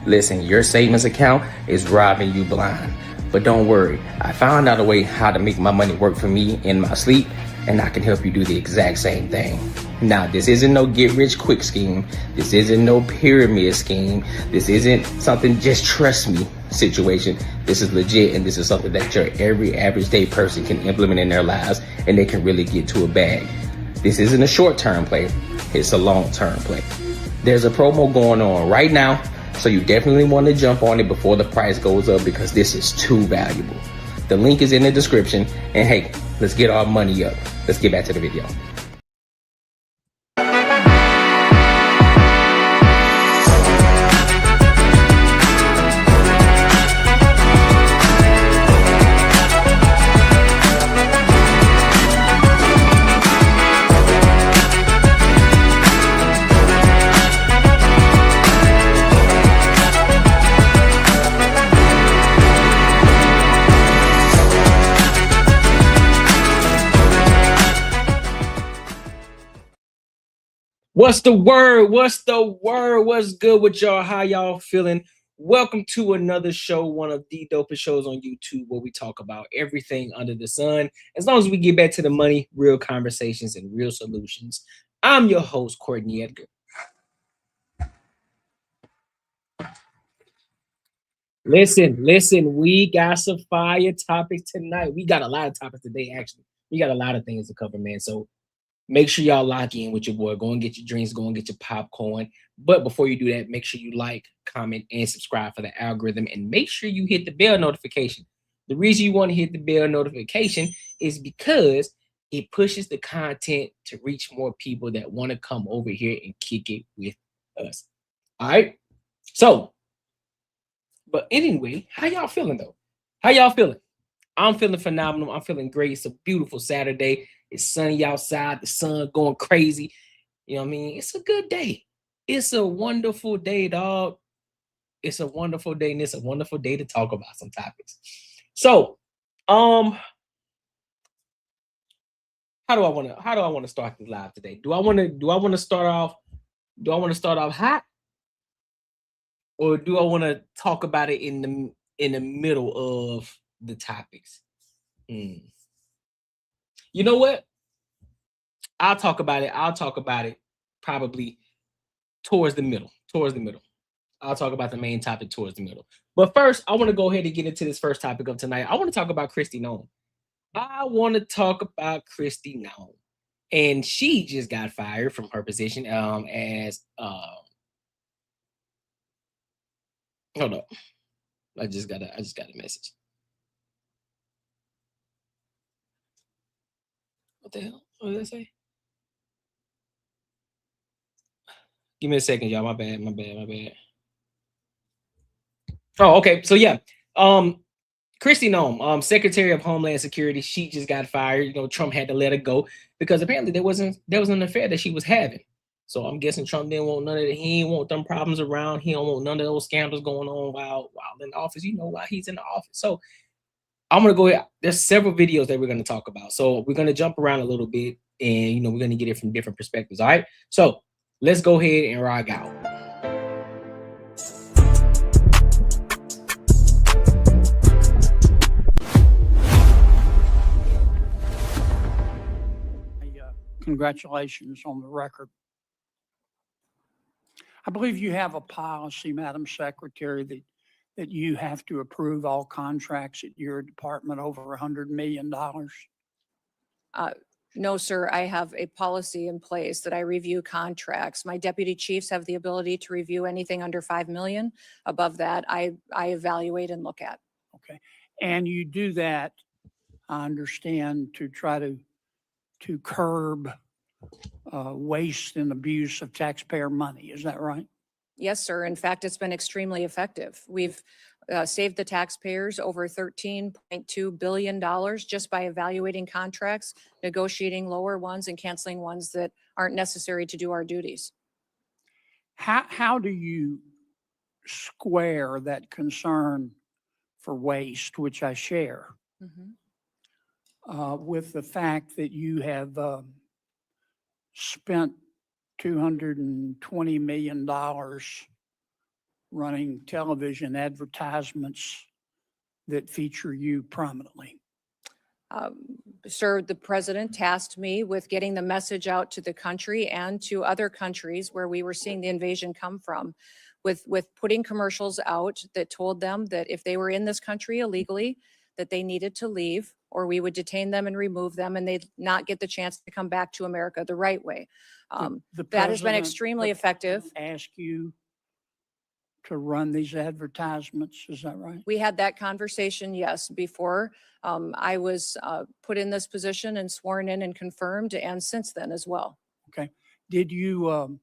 Listen, your savings account is robbing you blind. But don't worry, I found out a way how to make my money work for me in my sleep, and I can help you do the exact same thing. Now, this isn't no get rich quick scheme. This isn't no pyramid scheme. This isn't something just trust me situation. This is legit, and this is something that your every average day person can implement in their lives, and they can really get to a bag. This isn't a short-term play. It's a long-term play. There's a promo going on right now, so you definitely want to jump on it before the price goes up because this is too valuable. The link is in the description, and hey, let's get our money up. Let's get back to the video. What's the word? What's the word? What's good with y'all? How y'all feeling? Welcome to another show, one of the dopest shows on YouTube where we talk about everything under the sun. As long as we get back to the money, real conversations, and real solutions. I'm your host, Courtney Edgar. Listen, we got some fire topics tonight. We got a lot of topics today, actually. We got a lot of things to cover, man. So make sure y'all lock in with your boy. Go and get your drinks. Go and get your popcorn. But before you do that, make sure you like, comment, and subscribe for the algorithm. And make sure you hit the bell notification. The reason you want to hit the bell notification is because it pushes the content to reach more people that want to come over here and kick it with us. All right? So, but anyway, how y'all feeling, though? How y'all feeling? I'm feeling phenomenal. I'm feeling great. It's a beautiful Saturday. It's sunny outside. The sun going crazy. You know what I mean? It's a good day. It's a wonderful day, dog. It's a wonderful day, and it's a wonderful day to talk about some topics. So, how do I want to start this live today? Do I want to start off hot? Or do I want to talk about it in the middle of the topics? You know what? I'll talk about it probably towards the middle. I'll talk about the main topic towards the middle. But first, I want to go ahead and get into this first topic of tonight. I want to talk about Kristi Noem. And she just got fired from her position as hold up. I just got a message. What the hell? What did I say? Give me a second, y'all. My bad. Oh, okay. So yeah. Kristi Noem, Secretary of Homeland Security, she just got fired. You know, Trump had to let her go because apparently there was an affair that she was having. So I'm guessing Trump didn't want none of it. He didn't want them problems around. He don't want none of those scandals going on while in the office. You know, while he's in the office. So I'm gonna go ahead. There's several videos that we're gonna talk about. So we're gonna jump around a little bit, and we're gonna get it from different perspectives. All right. So let's go ahead and rock out. Congratulations on the record. I believe you have a policy, Madam Secretary, that you have to approve all contracts at your department over $100 million. No, sir. I have a policy in place that I review contracts. My deputy chiefs have the ability to review anything under 5 million. Above that, I evaluate and look at. Okay. And you do that, I understand, to try to curb waste and abuse of taxpayer money. Is that right? Yes, sir. In fact, it's been extremely effective. We've saved the taxpayers over $13.2 billion just by evaluating contracts, negotiating lower ones, and canceling ones that aren't necessary to do our duties. How do you square that concern for waste, which I share, with the fact that you have spent $220 million running television advertisements that feature you prominently? Sir, the president tasked me with getting the message out to the country and to other countries where we were seeing the invasion come from, with putting commercials out that told them that if they were in this country illegally, that they needed to leave, or we would detain them and remove them, and they'd not get the chance to come back to America the right way. That has been extremely effective. Ask you to run these advertisements, is that right? We had that conversation, yes, before I was put in this position and sworn in and confirmed, and since then as well. Okay. Did you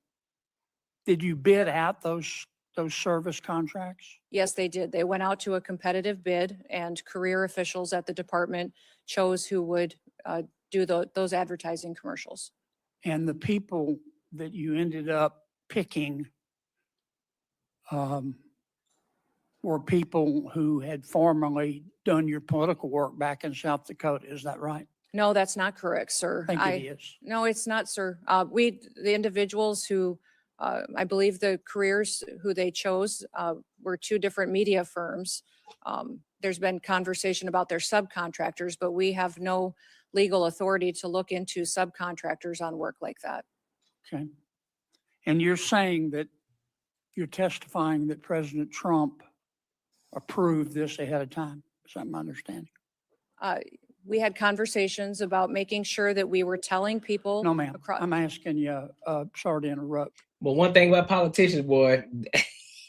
bid out those service contracts? Yes, they did. They went out to a competitive bid, and career officials at the department chose who would do those advertising commercials. And the people that you ended up picking were people who had formerly done your political work back in South Dakota. Is that right? No, that's not correct, sir. I think it is. No, it's not, sir. The individuals who, I believe the careers who they chose were two different media firms. There's been conversation about their subcontractors, but we have no legal authority to look into subcontractors on work like that. Okay. And you're saying that you're testifying that President Trump approved this ahead of time. Is that my understanding? We had conversations about making sure that we were telling people. No, ma'am. I'm asking you, sorry to interrupt. But one thing about politicians, boy,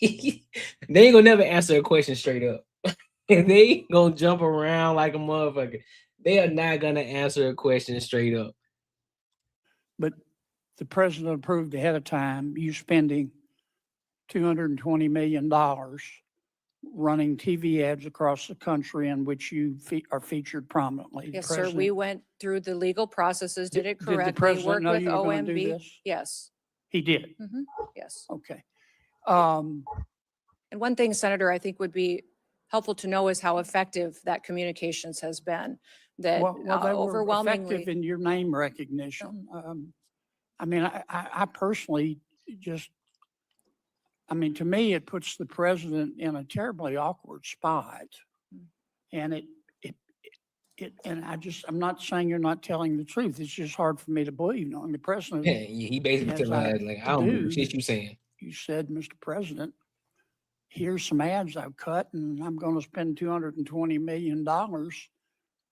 they ain't gonna never answer a question straight up. They gonna jump around like a motherfucker. They are not gonna answer a question straight up. But the president approved ahead of time you spending $220 million running TV ads across the country in which you are featured prominently. Yes, sir. We went through the legal processes, did it correctly, Did the president worked know with you were going to do OMB. this? Yes. He did. Yes. Okay. And one thing, Senator, I think would be helpful to know is how effective that communications has been. That Well, they were overwhelmingly. effective in your name recognition. I mean, I personally just, I mean, to me, it puts the president in a terribly awkward spot. And and I'm not saying you're not telling the truth. It's just hard for me to believe, knowing the president. Yeah, he basically As telling I us, like, I don't believe do. shit you saying. You said, Mr. President, here's some ads I've cut and I'm going to spend $220 million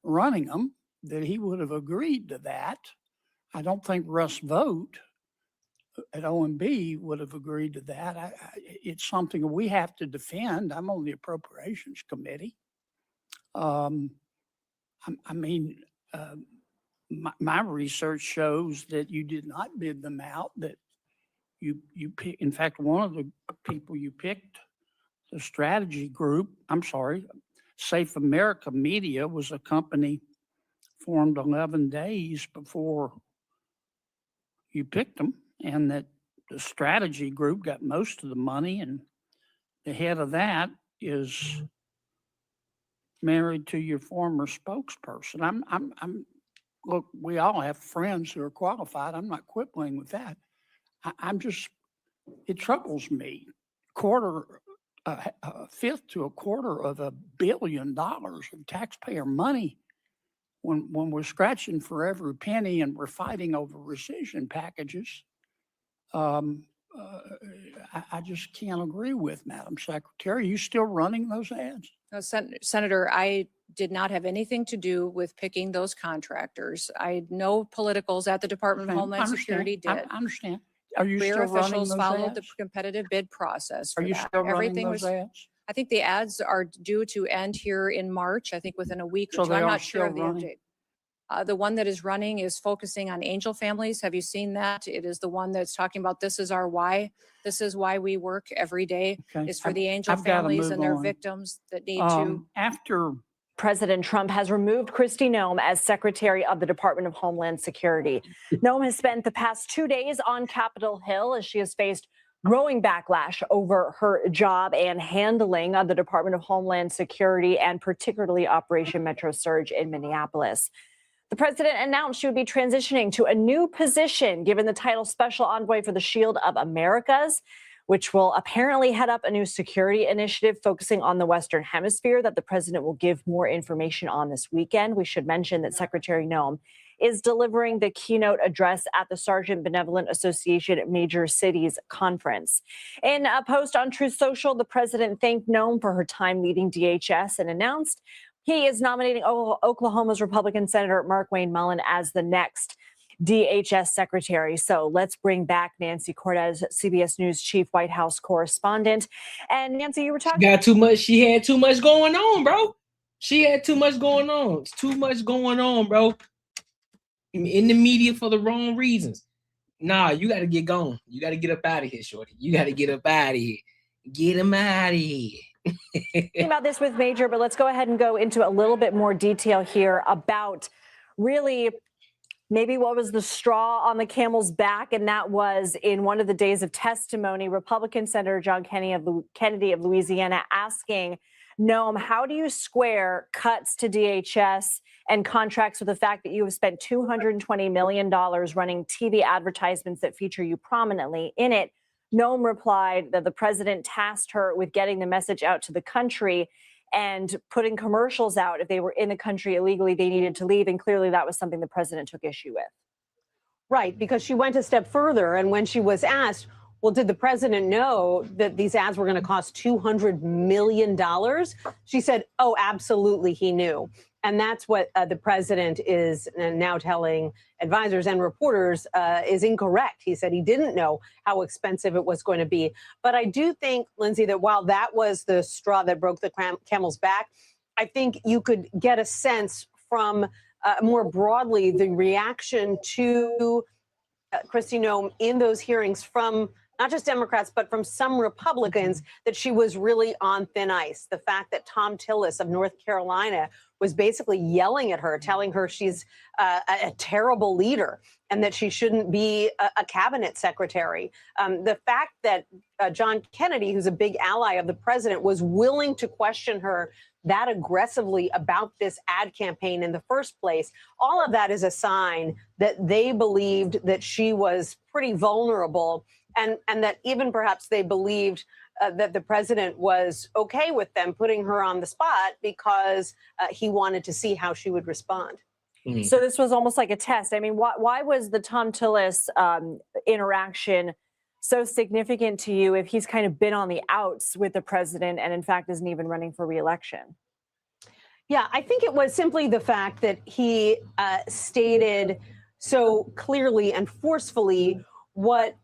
running them, that he would have agreed to that. I don't think Russ Vogt at OMB would have agreed to that. It's something we have to defend. I'm on the Appropriations Committee. My research shows that you did not bid them out, that you pick, in fact, one of the people you picked, the strategy group, Safe America Media was a company formed 11 days before you picked them, and that the strategy group got most of the money, and the head of that is married to your former spokesperson. Look, we all have friends who are qualified. I'm not quibbling with that. It troubles me. A fifth to a quarter of $1 billion of taxpayer money when we're scratching for every penny and we're fighting over rescission packages. I just can't agree with Madam Secretary. Are you still running those ads? No, Senator, I did not have anything to do with picking those contractors. I know politicals at the Department of Homeland Security did. I understand. Are you Career still running officials those followed the ads? competitive bid process for Are you that. still running Everything those was. ads? I think the ads are due to end here in March, I think within a week So or two. they I'm are not sure of still the running? update. The one that is running is focusing on angel families. Have you seen that? It is the one that's talking about this is our why. This is why we work every day. Okay. Is for the angel I've gotta families move and their on. victims that need to. After President Trump has removed Kristi Noem as Secretary of the Department of Homeland Security. Noem has spent the past 2 days on Capitol Hill as she has faced growing backlash over her job and handling of the Department of Homeland Security, and particularly Operation Metro Surge in Minneapolis. The president announced she would be transitioning to a new position, given the title Special Envoy for the Shield of Americas, which will apparently head up a new security initiative focusing on the Western Hemisphere that the president will give more information on this weekend. We should mention that Secretary Noem is delivering the keynote address at the Sergeant Benevolent Association Major Cities Conference. In a post on Truth Social, the president thanked Noem for her time leading DHS and announced he is nominating Oklahoma's Republican Senator Mark Wayne Mullen as the next DHS secretary. So let's bring back Nancy Cortez, CBS News chief White House correspondent. And Nancy, you were talking. She had too much going on, bro. She had too much going on. It's too much going on, bro. In the media for the wrong reasons. Nah, you got to get gone. You got to get up out of here, shorty. You got to get up out of here. Get him out of here. About this with Major, but let's go ahead and go into a little bit more detail here about really maybe what was the straw on the camel's back, and that was in one of the days of testimony, Republican Senator John Kennedy of Louisiana asking Noem, how do you square cuts to DHS and contracts with the fact that you have spent $220 million running TV advertisements that feature you prominently in it? Noem replied that the president tasked her with getting the message out to the country and putting commercials out. If they were in the country illegally, they needed to leave. And clearly that was something the president took issue with. Right, because she went a step further. And when she was asked, well, did the president know that these ads were going to cost $200 million? She said, oh, absolutely, he knew. And that's what the president is now telling advisors and reporters is incorrect. He said he didn't know how expensive it was going to be. But I do think, Lindsay, that while that was the straw that broke the camel's back, I think you could get a sense from more broadly the reaction to Kristi Noem in those hearings from not just Democrats, but from some Republicans, that she was really on thin ice. The fact that Tom Tillis of North Carolina was basically yelling at her, telling her she's a terrible leader and that she shouldn't be a cabinet secretary. The fact that John Kennedy, who's a big ally of the president, was willing to question her that aggressively about this ad campaign in the first place, all of that is a sign that they believed that she was pretty vulnerable, and that even perhaps they believed that the president was okay with them putting her on the spot because he wanted to see how she would respond. Mm-hmm. So this was almost like a test. I mean, why was the Tom Tillis interaction so significant to you if he's kind of been on the outs with the president and in fact isn't even running for re-election? Yeah, I think it was simply the fact that he stated so clearly and forcefully what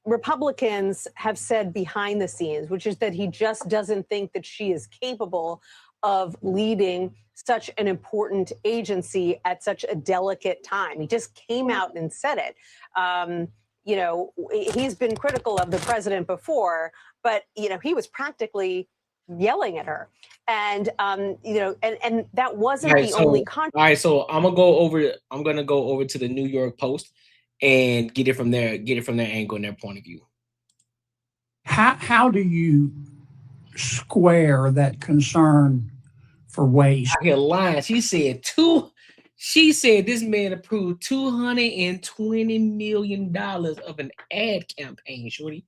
Republicans have said behind the scenes, which is that he just doesn't think that she is capable of leading such an important agency at such a delicate time. He just came out and said it. You know, he's been critical of the president before, but, you know, he was practically yelling at her. And, you know, and that wasn't only controversy. All right, so I'm going to go over to the New York Post and get it from their angle and their point of view. How do you square that concern for waste? I hear lying. She said this man approved $220 million of an ad campaign, shorty.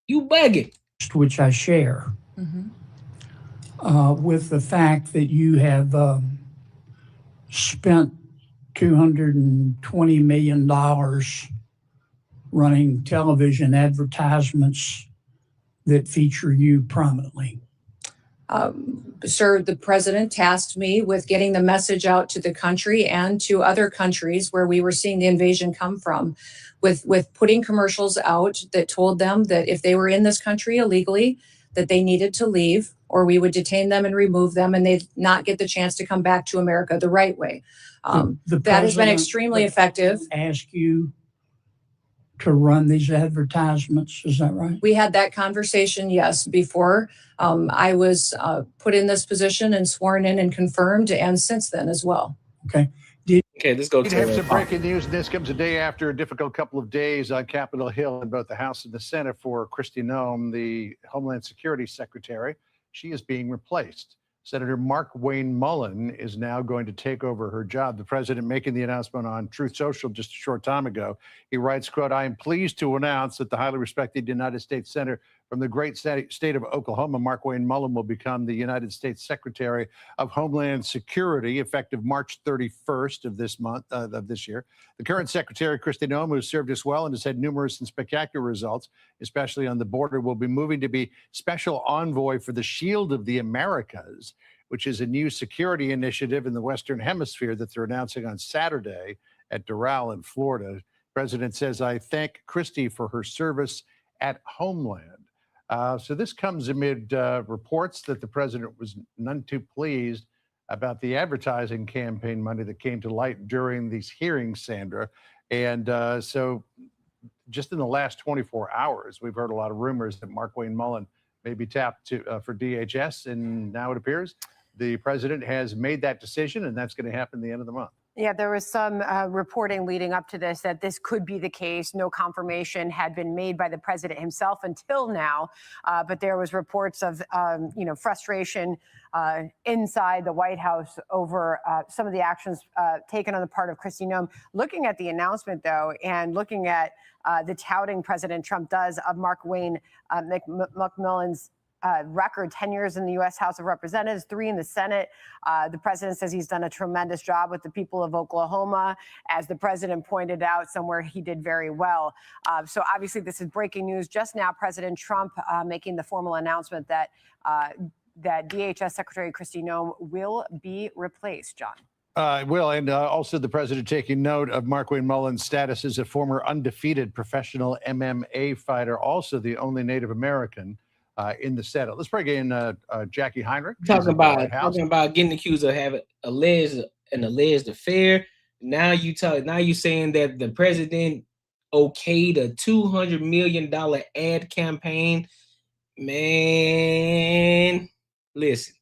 You bugging. Which I share. Mm-hmm. With the fact that you have spent $220 million running television advertisements that feature you prominently. Sir, the president tasked me with getting the message out to the country and to other countries where we were seeing the invasion come from, with putting commercials out that told them that if they were in this country illegally, that they needed to leave, or we would detain them and remove them, and they'd not get the chance to come back to America the right way. That has been extremely effective. Ask you to run these advertisements, is that right? We had that conversation, yes, before I was put in this position and sworn in and confirmed, and since then as well. Okay. Okay, let's go. We have some breaking news. This comes a day after a difficult couple of days on Capitol Hill in both the House and the Senate for Kristi Noem, the Homeland Security Secretary. She is being replaced. Senator Mark Wayne Mullen is now going to take over her job. The president making the announcement on Truth Social just a short time ago. He writes, quote, "I am pleased to announce that the highly respected United States Senator from the great state of Oklahoma, Mark Wayne Mullen, will become the United States Secretary of Homeland Security effective March 31st of this month, of this year. The current Secretary, Kristi Noem, who has served us well and has had numerous and spectacular results, especially on the border, will be moving to be Special Envoy for the Shield of the Americas, which is a new security initiative in the Western Hemisphere that they're announcing on Saturday at Doral in Florida. The president says, I thank Kristi for her service at Homeland. So this comes amid reports that the president was none too pleased about the advertising campaign money that came to light during these hearings, Sandra. And so just in the last 24 hours, we've heard a lot of rumors that Mark Wayne Mullen may be tapped for DHS. And now it appears the president has made that decision, and that's going to happen at the end of the month. Yeah, there was some reporting leading up to this that this could be the case. No confirmation had been made by the president himself until now, but there was reports of frustration inside the White House over some of the actions taken on the part of Kristi Noem. Looking at the announcement, though, and looking at the touting President Trump does of Mark Wayne McMillan's record, 10 years in the U.S. House of Representatives, 3 in the Senate. The president says he's done a tremendous job with the people of Oklahoma. As the president pointed out, somewhere he did very well. So obviously this is breaking news just now. President Trump making the formal announcement that that DHS Secretary Kristi Noem will be replaced, John. Will, and also the president taking note of Mark Wayne Mullen's status as a former undefeated professional MMA fighter, also the only Native American in the Senate. Let's bring in Jackie Heinrich. Talking about getting accused of having an alleged affair. Now you saying that the president okayed a $200 million ad campaign. Man, listen.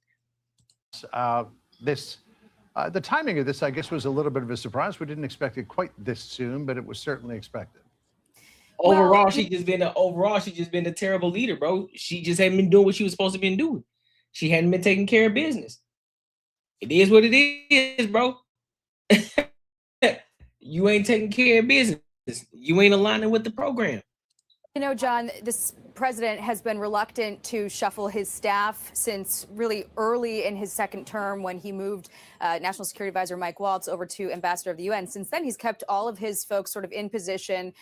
The timing of this, I guess, was a little bit of a surprise. We didn't expect it quite this soon, but it was certainly expected. Overall, she's just been a terrible leader, bro. She just hadn't been doing what she was supposed to be doing. She hadn't been taking care of business. It is what it is, bro. You ain't taking care of business. You ain't aligning with the program. You know, John, this president has been reluctant to shuffle his staff since really early in his second term when he moved National Security Advisor Mike Waltz over to Ambassador of the UN. Since then, he's kept all of his folks sort of in position,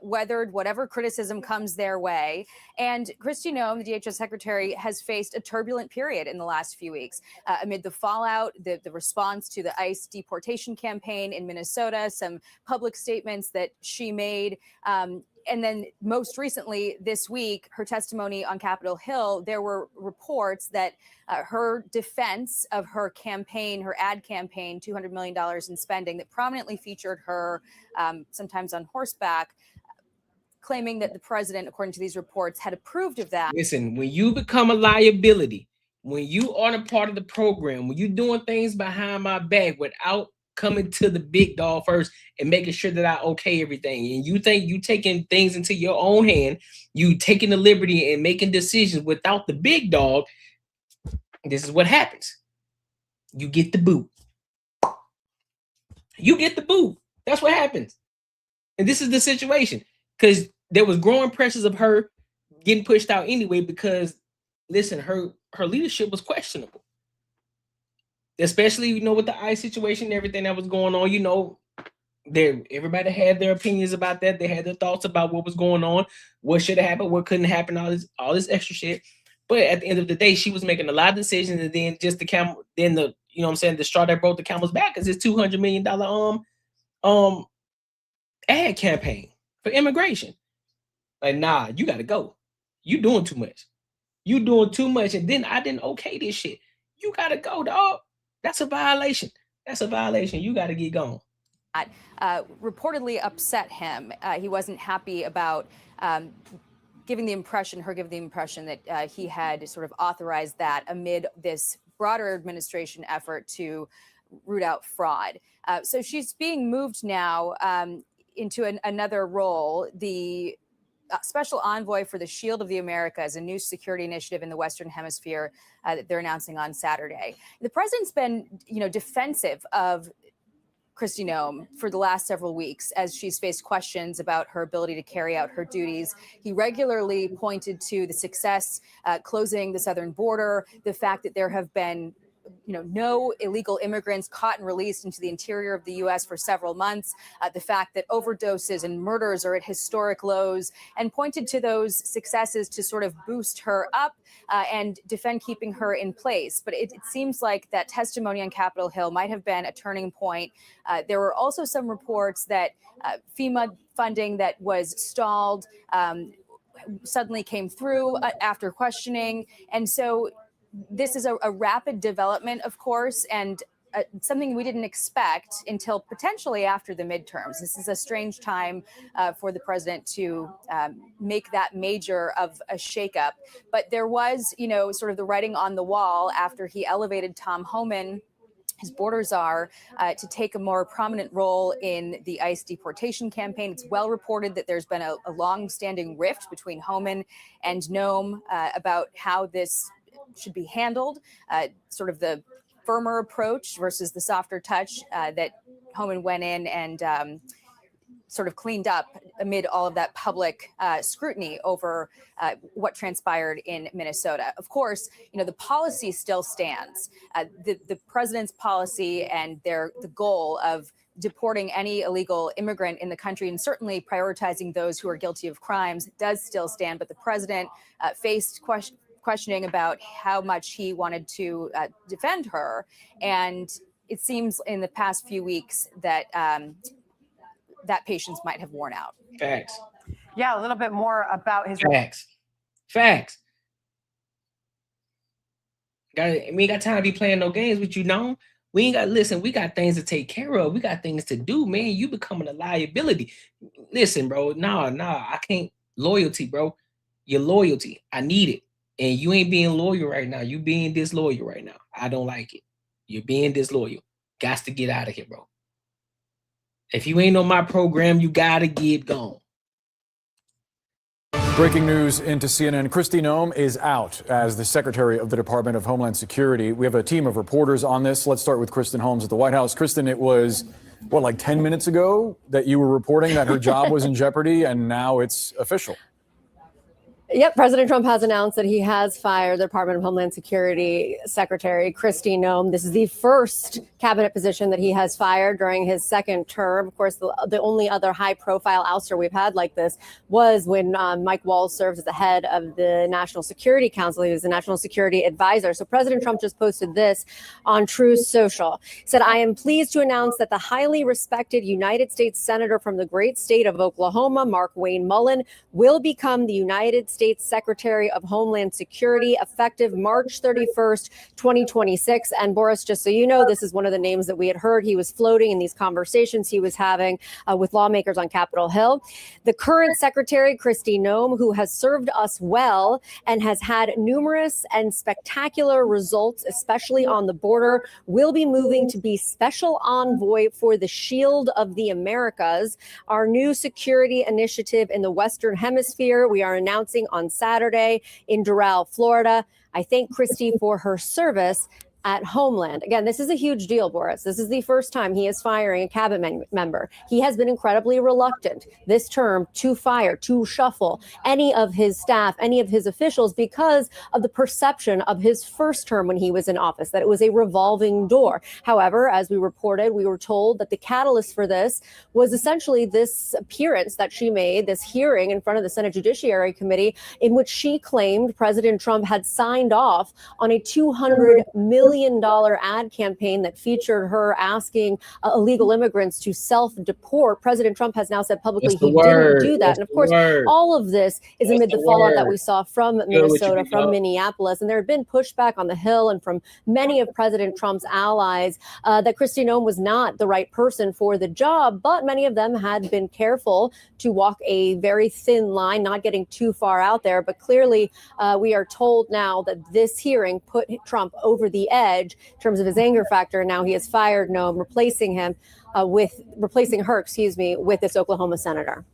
weathered whatever criticism comes their way. And Kristi Noem, the DHS secretary, has faced a turbulent period in the last few weeks amid the fallout, the response to the ICE deportation campaign in Minnesota, some public statements that she made. And then most recently this week, her testimony on Capitol Hill, there were reports that her defense of her campaign, her ad campaign, $200 million in spending that prominently featured her sometimes on horseback, claiming that the president, according to these reports, had approved of that. Listen, when you become a liability, when you aren't a part of the program, when you're doing things behind my back without coming to the big dog first and making sure that I okay everything, and you think you taking things into your own hand, you taking the liberty and making decisions without the big dog, this is what happens. You get the boot. You get the boot. That's what happens. And this is the situation, because there was growing pressures of her getting pushed out anyway, because listen, her leadership was questionable. Especially, with the ICE situation and everything that was going on, everybody had their opinions about that. They had their thoughts about what was going on, what should have happened, what couldn't happen, all this extra shit. But at the end of the day, she was making a lot of decisions, and then just the straw that broke the camel's back is this $200 million ad campaign for immigration. Like, nah, you gotta go. You doing too much. You doing too much, and then I didn't okay this shit. You gotta go, dog. That's a violation. That's a violation. You got to get gone. Reportedly upset him. He wasn't happy about giving the impression that he had sort of authorized that amid this broader administration effort to root out fraud. So she's being moved now into another role. The special envoy for the Shield of the Americas, a new security initiative in the Western Hemisphere that they're announcing on Saturday. The president's been, defensive of Kristi Noem for the last several weeks as she's faced questions about her ability to carry out her duties. He regularly pointed to the success closing the southern border, the fact that there have been no illegal immigrants caught and released into the interior of the U.S. for several months, the fact that overdoses and murders are at historic lows, and pointed to those successes to sort of boost her up and defend keeping her in place. But it seems like that testimony on Capitol Hill might have been a turning point. There were also some reports that FEMA funding that was stalled suddenly came through after questioning. And so this is a rapid development, of course, and something we didn't expect until potentially after the midterms. This is a strange time for the president to make that major of a shakeup. But there was, sort of the writing on the wall after he elevated Tom Homan, his border czar, to take a more prominent role in the ICE deportation campaign. It's well reported that there's been a long-standing rift between Homan and Noem about how this should be handled, sort of the firmer approach versus the softer touch that Homan went in and sort of cleaned up amid all of that public scrutiny over what transpired in Minnesota. Of course, the policy still stands. The president's policy and the goal of deporting any illegal immigrant in the country and certainly prioritizing those who are guilty of crimes does still stand. But the president faced questioning about how much he wanted to defend her. And it seems in the past few weeks that that patience might have worn out. Facts. Yeah, a little bit more about his Facts. We ain't got time to be playing no games with you, no. We got things to take care of. We got things to do, man. You becoming a liability. Listen, bro. Nah, I can't. Loyalty, bro. Your loyalty. I need it. And you ain't being loyal right now. You being disloyal right now. I don't like it. You're being disloyal. Got to get out of here, bro. If you ain't on my program, you gotta get gone. Breaking news into CNN. Kristi Noem is out as the Secretary of the Department of Homeland Security. We have a team of reporters on this. Let's start with Kristen Holmes at the White House. Kristen, it was, like 10 minutes ago that you were reporting that her job was in jeopardy, and now it's official. Yep, President Trump has announced that he has fired the Department of Homeland Security Secretary Kristi Noem. This is the first cabinet position that he has fired during his second term. Of course, the only other high-profile ouster we've had like this was when Mike Waltz served as the head of the National Security Council. He was the National Security Advisor. So President Trump just posted this on Truth Social. He said, "I am pleased to announce that the highly respected United States Senator from the great state of Oklahoma, Mark Wayne Mullen, will become the United States Secretary of Homeland Security effective March 31st, 2026. And Boris, just so you know, this is one of the names that we had heard he was floating in these conversations he was having with lawmakers on Capitol Hill. The current Secretary, Kristi Noem, who has served us well and has had numerous and spectacular results, especially on the border, will be moving to be special envoy for the Shield of the Americas, our new security initiative in the Western Hemisphere. We are announcing on Saturday in Doral, Florida. I thank Kristi for her service at Homeland." Again, this is a huge deal, Boris. This is the first time he is firing a cabinet member. He has been incredibly reluctant this term to fire, to shuffle any of his staff, any of his officials, because of the perception of his first term when he was in office, that it was a revolving door. However, as we reported, we were told that the catalyst for this was essentially this appearance that she made, this hearing in front of the Senate Judiciary Committee, in which she claimed President Trump had signed off on a $200 million ad campaign that featured her asking illegal immigrants to self-deport. President Trump has now said publicly he didn't do that. And of course, all of this is amid the fallout that we saw from Minnesota, from Minneapolis. And there had been pushback on the Hill and from many of President Trump's allies that Kristi Noem was not the right person for the job. But many of them had been careful to walk a very thin line, not getting too far out there. But clearly, we are told now that this hearing put Trump over the edge in terms of his anger factor. Now he has fired Noem, replacing her with this Oklahoma senator.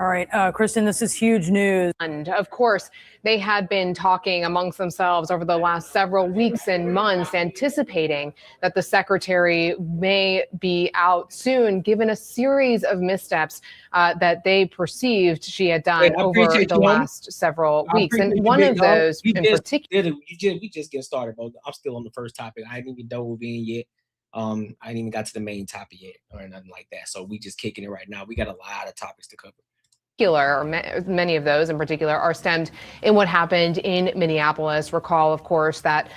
All right, Kristen, this is huge news. And of course, they had been talking amongst themselves over the last several weeks and months, anticipating that the secretary may be out soon, given a series of missteps that they perceived she had done over the last several weeks. And one of those in particular. We just get started, bro. I'm still on the first topic. I didn't even dove in yet. I didn't even got to the main topic yet or nothing like that. So we just kicking it right now. We got a lot of topics to cover. Or many of those in particular are stemmed in what happened in Minneapolis. Recall, of course, that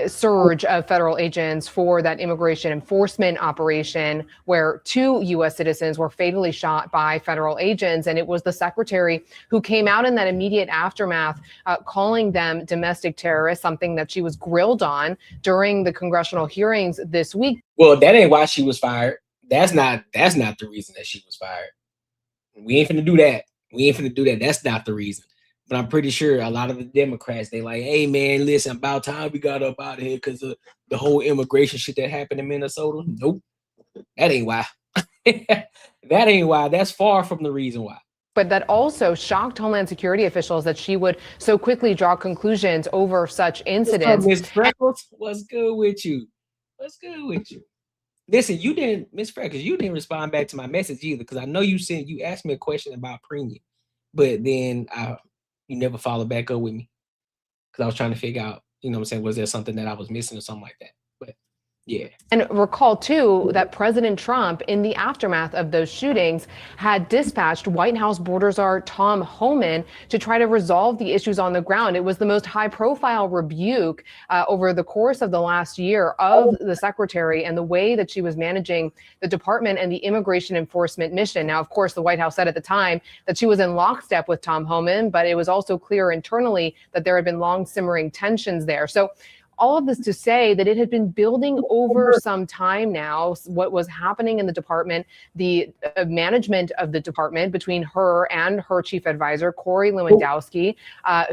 surge of federal agents for that immigration enforcement operation where 2 U.S. citizens were fatally shot by federal agents. And it was the secretary who came out in that immediate aftermath, calling them domestic terrorists, something that she was grilled on during the congressional hearings this week. Well, that ain't why she was fired. That's not the reason that she was fired. We ain't finna do that. That's not the reason. But I'm pretty sure a lot of the Democrats, they like, hey, man, listen, about time we got up out of here because of the whole immigration shit that happened in Minnesota. Nope. That ain't why. That ain't why. That's far from the reason why. But that also shocked Homeland Security officials that she would so quickly draw conclusions over such incidents. Ms. Freckles, what's good with you? Listen, you didn't, Ms. Freckles, you didn't respond back to my message either, because I know you asked me a question about premium, but then you never followed back up with me because I was trying to figure out, you know what I'm saying, was there something that I was missing or something like that? But yeah. And recall, too, that President Trump, in the aftermath of those shootings, had dispatched White House border czar Tom Homan to try to resolve the issues on the ground. It was the most high-profile rebuke over the course of the last year of the secretary and the way that she was managing the department and the immigration enforcement mission. Now, of course, the White House said at the time that she was in lockstep with Tom Homan, but it was also clear internally that there had been long simmering tensions there. So all of this to say that it had been building over some time now, what was happening in the department, the management of the department between her and her chief advisor, Corey Lewandowski,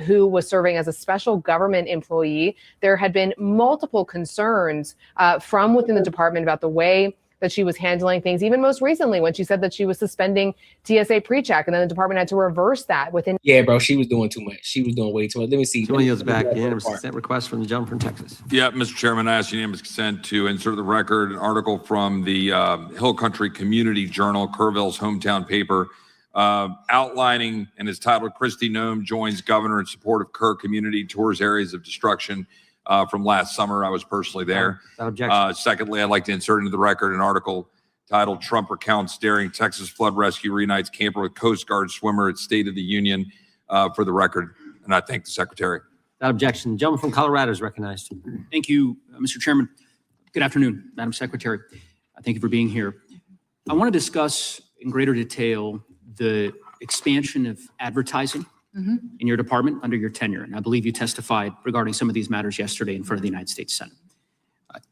who was serving as a special government employee. There had been multiple concerns from within the department about the way that she was handling things, even most recently when she said that she was suspending TSA PreCheck, and then the department had to reverse that within. Yeah, bro, she was doing too much. She was doing way too much. Let me see. Someone yields back. Unanimous consent request from the gentleman from Texas. Yeah, Mr. Chairman, I ask unanimous consent to insert the record an article from the Hill Country Community Journal, Kerrville's hometown paper, outlining, and is titled, Kristi Noem joins governor in support of Kerr community, tours areas of destruction. From last summer, I was personally there. Secondly, I'd like to insert into the record an article titled Trump Recounts Daring Texas Flood Rescue Reunites Camper with Coast Guard Swimmer at State of the Union, for the record. And I thank the Secretary. Without objection, the gentleman from Colorado is recognized. Thank you, Mr. Chairman. Good afternoon, Madam Secretary. Thank you for being here. I want to discuss in greater detail the expansion of advertising in your department under your tenure. And I believe you testified regarding some of these matters yesterday in front of the United States Senate.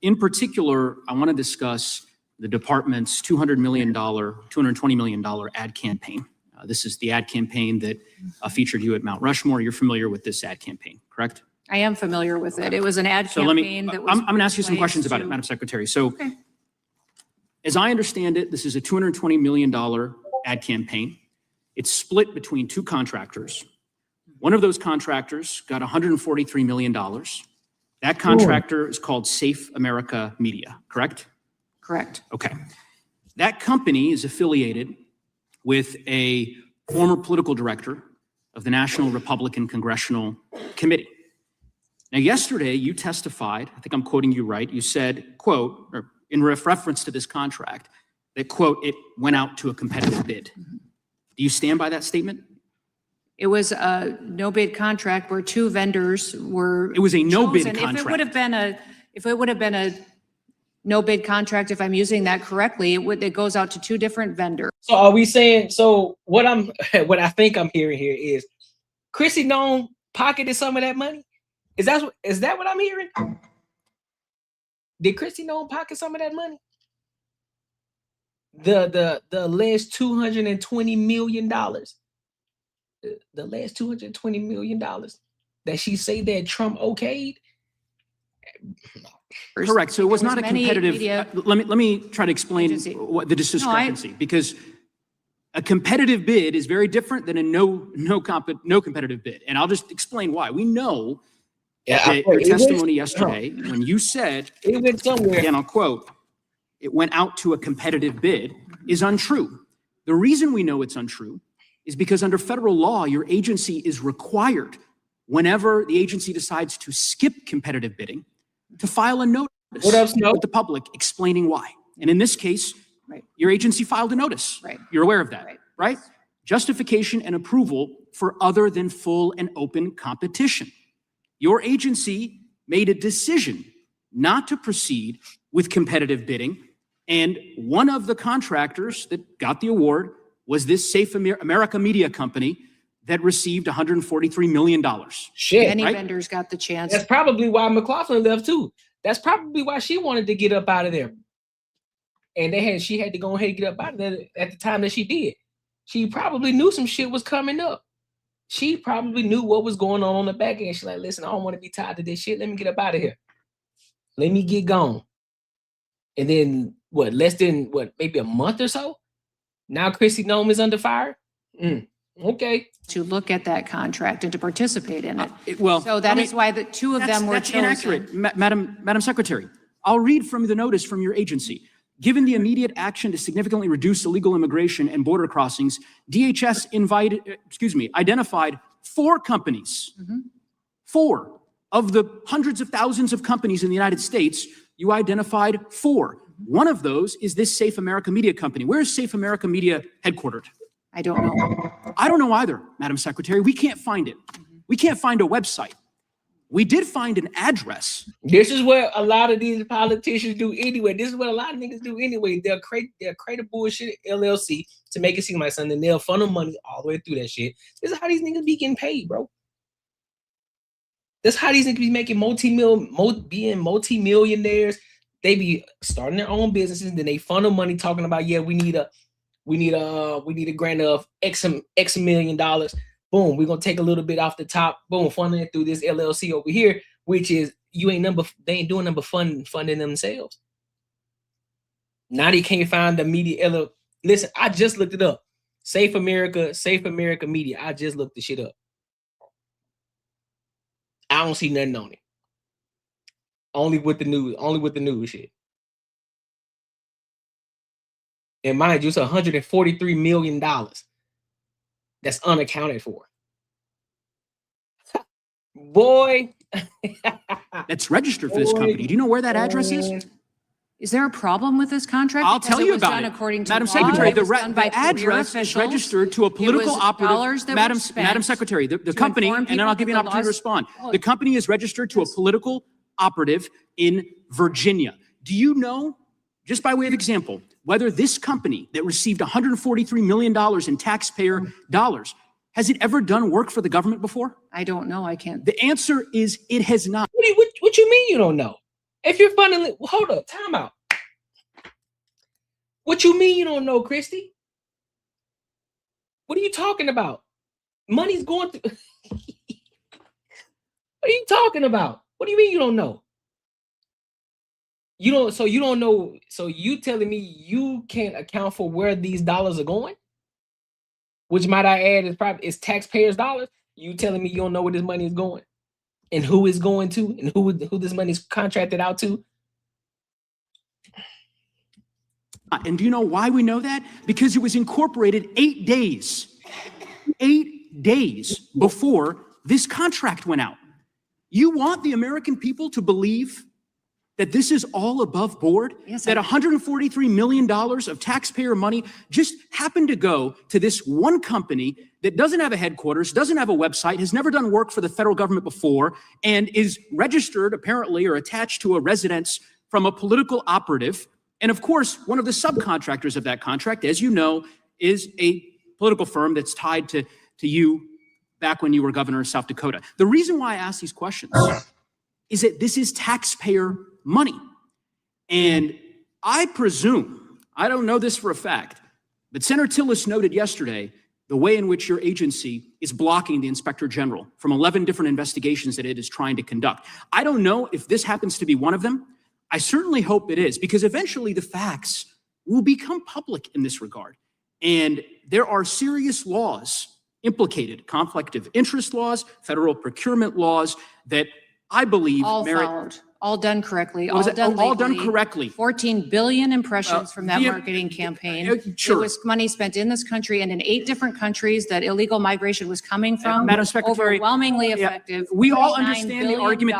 In particular, I want to discuss the department's $220 million ad campaign. This is the ad campaign that featured you at Mount Rushmore. You're familiar with this ad campaign, correct? I am familiar with it. It was an ad campaign that was. I'm going to ask you some questions about it, Madam Secretary. So, as I understand it, this is a $220 million ad campaign. It's split between 2 contractors. One of those contractors got $143 million. That contractor is called Safe America Media, correct? Correct. Okay. That company is affiliated with a former political director of the National Republican Congressional Committee. Now, yesterday you testified, I think I'm quoting you right, you said, quote, or in reference to this contract, that, quote, it went out to a competitive bid. Do you stand by that statement? It was a no bid contract where 2 vendors were. It was a no bid chosen. contract. If it would have been a no bid contract, if I'm using that correctly, it goes out to 2 different vendors. So are we saying, so what I think I'm hearing here is Kristi Noem pocketed some of that money? Is that what I'm hearing? Did Kristi Noem pocket some of that money? The alleged $220 million. The last $220 million that she say that Trump okayed? Correct. So it was not a competitive. Let me try to explain what the discrepancy, because A competitive bid is very different than a no competitive bid. And I'll just explain why. We know that your testimony yesterday, when you said, it went somewhere. Again, I'll quote, it went out to a competitive bid, is untrue. The reason we know it's untrue is because under federal law, your agency is required, whenever the agency decides to skip competitive bidding, to file a notice with the public explaining why. And in this case, your agency filed a notice. You're aware of that, right? Justification and approval for other than full and open competition. Your agency made a decision not to proceed with competitive bidding, and one of the contractors that got the award was this Safe America Media Company that received $143 million. Shit. Many vendors got the chance. That's probably why McLaughlin left too. That's probably why she wanted to get up out of there. And she had to go ahead and get up out of there at the time that she did. She probably knew some shit was coming up. She probably knew what was going on the back end. She's like, listen, I don't want to be tied to this shit. Let me get up out of here. Let me get gone. And then maybe a month or so? Now Kristi Noem is under fire? Okay. To look at that contract and to participate in it. So that is why the two of them were that's chosen. Inaccurate, Madam Secretary. I'll read from the notice from your agency. Given the immediate action to significantly reduce illegal immigration and border crossings, DHS identified 4 companies. 4 of the hundreds of thousands of companies in the United States, you identified 4. One of those is this Safe America Media Company. Where is Safe America Media headquartered? I don't know. I don't know either, Madam Secretary. We can't find it. We can't find a website. We did find an address. This is what a lot of these politicians do anyway. This is what a lot of niggas do anyway. They'll create a bullshit LLC to make it seem like something. They'll funnel money all the way through that shit. This is how these niggas be getting paid, bro. That's how these niggas be making multi-millionaires. They be starting their own businesses, and then they funnel money talking about, yeah, we need a grant of X million dollars. Boom, we're gonna take a little bit off the top. Boom, funding it through this LLC over here, which is they ain't doing number funding themselves. Now they can't find the media LLC. Listen, I just looked it up. Safe America Media. I just looked the shit up. I don't see nothing on it. Only with the news shit. And mind you, it's $143 million that's unaccounted for. Boy. That's registered for this company. Do you know where that address is? Is there a problem with this contract? I'll tell you about it. According to Madam law, Secretary, the address is registered to a political operative. Madam Secretary, the company, and then I'll give you an opportunity to respond. The company is registered to a political operative in Virginia. Do you know, just by way of example, whether this company that received $143 million in taxpayer dollars, has it ever done work for the government before? I don't know. I can't. The answer is it has not. What you mean you don't know? If you're funding, hold up, time out. What you mean you don't know, Kristi? What are you talking about? Money's going through. What are you talking about? What do you mean you don't know? You don't know. So you telling me you can't account for where these dollars are going? Which, might I add, is taxpayers' dollars. You telling me you don't know where this money is going, and who is going to, and who this money is contracted out to? And do you know why we know that? Because it was incorporated 8 days before this contract went out. You want the American people to believe that this is all above board? Yes, that $143 million of taxpayer money just happened to go to this one company that doesn't have a headquarters, doesn't have a website, has never done work for the federal government before, and is registered apparently or attached to a residence from a political operative. And of course, one of the subcontractors of that contract, as you know, is a political firm that's tied to you back when you were governor of South Dakota. The reason why I ask these questions is that this is taxpayer money. And I presume, I don't know this for a fact, but Senator Tillis noted yesterday the way in which your agency is blocking the Inspector General from 11 different investigations that it is trying to conduct. I don't know if this happens to be one of them. I certainly hope it is, because eventually the facts will become public in this regard. And there are serious laws implicated, conflict of interest laws, federal procurement laws that I believe All merit. followed, all done correctly, What was all it? done All done legally. correctly. 14 billion impressions from that the- marketing campaign. Sure. It was money spent in this country and in 8 different countries that illegal migration was coming from. Madam Secretary, Overwhelmingly yeah, effective. we all $39 understand the billion. argument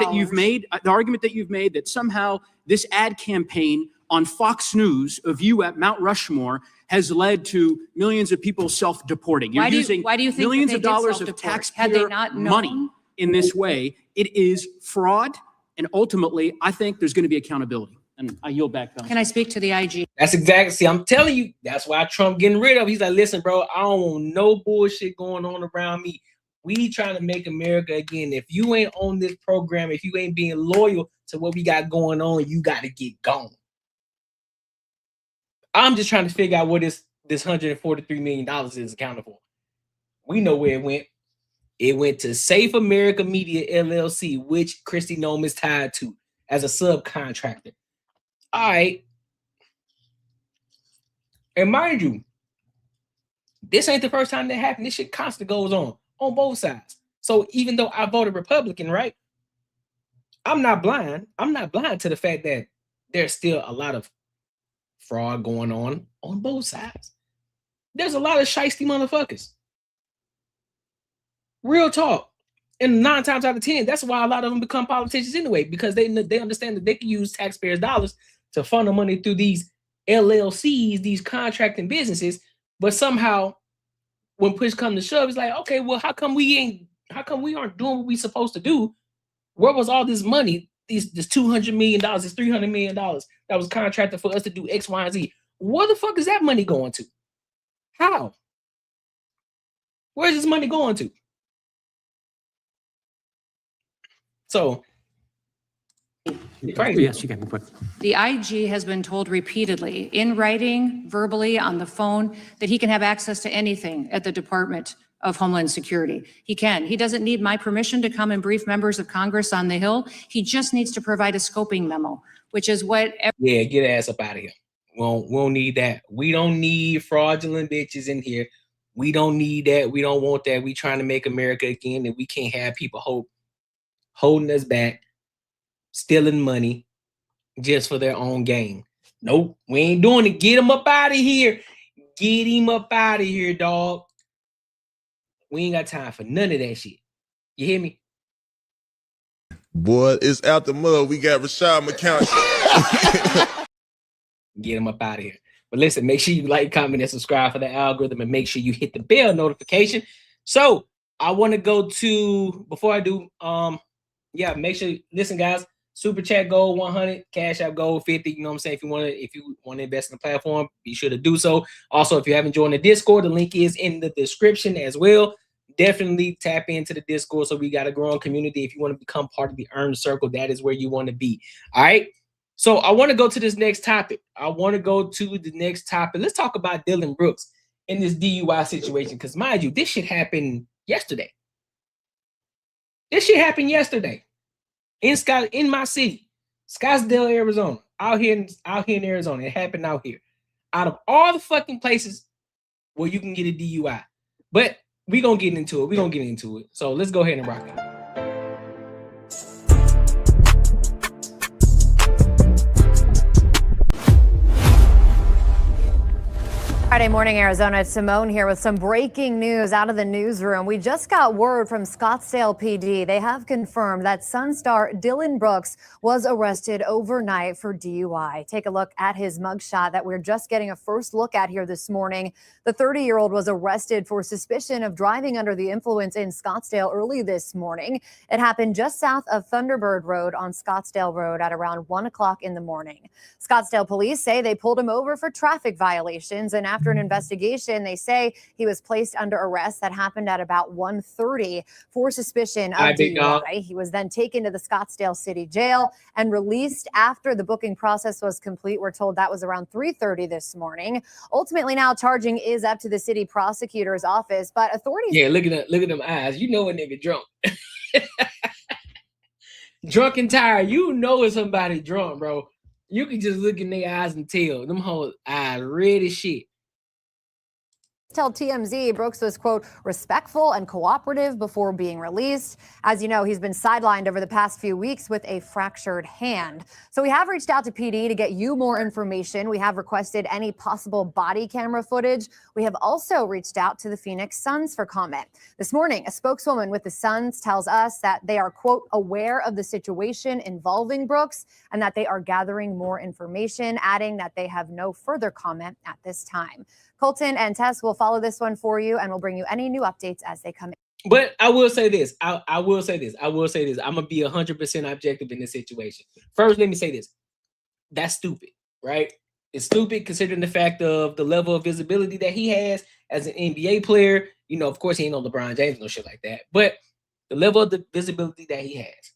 that you've made, that somehow this ad campaign on Fox News of you at Mount Rushmore has led to millions of people self-deporting. You're Why do you- using why do you think that millions they of did dollars of self-deport? Had they taxpayer not money known? in this way. It is fraud, and ultimately, I think there's going to be accountability. And I yield back. Can I speak to the IG? That's exactly. See, I'm telling you, that's why Trump getting rid of. He's like, listen, bro, I don't want no bullshit going on around me. We trying to make America again. If you ain't on this program, if you ain't being loyal to what we got going on, you got to get gone. I'm just trying to figure out what this $143 million is accounted for. We know where it went. It went to Safe America Media LLC, which Kristi Noem is tied to as a subcontractor. All right. And mind you, this ain't the first time that happened. This shit constantly goes on both sides. So even though I voted Republican, right? I'm not blind. I'm not blind to the fact that there's still a lot of fraud going on both sides. There's a lot of shiesty motherfuckers. Real talk. And 9 times out of 10, that's why a lot of them become politicians anyway, because they understand that they can use taxpayers' dollars to funnel money through these LLCs, these contracting businesses. But somehow, when push comes to shove, it's like, okay, well, how come we aren't doing what we supposed to do? Where was all this money? This $200 million, this $300 million that was contracted for us to do X, Y, and Z. Where the fuck is that money going to? How? Where's this money going to? So, yes, you can. The IG has been told repeatedly, in writing, verbally, on the phone, that he can have access to anything at the Department of Homeland Security. He can. He doesn't need my permission to come and brief members of Congress on the Hill. He just needs to provide a scoping memo, which is what. Yeah, get ass up out of here. We don't need that. We don't need fraudulent bitches in here. We don't need that. We don't want that. We trying to make America again, and we can't have people holding us back, stealing money just for their own gain. Nope, we ain't doing it. Get him up out of here. Get him up out of here, dog. We ain't got time for none of that shit. You hear me? Boy, it's out the mud. We got Rashad McCown. Get him up out of here. But listen, make sure you like, comment, and subscribe for the algorithm, and make sure you hit the bell notification. So I want to go to, before I do, make sure, listen, guys, Super Chat goal 100, Cash App goal 50. You know what I'm saying? If you want to invest in the platform, be sure to do so. Also, if you haven't joined the Discord, the link is in the description as well. Definitely tap into the Discord. So we got a growing community. If you want to become part of the Earn Circle, that is where you want to be. All right. So I want to go to this next topic. Let's talk about Dillon Brooks in this DUI situation. Because mind you, this shit happened yesterday. In my city, Scottsdale, Arizona, out here in Arizona. It happened out here. Out of all the fucking places where you can get a DUI. But we're going to get into it. So let's go ahead and rock it. Friday morning, Arizona. It's Simone here with some breaking news out of the newsroom. We just got word from Scottsdale PD. They have confirmed that Sun star Dillon Brooks was arrested overnight for DUI. Take a look at his mugshot that we're just getting a first look at here this morning. The 30-year-old was arrested for suspicion of driving under the influence in Scottsdale early this morning. It happened just south of Thunderbird Road on Scottsdale Road at around 1 o'clock in the morning. Scottsdale police say they pulled him over for traffic violations, and after an investigation, they say he was placed under arrest. That happened at about 1:30 for suspicion of DUI. He was then taken to the Scottsdale City Jail and released after the booking process was complete. We're told that was around 3:30 this morning. Ultimately, now charging is up to the city prosecutor's office, but authorities. Yeah, look at them eyes. You know a nigga drunk. Drunk and tired. You know it's somebody drunk, bro. You can just look in their eyes and tell them whole eyes red as shit. Tell TMZ Brooks was, quote, respectful and cooperative before being released. As you know, he's been sidelined over the past few weeks with a fractured hand. So we have reached out to PD to get you more information. We have requested any possible body camera footage. We have also reached out to the Phoenix Suns for comment. This morning, a spokeswoman with the Suns tells us that they are, quote, aware of the situation involving Brooks and that they are gathering more information, adding that they have no further comment at this time. Colton and Tess will follow this one for you, and we'll bring you any new updates as they come in. But I will say this. I will say this. I'm gonna be 100% objective in this situation. First, let me say this. That's stupid, right? It's stupid considering the fact of the level of visibility that he has as an NBA player. You know, of course, he ain't no LeBron James, no shit like that. But the level of the visibility that he has.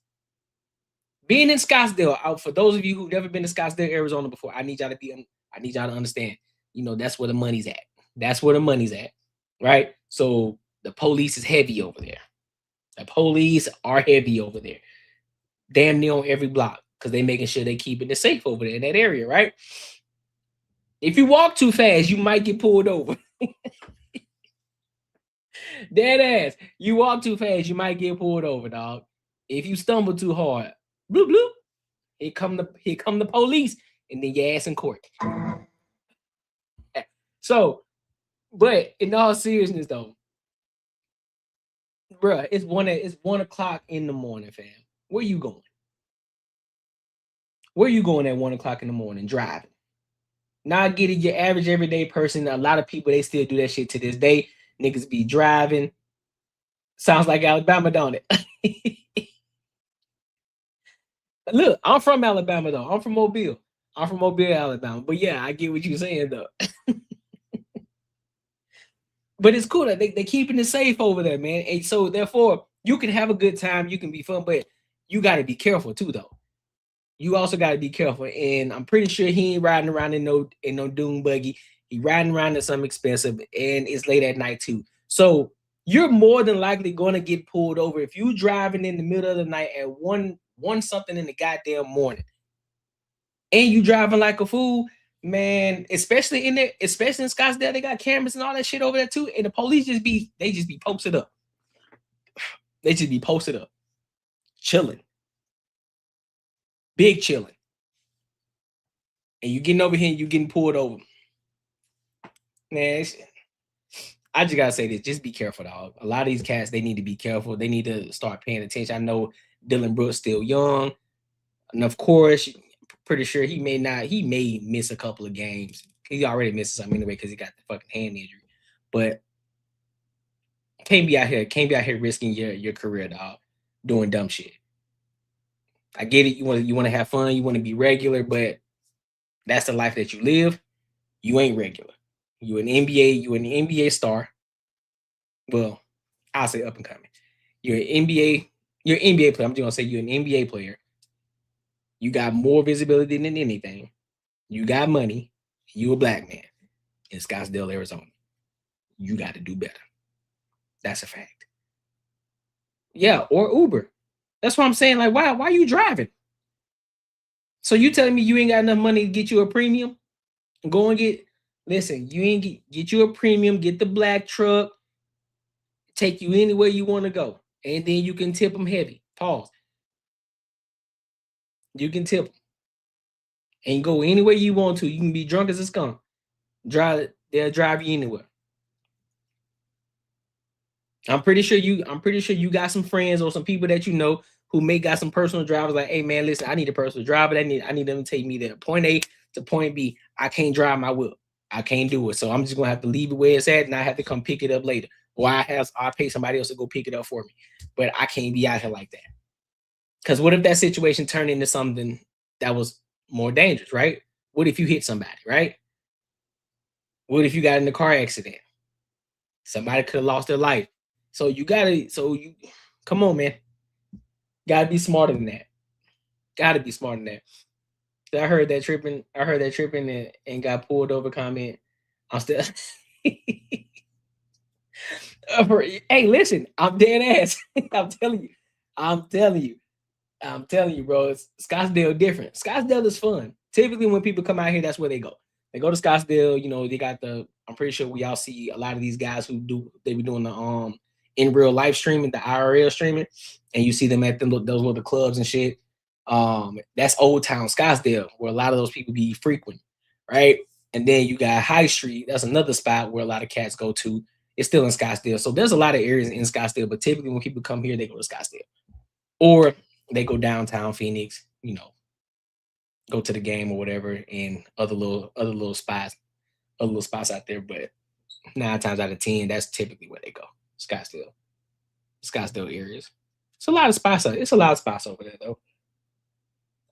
Being in Scottsdale, for those of you who've never been to Scottsdale, Arizona before, I need y'all to understand. You know, that's where the money's at. That's where the money's at, right? So the police is heavy over there. The police are heavy over there. Damn near on every block because they making sure they keeping it safe over there in that area, right? If you walk too fast, you might get pulled over. Dead ass. You walk too fast, you might get pulled over, dog. If you stumble too hard, bloop bloop, here come the police, and then your ass in court. So, but in all seriousness though, bruh, it's 1 o'clock in the morning, fam. Where you going? Where you going at 1 o'clock in the morning driving? Now I get it, your average everyday person, a lot of people, they still do that shit to this day. Niggas be driving. Sounds like Alabama, don't it? Look, I'm from Alabama though. I'm from Mobile. Alabama. But yeah, I get what you're saying though. But it's cool that they keeping it safe over there, man. And so therefore, you can have a good time, you can be fun, but you got to be careful too, though. You also got to be careful. And I'm pretty sure he ain't riding around in no dune buggy. He riding around in something expensive, and it's late at night too. So you're more than likely going to get pulled over if you driving in the middle of the night at one something in the goddamn morning, and you driving like a fool. Man, especially in Scottsdale, they got cameras and all that shit over there too. And the police just be posted up. They just be posted up, chilling, big chilling. And you getting over here and you getting pulled over. Man, I just gotta say this: just be careful, dog. A lot of these cats, they need to be careful. They need to start paying attention. I know Dillon Brooks still young, and of course, pretty sure he may miss a couple of games. He already missed some anyway because he got the fucking hand injury. But can't be out here risking your career, dog, doing dumb shit. I get it. You want to have fun, you want to be regular, but that's the life that you live. You ain't regular. You an NBA star. Well, I'll say up and coming. You're an NBA player. I'm just gonna say you're an NBA player. You got more visibility than anything. You got money. You a black man in Scottsdale, Arizona. You got to do better. That's a fact. Yeah, or Uber. That's what I'm saying. Like, why are you driving? So you telling me you ain't got enough money to get you a premium? Go and get you a premium, get the black truck, take you anywhere you want to go. And then you can tip them heavy. Pause. You can tip them and go anywhere you want to. You can be drunk as a skunk. They'll drive you anywhere. I'm pretty sure you got some friends or some people that you know who may got some personal drivers. Like, hey man, listen, I need a personal driver. I need them to take me there, point A to point B. I can't drive my whip. I can't do it. So I'm just gonna have to leave it where it's at, and I have to come pick it up later. Or I'll pay somebody else to go pick it up for me. But I can't be out here like that. Because what if that situation turned into something that was more dangerous, right? What if you hit somebody, right? What if you got in a car accident? Somebody could have lost their life. So come on, man. Gotta be smarter than that. Gotta be smarter than that. I heard that tripping and got pulled over comment. I'm still hey, listen, I'm dead ass. I'm telling you, bro. Scottsdale different. Scottsdale is fun. Typically, when people come out here, that's where they go. They go to Scottsdale. You know, they got the. I'm pretty sure we all see a lot of these guys who do. They be doing the in real life streaming, the IRL streaming, and you see them at those little clubs and shit. That's Old Town Scottsdale, where a lot of those people be frequent, right? And then you got High Street. That's another spot where a lot of cats go to. It's still in Scottsdale. So there's a lot of areas in Scottsdale, but typically when people come here, they go to Scottsdale. Or they go downtown Phoenix, you know, go to the game or whatever, and other little spots out there. But 9 times out of 10, that's typically where they go. Scottsdale areas. It's a lot of spots. It's a lot of spots over there though.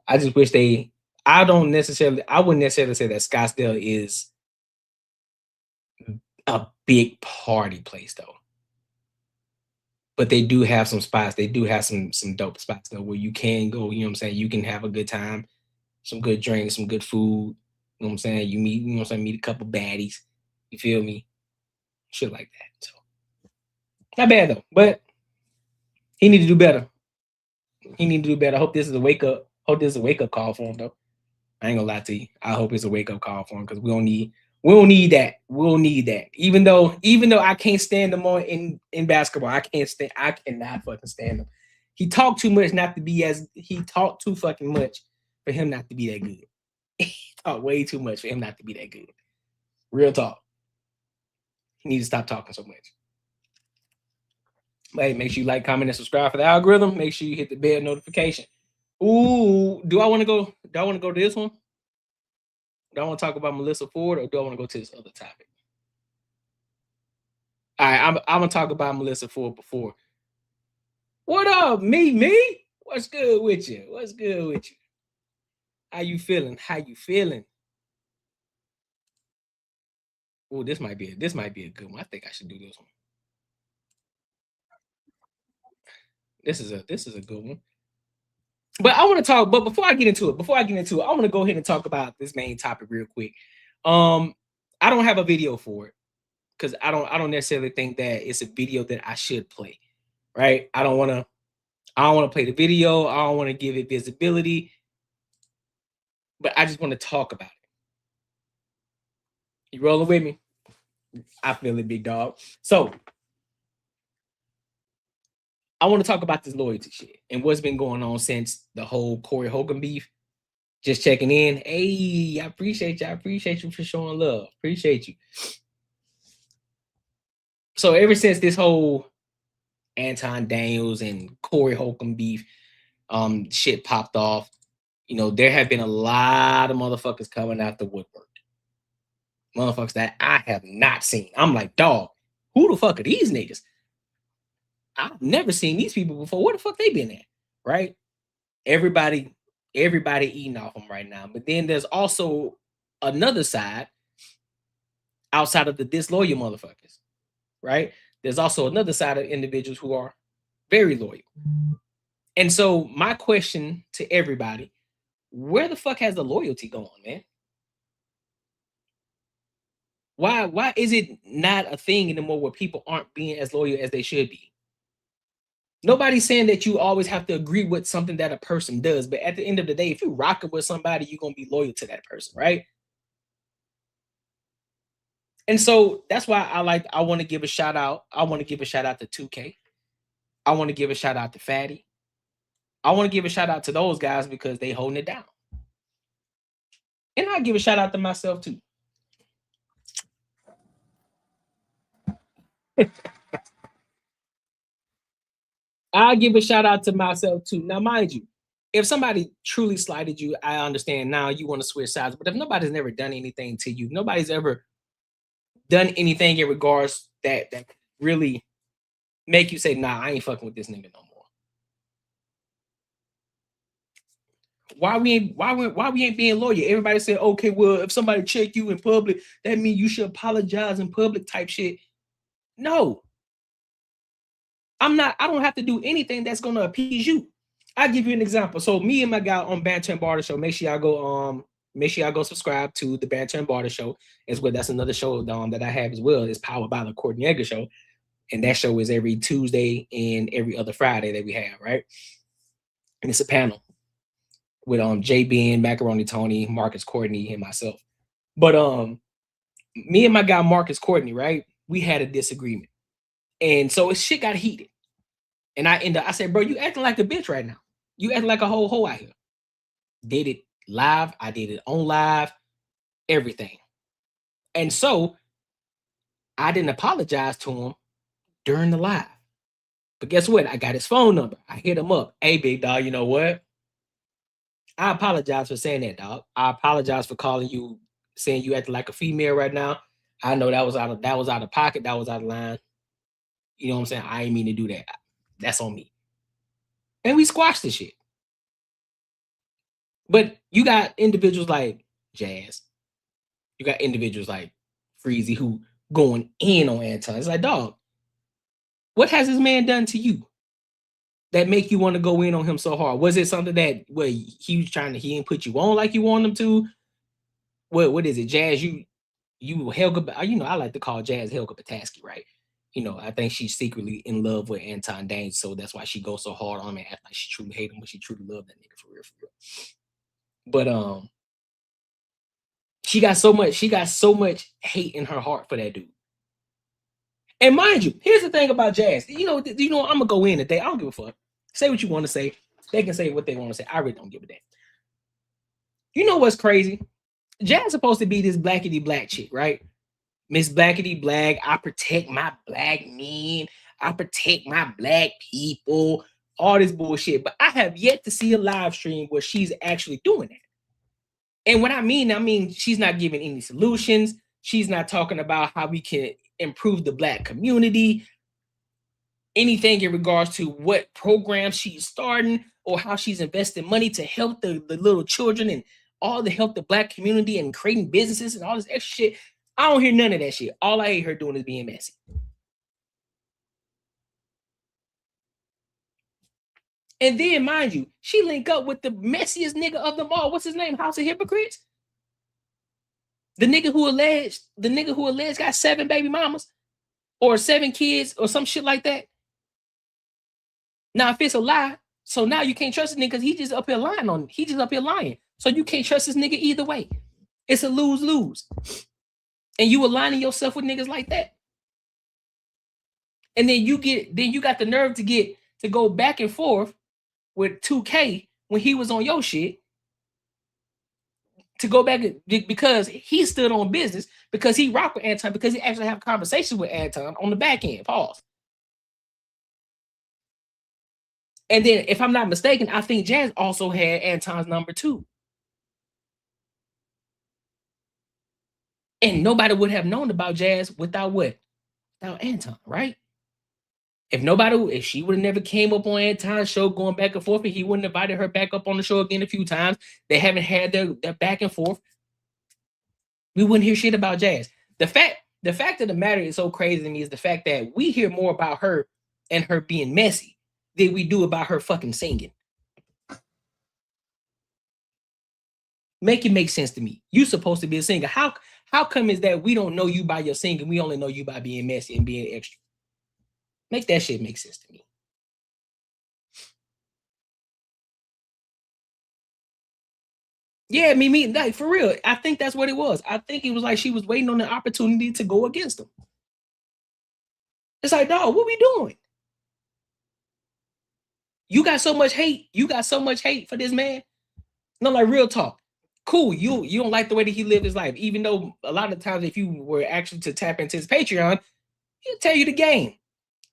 I just wish I wouldn't necessarily say that Scottsdale is a big party place though. But they do have some spots. They do have some dope spots though where you can go, you know what I'm saying? You can have a good time, some good drinks, some good food. You know what I'm saying? You meet, you know what I'm saying, meet a couple baddies. You feel me? Shit like that. So not bad though, but he need to do better. I hope this is a wake up. Hope this is a wake up call for him though. I ain't gonna lie to you. I hope it's a wake up call for him because we don't need that. We'll need that. Even though I can't stand him in basketball, I cannot fucking stand him. He talked too much he talked too fucking much for him not to be that good. He talked way too much for him not to be that good. Real talk. He needs to stop talking so much. But hey, make sure you like, comment, and subscribe for the algorithm. Make sure you hit the bell notification. Ooh, do I want to go to this one? Do I want to talk about Melissa Ford or do I want to go to this other topic? All right, I'm gonna talk about Melissa Ford before. What up, me? What's good with you? How you feeling? Oh, this might be a good one. I think I should do this one. This is a good one. But I want to talk. But before I get into it, I want to go ahead and talk about this main topic real quick. I don't have a video for it because I don't necessarily think that it's a video that I should play. Right? I don't want to play the video. I don't want to give it visibility. But I just want to talk about it. You rolling with me? I feel it, big dog. So I want to talk about this loyalty shit and what's been going on since the whole Corey Holcomb beef. Just checking in. Hey, I appreciate you. I appreciate you for showing love. Appreciate you. So ever since this whole Anton Daniels and Corey Holcomb beef shit popped off, you know, there have been a lot of motherfuckers coming out the woodwork. Motherfuckers that I have not seen. I'm like, dog, who the fuck are these niggas? I've never seen these people before. Where the fuck they been at? Right? Everybody eating off them right now. But then there's also another side outside of the disloyal motherfuckers. Right? There's also another side of individuals who are very loyal. And so my question to everybody, where the fuck has the loyalty gone, man? Why is it not a thing anymore where people aren't being as loyal as they should be? Nobody's saying that you always have to agree with something that a person does, but at the end of the day, if you're rocking with somebody, you're gonna be loyal to that person, right? And so that's why I want to give a shout out. I want to give a shout out to 2K. I want to give a shout out to Fatty. I want to give a shout out to those guys because they holding it down. And I'll give a shout out to myself too. I'll give a shout out to myself too. Now, mind you, if somebody truly slighted you, I understand now you want to switch sides. But if nobody's never done anything to you, nobody's ever done anything in regards that really make you say, nah, I ain't fucking with this nigga no more. Why we ain't being loyal? Everybody said, okay, well, if somebody check you in public, that means you should apologize in public type shit. No. I don't have to do anything that's gonna appease you. I'll give you an example. So me and my guy on Banter and Barter Show, make sure y'all go subscribe to the Banter and Barter Show as well. That's another show that I have as well. It's powered by the Courtney Egger Show. And that show is every Tuesday and every other Friday that we have, right? And it's a panel with JB, Macaroni Tony, Marcus Courtney, and myself. But me and my guy Marcus Courtney, right? We had a disagreement. And so shit got heated. And I said, bro, you acting like a bitch right now. You acting like a whole hoe out here. Did it live. I did it on live. Everything. And so I didn't apologize to him during the live. But guess what? I got his phone number. I hit him up. Hey, big dog, you know what? I apologize for saying that, dog. I apologize for calling you, saying you acting like a female right now. I know that was out of pocket. That was out of line. You know what I'm saying? I ain't mean to do that. That's on me. And we squashed the shit. But you got individuals like Jazz. You got individuals like Freezy who going in on Anton. It's like, dog, what has this man done to you that make you want to go in on him so hard? Was it something that he didn't put you on like you want him to? What is it, Jazz? You Helga, you know, I like to call Jazz Helga Pataski, right? You know, I think she's secretly in love with Anton Daniels, so that's why she goes so hard on him and act like she truly hate him, but she truly love that nigga for real, for real. But she got so much hate in her heart for that dude. And mind you, here's the thing about Jazz. You know, I'm gonna go in today. I don't give a fuck. Say what you want to say. They can say what they want to say. I really don't give a damn. You know what's crazy? Jazz supposed to be this blackity black chick, right? Miss Blackity Black. I protect my black men. I protect my black people. All this bullshit. But I have yet to see a live stream where she's actually doing that. And what I mean she's not giving any solutions. She's not talking about how we can improve the black community, anything in regards to what programs she's starting or how she's investing money to help the little children and all the help the black community and creating businesses and all this extra shit. I don't hear none of that shit. All I hear her doing is being messy. And then, mind you, she link up with the messiest nigga of them all. What's his name? House of Hypocrites? The nigga who alleged got 7 baby mamas or 7 kids or some shit like that. Now, if it's a lie, so now you can't trust this nigga because he just up here lying he just up here lying. So you can't trust this nigga either way. It's a lose-lose. And you aligning yourself with niggas like that. And then you got the nerve to go back and forth with 2K when he was on your shit. To go back because he stood on business, because he rocked with Anton, because he actually have conversations with Anton on the back end. Pause. And then, if I'm not mistaken, I think Jazz also had Anton's number too. And nobody would have known about Jazz without what? Without Anton, right? If she would have never came up on Anton's show going back and forth, and he wouldn't have invited her back up on the show again a few times, they haven't had their back and forth, we wouldn't hear shit about Jazz. The fact of the matter is so crazy to me is the fact that we hear more about her and her being messy than we do about her fucking singing. Make it make sense to me. You supposed to be a singer. How come is that we don't know you by your singing? We only know you by being messy and being extra. Make that shit make sense to me. Yeah, me, like for real. I think that's what it was. I think it was like she was waiting on the opportunity to go against him. It's like, dog, what we doing? You got so much hate. You got so much hate for this man. No, like real talk. Cool. You don't like the way that he lived his life, even though a lot of times if you were actually to tap into his Patreon, he'll tell you the game.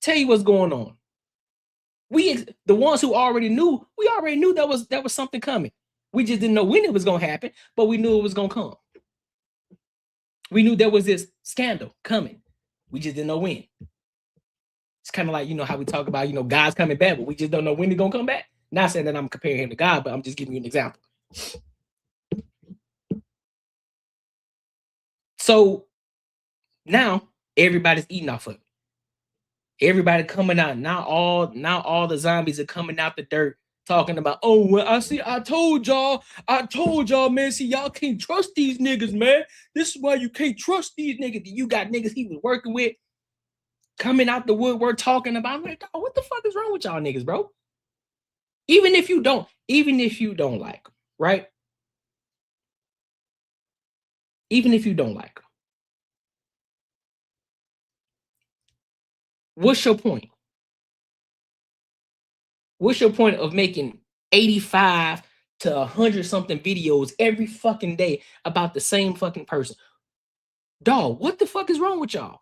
Tell you what's going on. The ones who already knew, we already knew that was something coming. We just didn't know when it was gonna happen, but we knew it was gonna come. We knew there was this scandal coming. We just didn't know when. It's kind of like, you know, how we talk about, you know, God's coming back, but we just don't know when he's gonna come back. Not saying that I'm comparing him to God, but I'm just giving you an example. So now everybody's eating off of it. Everybody coming out. Now all the zombies are coming out the dirt talking about, oh, well, I told y'all, man, see, y'all can't trust these niggas, man. This is why you can't trust these niggas. You got niggas he was working with coming out the woodwork talking about. I'm like, dog, what the fuck is wrong with y'all niggas, bro? Even if you don't like them, right? even if you don't like her. What's your point? What's your point of making 85 to 100 something videos every fucking day about the same fucking person? Dog, what the fuck is wrong with y'all?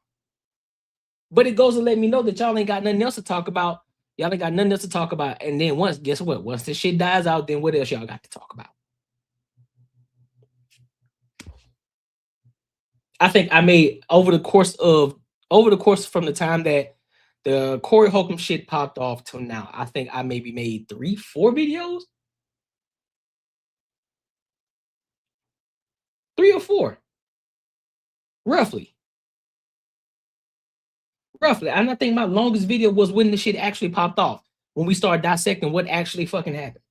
But it goes to let me know that y'all ain't got nothing else to talk about. Y'all ain't got nothing else to talk about. And then guess what? Once this shit dies out, then what else y'all got to talk about? I think I made over the course from the time that the Corey Holcomb shit popped off till now, I think I maybe made 3-4 videos. 3 or 4. Roughly. And I think my longest video was when the shit actually popped off. When we started dissecting what actually fucking happened.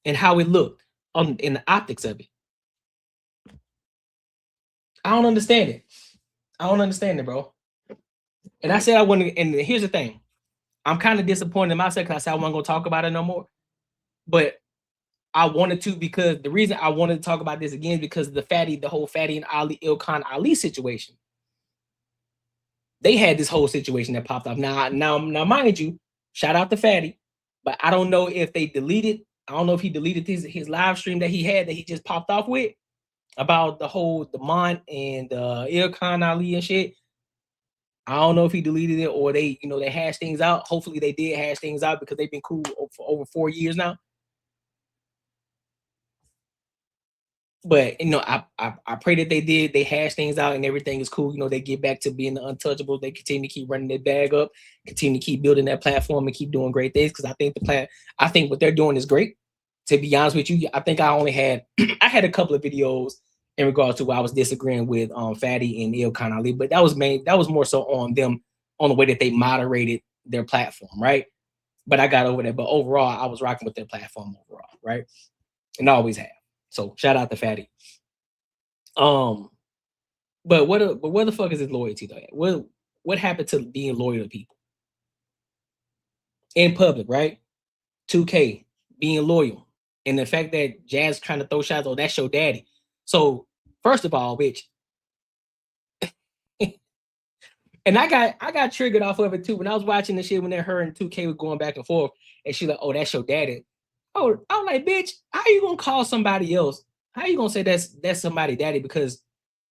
And how it looked in the optics of it. I don't understand it. Bro. And I said I wouldn't, and here's the thing. I'm kind of disappointed in myself because I said I wasn't going to talk about it no more. But I wanted to, because the reason I wanted to talk about this again is because of the whole Fatty and Ali, Ilkan Ali situation. They had this whole situation that popped off. Now, mind you, shout out to Fatty, but I don't know if they deleted. I don't know if he deleted his live stream that he had that he just popped off with about the whole Demont and Ilkan Ali and shit. I don't know if he deleted it or they hashed things out. Hopefully they did hash things out because they've been cool for over 4 years now. But I pray that they did. They hash things out and everything is cool. They get back to being the untouchable. They continue to keep running their bag up, continue to keep building that platform and keep doing great things. Because I think what they're doing is great. To be honest with you, I think I only had I had a couple of videos in regards to where I was disagreeing with Fatty and Ilkan Ali, but that was more so on them, on the way that they moderated their platform, right? But I got over that. But overall, I was rocking with their platform overall, right? And I always have. So shout out to Fatty. But where the fuck is his loyalty though? What happened to being loyal to people in public, right? 2K being loyal, and the fact that Jazz trying to throw shots. Oh, that's your daddy. So first of all, bitch, and I got triggered off of it too when I was watching the shit when her and 2K were going back and forth, and she like, oh, that's your daddy. Oh, I'm like, bitch, how you gonna call somebody else? How you gonna say that's somebody daddy because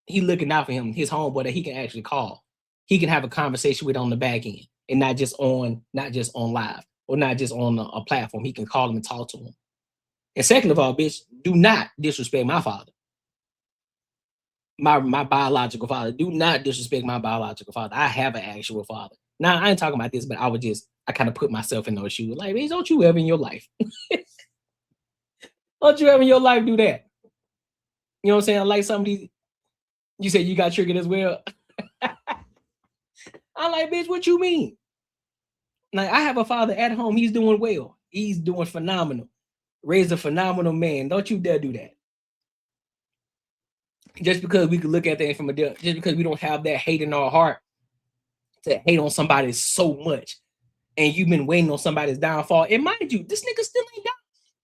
he looking out for him, his homeboy that he can actually call, he can have a conversation with on the back end, and not just on live or not just on a platform. He can call him and talk to him. And second of all, bitch, do not disrespect my father. My biological father. Do not disrespect my biological father. I have an actual father. Now, I ain't talking about this, but I kind of put myself in those shoes. Like, bitch, don't you ever in your life. Don't you ever in your life do that? You know what I'm saying? Like somebody, you said you got triggered as well. I'm like, bitch, what you mean? Like, I have a father at home. He's doing well. He's doing phenomenal. Raised a phenomenal man. Don't you dare do that. Just because we could look at that from just because we don't have that hate in our heart to hate on somebody so much, and you've been waiting on somebody's downfall. And mind you, this nigga still ain't down.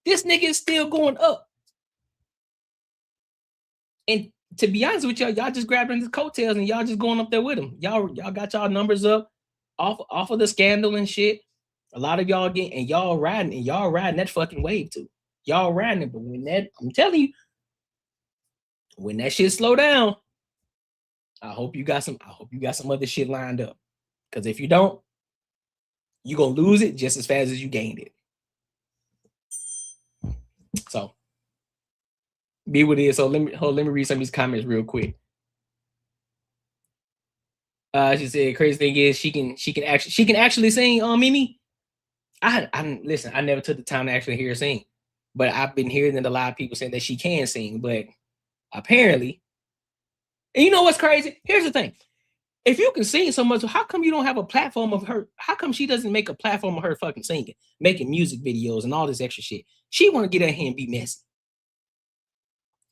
This nigga is still going up. And to be honest with y'all just grabbing his coattails and y'all just going up there with him. Y'all got y'all numbers up off of the scandal and shit. A lot of y'all getting, and y'all riding that fucking wave too. Y'all riding it, but I'm telling you, when that shit slow down, I hope you got some other shit lined up. Because if you don't, you're gonna lose it just as fast as you gained it. So be what it is. So let me read some of these comments real quick. She said, crazy thing is she can actually sing Mimi. I listen, I never took the time to actually hear her sing, but I've been hearing that a lot of people saying that she can sing, but apparently, and you know what's crazy? Here's the thing. If you can sing so much, how come you don't have a platform of her? How come she doesn't make a platform of her fucking singing, making music videos and all this extra shit? She want to get out here and be messy.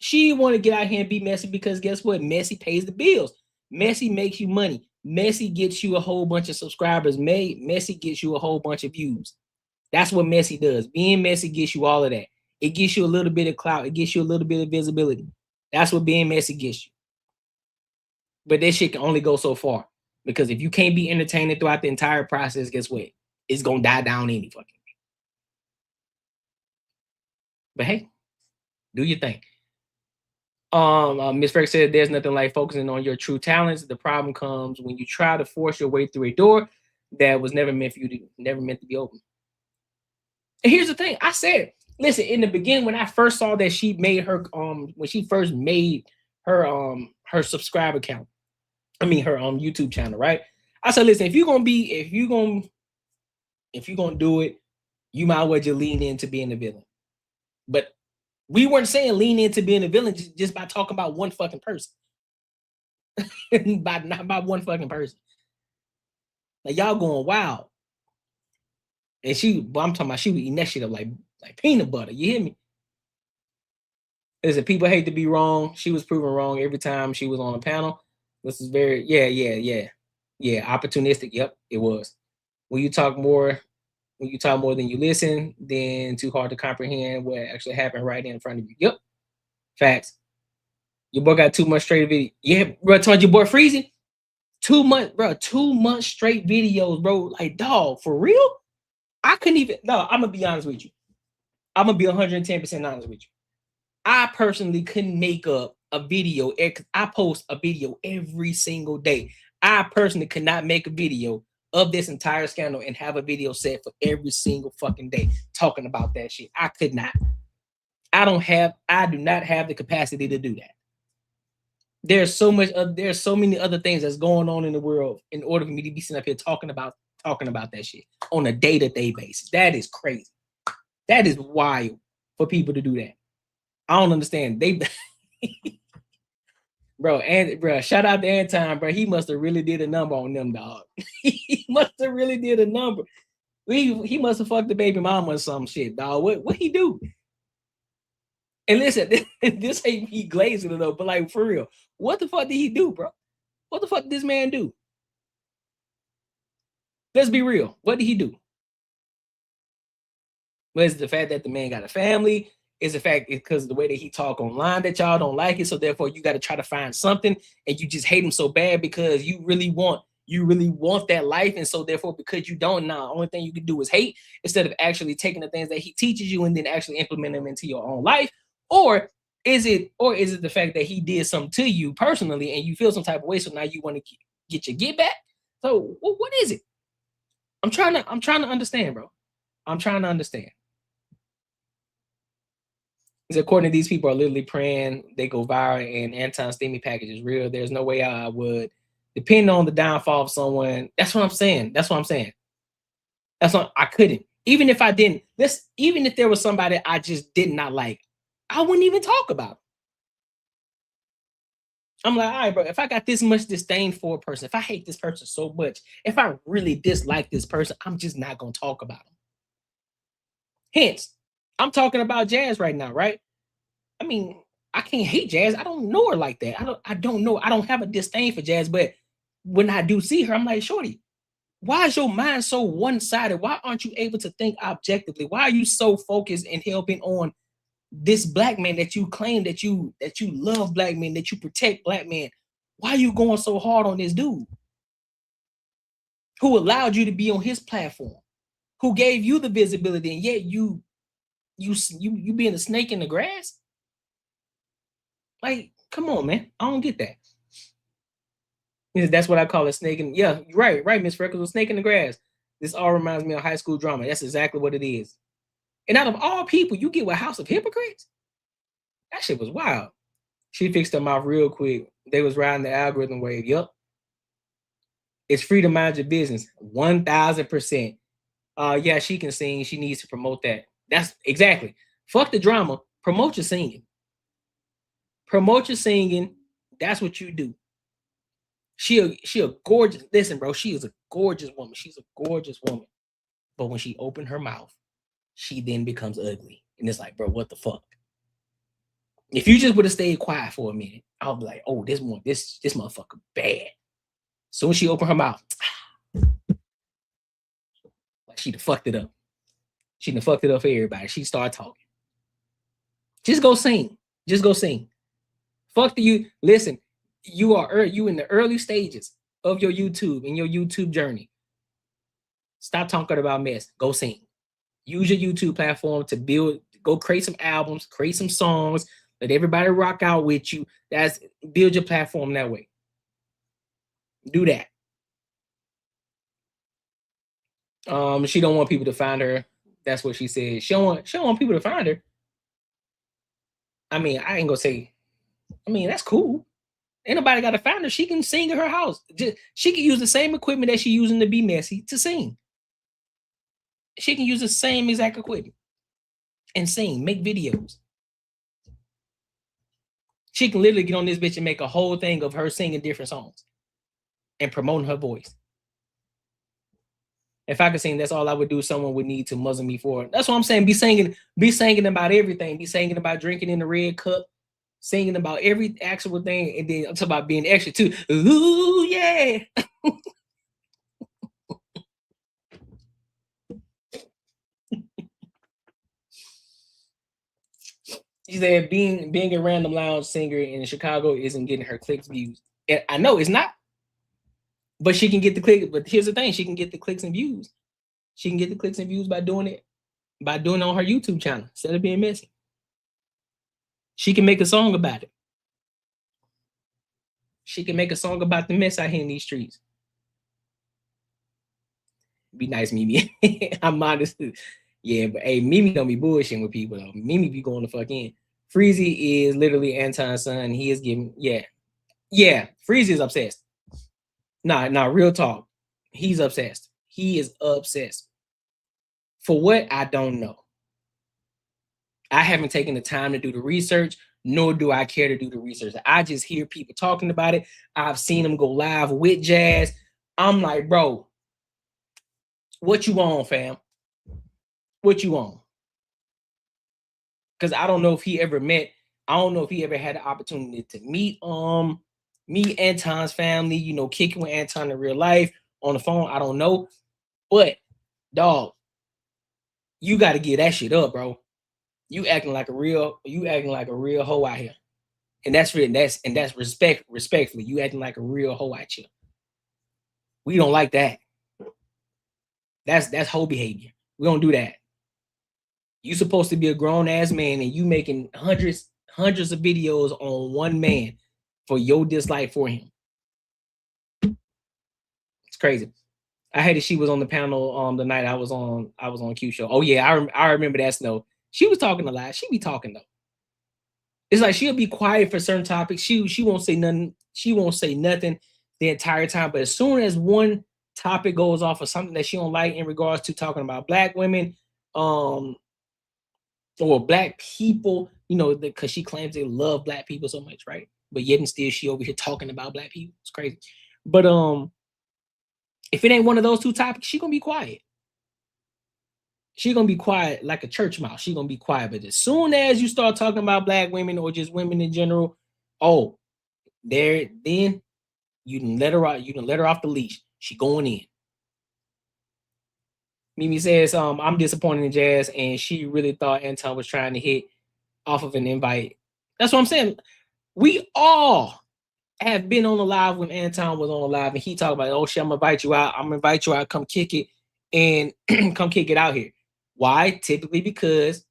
She want to get out here and be messy because guess what? Messy pays the bills. Messy makes you money. Messy gets you a whole bunch of subscribers. Messy gets you a whole bunch of views. That's what messy does. Being messy gets you all of that. It gets you a little bit of clout. It gets you a little bit of visibility. That's what being messy gets you. But that shit can only go so far. Because if you can't be entertaining throughout the entire process, guess what? It's gonna die down any fucking way. But hey, do your thing. Miss Ferg said there's nothing like focusing on your true talents. The problem comes when you try to force your way through a door that was never meant for you to, never meant to be open. And here's the thing. I said, listen, in the beginning, when I first saw that she made her when she first made her her subscriber count, her YouTube channel, right? I said, listen, if you're gonna do it, you might as well just lean into being a villain. But we weren't saying lean into being a villain just by talking about one fucking person. Not by one fucking person. Like y'all going wild. And I'm talking about she was eating that shit up like peanut butter. You hear me? Listen, people hate to be wrong. She was proven wrong every time she was on a panel. This is very, yeah, opportunistic. Yep, it was. When you talk more than you listen, then too hard to comprehend what actually happened right in front of you. Yep, facts. Your boy got 2 months straight video. Yeah, bro, told your boy Freezy. 2 months, bro, 2 months straight videos, bro. Like, dog, for real? I couldn't even. No, I'm gonna be honest with you. I'm gonna be 110% honest with you. I personally couldn't make up a video. I post a video every single day. I personally could not make a video of this entire scandal and have a video set for every single fucking day talking about that shit. I could not. I do not have the capacity to do that. There's so many other things that's going on in the world in order for me to be sitting up here talking about that shit on a day-to-day basis. That is crazy. That is wild for people to do that. I don't understand. Bro, shout out to Anton, bro. He must have really did a number on them, dog. He must have really did a number. He must have fucked the baby mama or some shit, dog. What he do? And listen, this ain't me glazing it up, but like for real, what the fuck did he do, bro? What the fuck did this man do? Let's be real. What did he do? Well, it's the fact that the man got a family. Is the fact because of the way that he talk online that y'all don't like it. So therefore you got to try to find something and you just hate him so bad because you really want that life. And so therefore, because you don't now, the only thing you can do is hate instead of actually taking the things that he teaches you and then actually implement them into your own life. Or is it the fact that he did something to you personally and you feel some type of way. So now you want to get your get back. So what is it? I'm trying to understand, bro. I'm trying to understand. According to these people are literally praying they go viral and Anton's steamy package is real. There's no way I would depend on the downfall of someone. That's what I'm saying. I couldn't. Even if I didn't, even if there was somebody I just did not like, I wouldn't even talk about it. I'm like, all right, bro, if I got this much disdain for a person, if I hate this person so much, if I really dislike this person, I'm just not going to talk about them. Hence, I'm talking about Jazz right now, right? I mean, I can't hate Jazz. I don't know her like that. I don't know. I don't have a disdain for Jazz, but when I do see her, I'm like, shorty, why is your mind so one-sided? Why aren't you able to think objectively? Why are you so focused and hell-bent on this black man that you claim that you love black men, that you protect black men? Why are you going so hard on this dude who allowed you to be on his platform, who gave you the visibility, and yet you being a snake in the grass? Like, come on, man. I don't get that. That's what I call a snake in. Yeah, right, Miss Freckles, a snake in the grass. This all reminds me of high school drama. That's exactly what it is. And out of all people, you get with House of Hypocrites? That shit was wild. She fixed them off real quick. They was riding the algorithm wave. Yup. It's free to mind your business. 1000%. Yeah, she can sing. She needs to promote that. That's exactly. Fuck the drama. Promote your singing. Promote your singing. That's what you do. She a gorgeous. Listen, bro. She is a gorgeous woman. She's a gorgeous woman. But when she opened her mouth, she then becomes ugly. And it's like, bro, what the fuck? If you just would have stayed quiet for a minute, I'll be like, oh, this motherfucker bad. Soon as she opened her mouth, like she done fucked it up. She done fucked it up for everybody. She started talking. Just go sing. Just go sing. Fuck the you. Listen, you in the early stages of your YouTube and your YouTube journey. Stop talking about mess. Go sing. Use your YouTube platform to build. Go create some albums, create some songs. Let everybody rock out with you. Build your platform that way. Do that. She don't want people to find her. That's what she said. She don't want people to find her. I mean, I ain't gonna say. I mean, that's cool. Ain't nobody got to find her. She can sing in her house. She can use the same equipment that she using to be messy to sing. She can use the same exact equipment and sing, make videos. She can literally get on this bitch and make a whole thing of her singing different songs and promoting her voice. If I could sing, that's all I would do. Someone would need to muzzle me for it. That's what I'm saying. Be singing about everything. Be singing about drinking in the red cup, singing about every actual thing, and then I'm talking about being extra too. Ooh, yeah. She said being a random lounge singer in Chicago isn't getting her clicks views. And I know it's not. But she can get the click. But here's the thing: she can get the clicks and views. She can get the clicks and views by doing it on her YouTube channel instead of being messy. She can make a song about it. She can make a song about the mess out here in these streets. Be nice, Mimi. I'm honest. Yeah, but hey, Mimi don't be bullshitting with people though. Mimi be going the fuck in. Freezy is literally Anton's son. He is giving, yeah. Freezy is obsessed. Nah, real talk. He's obsessed. He is obsessed. For what? I don't know. I haven't taken the time to do the research, nor do I care to do the research. I just hear people talking about it. I've seen them go live with Jazz. I'm like, bro, what you on, fam? What you on? Because I don't know if he ever had the opportunity to meet Anton's family, you know, kicking with Anton in real life on the phone. I don't know. But dog, you got to get that shit up, bro. You acting like a real hoe out here. And that's respectfully. You acting like a real hoe out here. We don't like that. That's hoe behavior. We don't do that. You supposed to be a grown ass man and you making hundreds of videos on one man for your dislike for him. It's crazy. I hated she was on the panel the night I was on Q show. Oh yeah, I remember that. Snow. She was talking a lot. She be talking though. It's like she'll be quiet for certain topics. She won't say nothing. She won't say nothing the entire time. But as soon as one topic goes off of something that she don't like in regards to talking about black women, or black people, you know, because she claims they love black people so much, right? But yet and still she over here talking about black people. It's crazy. But if it ain't one of those two topics, she gonna be quiet. She gonna be quiet like a church mouse. She gonna be quiet. But as soon as you start talking about black women or just women in general, then you can let her out. You can let her off the leash. She going in. Mimi says, I'm disappointed in Jazz, and she really thought Anton was trying to hit off of an invite. That's what I'm saying. We all have been on the live when Anton was on the live, and he talked about, oh shit, I'm gonna invite you out, come kick it, and come kick it out here. Why? Typically because,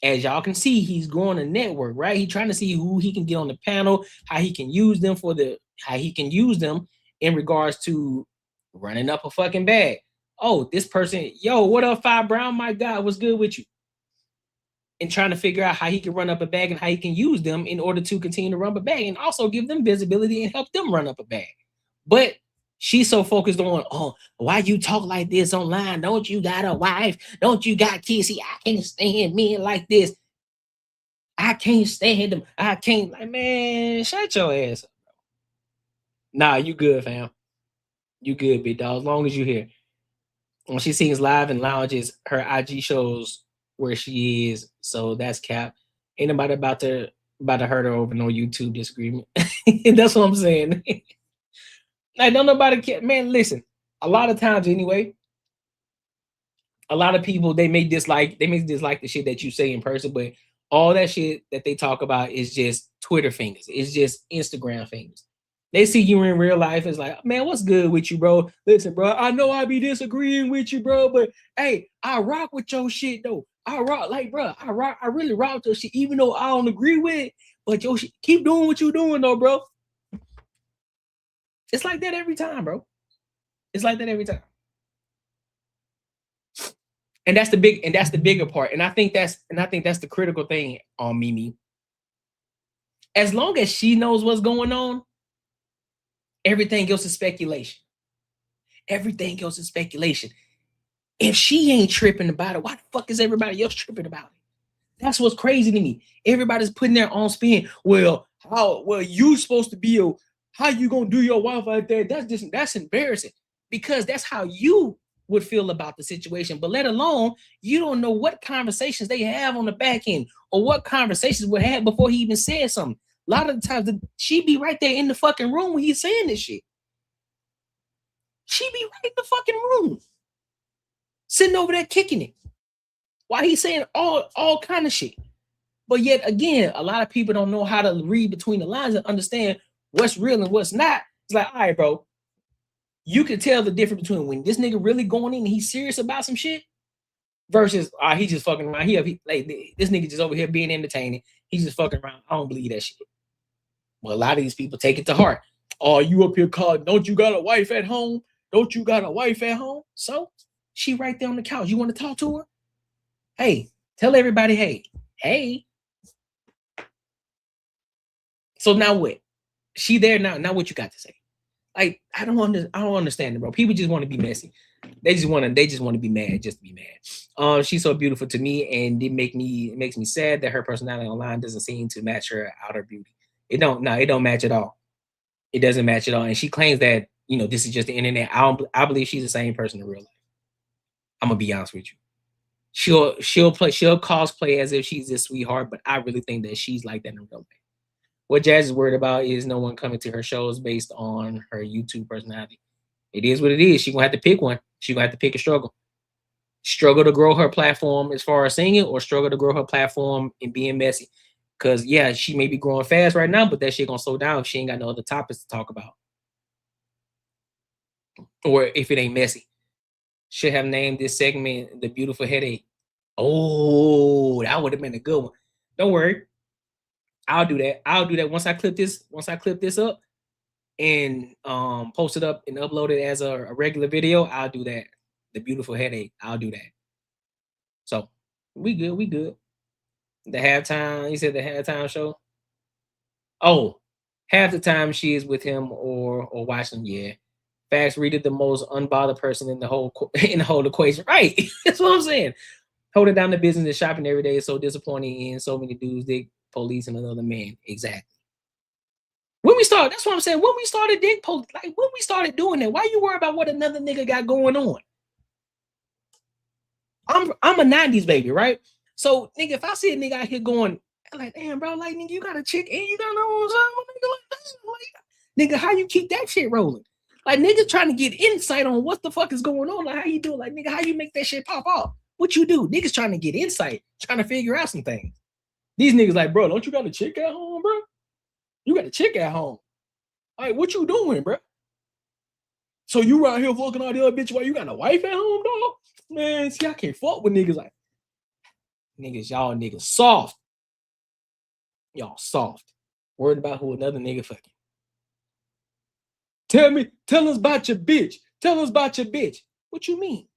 as y'all can see, he's growing a network, right? He's trying to see who he can get on the panel, how he can use them in regards to running up a fucking bag. Oh, this person, yo, what up, Five Brown? My God, what's good with you? And trying to figure out how he can run up a bag and how he can use them in order to continue to run up a bag and also give them visibility and help them run up a bag. But she's so focused on, oh, why you talk like this online? Don't you got a wife? Don't you got kids? See, I can't stand men like this. I can't stand them. I can't, like, man, shut your ass up. Nah, you good, fam. You good, big dog, as long as you here. When she sings live in lounges, her IG shows where she is, so that's cap. Ain't nobody about to hurt her over no YouTube disagreement. That's what I'm saying. Like, don't nobody care. Man, listen, a lot of times anyway, a lot of people they may dislike the shit that you say in person, but All that shit that they talk about is just Twitter fingers. It's just Instagram fingers. They see you in real life. It's like, man, what's good with you, bro? Listen, bro, I know I be disagreeing with you, bro, but hey, I rock with your shit though. I rock, like, bro, I really rock your shit, even though I don't agree with it. But your shit, keep doing what you're doing though, bro. It's like that every time, bro. It's like that every time. And that's the bigger part. And I think that's the critical thing on Mimi. As long as she knows what's going on, everything else is speculation. Everything else is speculation. If she ain't tripping about it, why the fuck is everybody else tripping about it? That's what's crazy to me. Everybody's putting their own spin. Well, you supposed to be how you gonna do your wife like that? That's embarrassing. Because that's how you would feel about the situation. But let alone, you don't know what conversations they have on the back end or what conversations we had before he even said something. A lot of the times, she be right there in the fucking room when he's saying this shit. She be right in the fucking room, sitting over there kicking it, while he's saying all kind of shit. But yet again, a lot of people don't know how to read between the lines and understand what's real and what's not. It's like, all right, bro, you can tell the difference between when this nigga really going in and he's serious about some shit versus he just fucking around. He like this nigga just over here being entertaining. He's just fucking around. I don't believe that shit. Well, a lot of these people take it to heart. Oh, you up here calling? Don't you got a wife at home? Don't you got a wife at home? So she right there on the couch. You want to talk to her? Hey, tell everybody, hey. So now what? She there now. Now what you got to say? Like, I don't understand it, bro. People just want to be messy. They just want to be mad just to be mad. She's so beautiful to me, and it makes me sad that her personality online doesn't seem to match her outer beauty. It don't match at all. It doesn't match at all. And she claims that, this is just the internet. I believe she's the same person in real life. I'm gonna be honest with you. She'll cosplay as if she's this sweetheart, but I really think that she's like that in real life. What Jazz is worried about is no one coming to her shows based on her YouTube personality. It is what it is. She's gonna have to pick one. She's gonna have to pick a struggle. Struggle to grow her platform as far as singing, or struggle to grow her platform in being messy. Because, yeah, she may be growing fast right now, but that shit gonna slow down if she ain't got no other topics to talk about. Or if it ain't messy. Should have named this segment The Beautiful Headache. Oh, that would have been a good one. Don't worry. I'll do that. Once I clip this up and post it up and upload it as a regular video, I'll do that. The Beautiful Headache. I'll do that. So we good. The halftime, you said the halftime show? Oh, half the time she is with him or watching, yeah. Facts, Rita, the most unbothered person in the whole equation. Right. That's what I'm saying. Holding down the business and shopping every day is so disappointing, and so many dudes dig police and another man. Exactly. When we started, that's what I'm saying. When we started dig police, like when we started doing that, why you worry about what another nigga got going on? I'm a 90s baby, right? So, nigga, if I see a nigga out here going, I'm like, damn, bro, like, nigga, you got a chick and you got no nigga, how you keep that shit rolling? Like, niggas trying to get insight on what the fuck is going on. Like, how you do? Like, nigga, how you make that shit pop off? What you do? Niggas trying to get insight, trying to figure out some things. These niggas like, bro, don't you got a chick at home, bro? You got a chick at home. Like, what you doing, bro? So you out here fucking all the other bitch while you got a wife at home, dog? Man, see, I can't fuck with niggas like niggas. Y'all niggas soft. Y'all soft. Worried about who another nigga fucking. Tell us about your bitch. Tell us about your bitch. What you mean?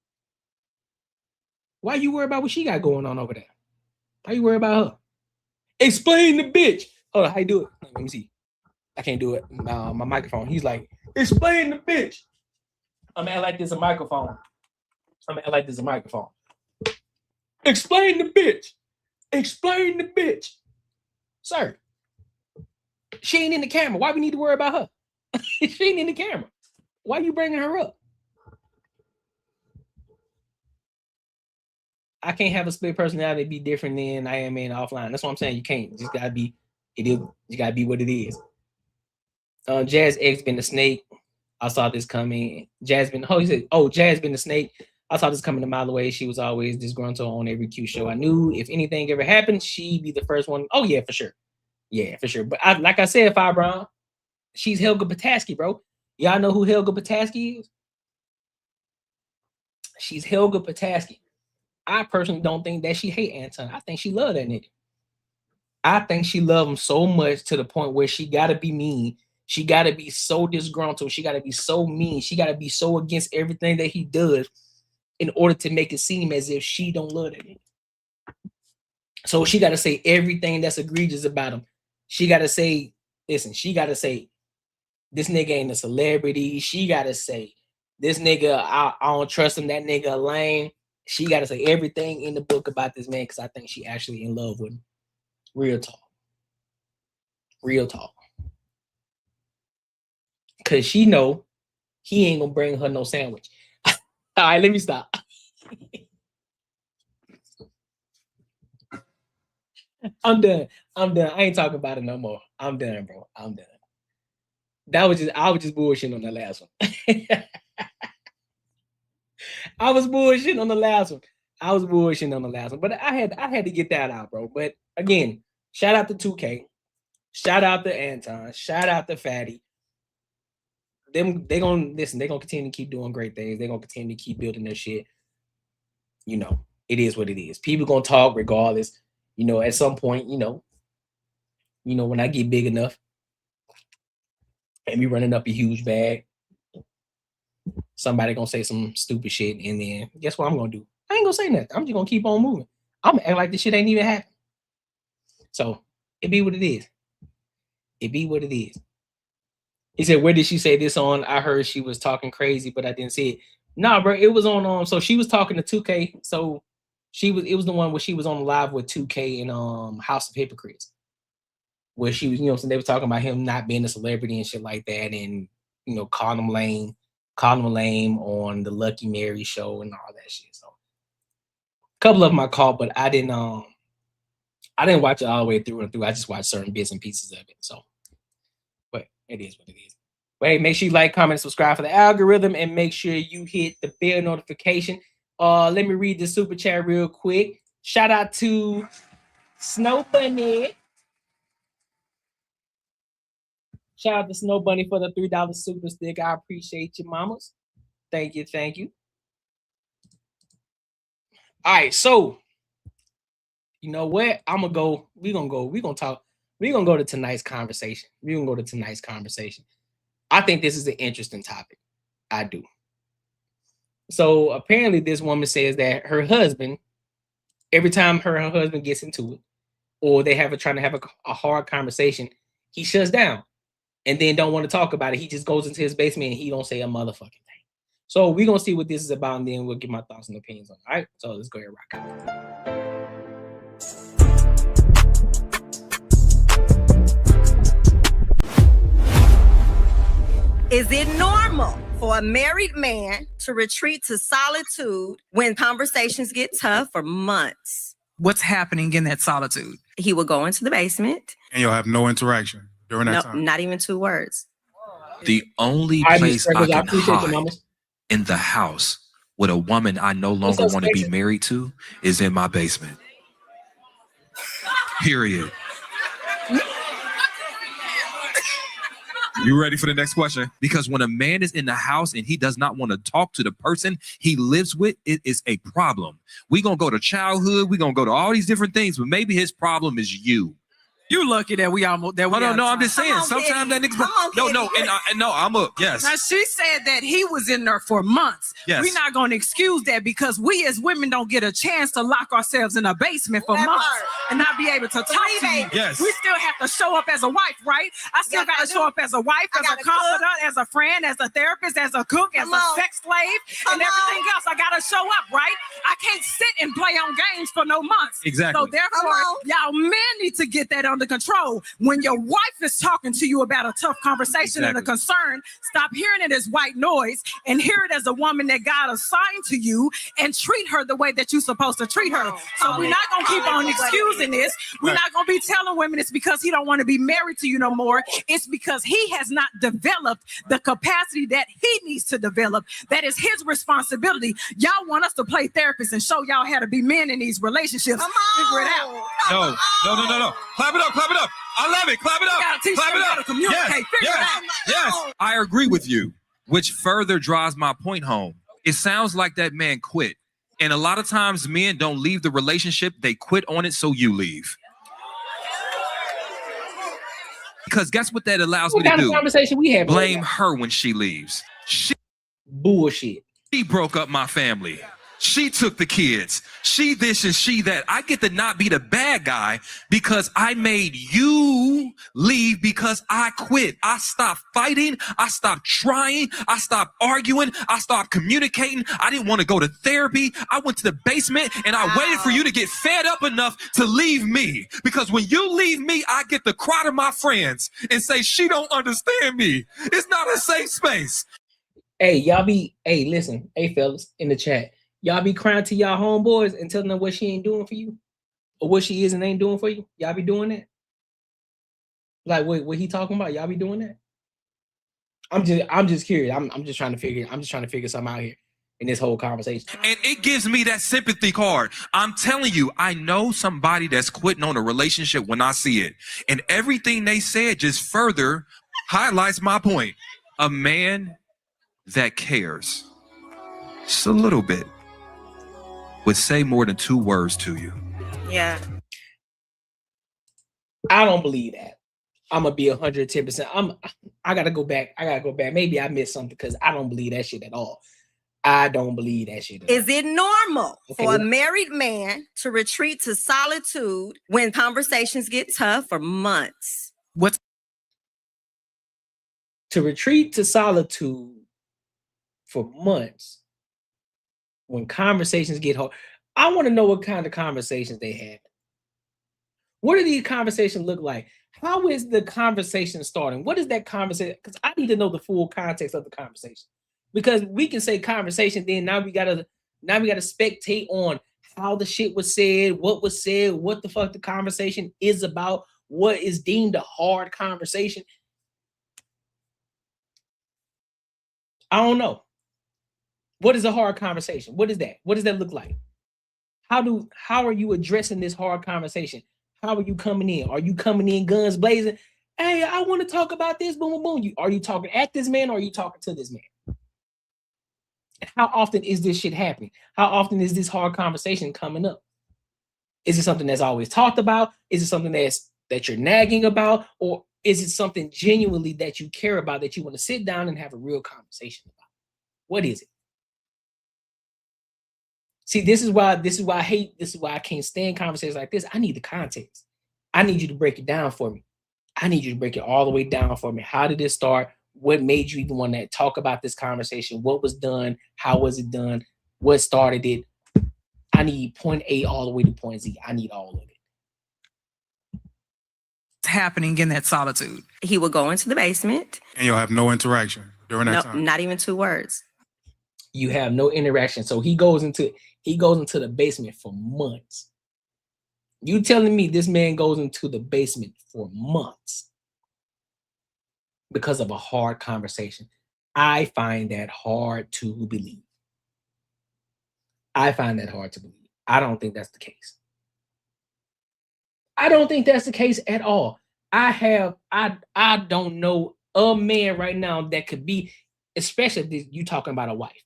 Why you worried about what she got going on over there? Why you worried about her? Explain the bitch. Hold on, how you do it? Let me see. I can't do it. My microphone. He's like, explain the bitch. I'm acting like this a microphone. Explain the bitch. Explain the bitch. Sir, she ain't in the camera. Why we need to worry about her? She ain't in the camera. Why you bringing her up? I can't have a split personality be different than I am in offline. That's what I'm saying. You can't. You just gotta be. It is. You gotta be what it is. Jazz X been the snake. I saw this coming. Jazz been. Jazz been the snake. I saw this coming a mile away. She was always disgruntled on every Q show. I knew if anything ever happened, she'd be the first one. Oh, yeah, for sure. Yeah, for sure. But like I said, Fi Brown, she's Helga Petoskey, bro. Y'all know who Helga Petoskey is? She's Helga Petoskey. I personally don't think that she hate Anton. I think she love that nigga. I think she love him so much to the point where she got to be mean. She got to be so disgruntled. She got to be so mean. She got to be so against everything that he does in order to make it seem as if she don't love that nigga. So she got to say everything that's egregious about him. She got to say, listen, she got to say, this nigga ain't a celebrity. She got to say, this nigga, I don't trust him. That nigga lame. She got to say everything in the book about this man because I think she actually in love with him. Real talk. Real talk. Because she know he ain't going to bring her no sandwich. All right, let me stop. I'm done. I ain't talking about it no more. I'm done, bro. I'm done. I was just bullshitting on the last one. I was bullshitting on the last one. But I had to get that out, bro. But again, shout out to 2K. Shout out to Anton. Shout out to Fatty. They gonna continue to keep doing great things. They're gonna continue to keep building their shit. You know, it is what it is. People gonna talk regardless. You know, at some point, you know, when I get big enough and me running up a huge bag, somebody gonna say some stupid shit, and then guess what I'm gonna do? I ain't gonna say nothing. I'm just gonna keep on moving. I'm gonna act like this shit ain't even happened. So it be what it is. It be what it is. He said, where did she say this on? I heard she was talking crazy, but I didn't see it. Nah, bro, it was on so she was talking to 2K. So it was the one where she was on live with 2K in House of Hypocrites. Where she was, you know, so they were talking about him not being a celebrity and shit like that, and you know, calling him lame on the Lucky Mary show and all that shit. So a couple of them I caught, but I didn't watch it all the way through and through. I just watched certain bits and pieces of it. So, but it is what it is. But hey, make sure you like, comment, subscribe for the algorithm, and make sure you hit the bell notification. Let me read the super chat real quick. Shout out to Snow Bunny. Shout out to Snow Bunny for the $3 super stick. I appreciate you, mamas. Thank you. All right, so you know what? We're gonna go to tonight's conversation. I think this is an interesting topic. I do. So apparently this woman says that her husband, every time her husband gets into it, or they trying to have a hard conversation, he shuts down and then don't want to talk about it. He just goes into his basement and he don't say a motherfucking thing. So we're going to see what this is about, and then we'll give my thoughts and opinions on it. All right, so let's go ahead and rock out. Is it normal for a married man to retreat to solitude when conversations get tough for months? What's happening in that solitude? He will go into the basement. And you'll have no interaction during that time? Not even 2 words. The only place I can hide in the house with a woman I no longer want to be married to is in my basement. Period. You ready for the next question? Because when a man is in the house and he does not want to talk to the person he lives with, it is a problem. We're going to go to childhood. We're going to go to all these different things, but maybe his problem is you. You lucky that we almost that we. No, I'm just saying. Sometimes that nigga. Yes. Now she said that he was in there for months. Yes. We're not going to excuse that because we as women don't get a chance to lock ourselves in a basement for months and not be able to talk to you. Yes. We still have to show up as a wife, right? I still got to show up as a wife, as a confidant, as a friend, as a therapist, as a cook, as a sex slave, and everything else. I got to show up, right? I can't sit and play on games for no months. Exactly. So therefore, y'all men need to get that under control. When your wife is talking to you about a tough conversation and a concern, stop hearing it as white noise and hear it as a woman that God assigned to you and treat her the way that you're supposed to treat her. So we're not going to keep on excusing in this. We're not going to be telling women it's because he don't want to be married to you no more. It's because he has not developed the capacity that he needs to develop. That is his responsibility. Y'all want us to play therapists and show y'all how to be men in these relationships. Figure it out. No. Clap it up. I love it. Clap it up. Clap it up. Yes. I agree with you, which further drives my point home. It sounds like that man quit. And a lot of times men don't leave the relationship. They quit on it, so you leave. Because guess what that allows me to do? Conversation we have. Blame her when she leaves. Bullshit. She broke up my family. She took the kids. She this and she that. I get to not be the bad guy because I made you leave because I quit. I stopped fighting. I stopped trying. I stopped arguing. I stopped communicating. I didn't want to go to therapy. I went to the basement and I waited for you to get fed up enough to leave me. Because when you leave me, I get to cry to my friends and say, she don't understand me. It's not a safe space. Hey, listen. Hey, fellas, in the chat. Y'all be crying to y'all homeboys and telling them what she ain't doing for you or what she is and ain't doing for you. Y'all be doing that? Like what he talking about? Y'all be doing that? I'm just curious. I'm just trying to figure something out here in this whole conversation. And it gives me that sympathy card. I'm telling you, I know somebody that's quitting on a relationship when I see it. And everything they said just further highlights my point. A man that cares just a little bit would say more than 2 words to you. Yeah. I don't believe that. I'm gonna be 110%. I gotta go back. Maybe I missed something because I don't believe that shit at all. I don't believe that shit. Is it normal for a married man to retreat to solitude when conversations get tough for months? To retreat to solitude for months when conversations get hard? I want to know what kind of conversations they had. What do these conversations look like? How is the conversation starting? What is that conversation? Because I need to know the full context of the conversation. Because we can say conversation, then now we gotta spectate on how the shit was said, what the fuck the conversation is about, what is deemed a hard conversation. I don't know. What is a hard conversation? What is that? What does that look like? How are you addressing this hard conversation? How are you coming in? Are you coming in guns blazing? Hey, I want to talk about this. Boom, boom, boom. Are you talking at this man or are you talking to this man? How often is this shit happening? How often is this hard conversation coming up? Is it something that's always talked about? Is it something that you're nagging about? Or is it something genuinely that you care about, that you want to sit down and have a real conversation about? What is it? See, this is why I can't stand conversations like this. I need the context. I need you to break it down for me. I need you to break it all the way down for me. How did it start? What made you even want to talk about this conversation? What was done? How was it done? What started it? I need point A all the way to point Z. I need all of it. It's happening in that solitude. He would go into the basement. And you'll have no interaction during that time. Not even 2 words. You have no interaction. So he goes into the basement for months. You telling me this man goes into the basement for months because of a hard conversation? I find that hard to believe. I don't think that's the case. I don't think that's the case at all. I don't know a man right now that could be, especially if you talking about a wife.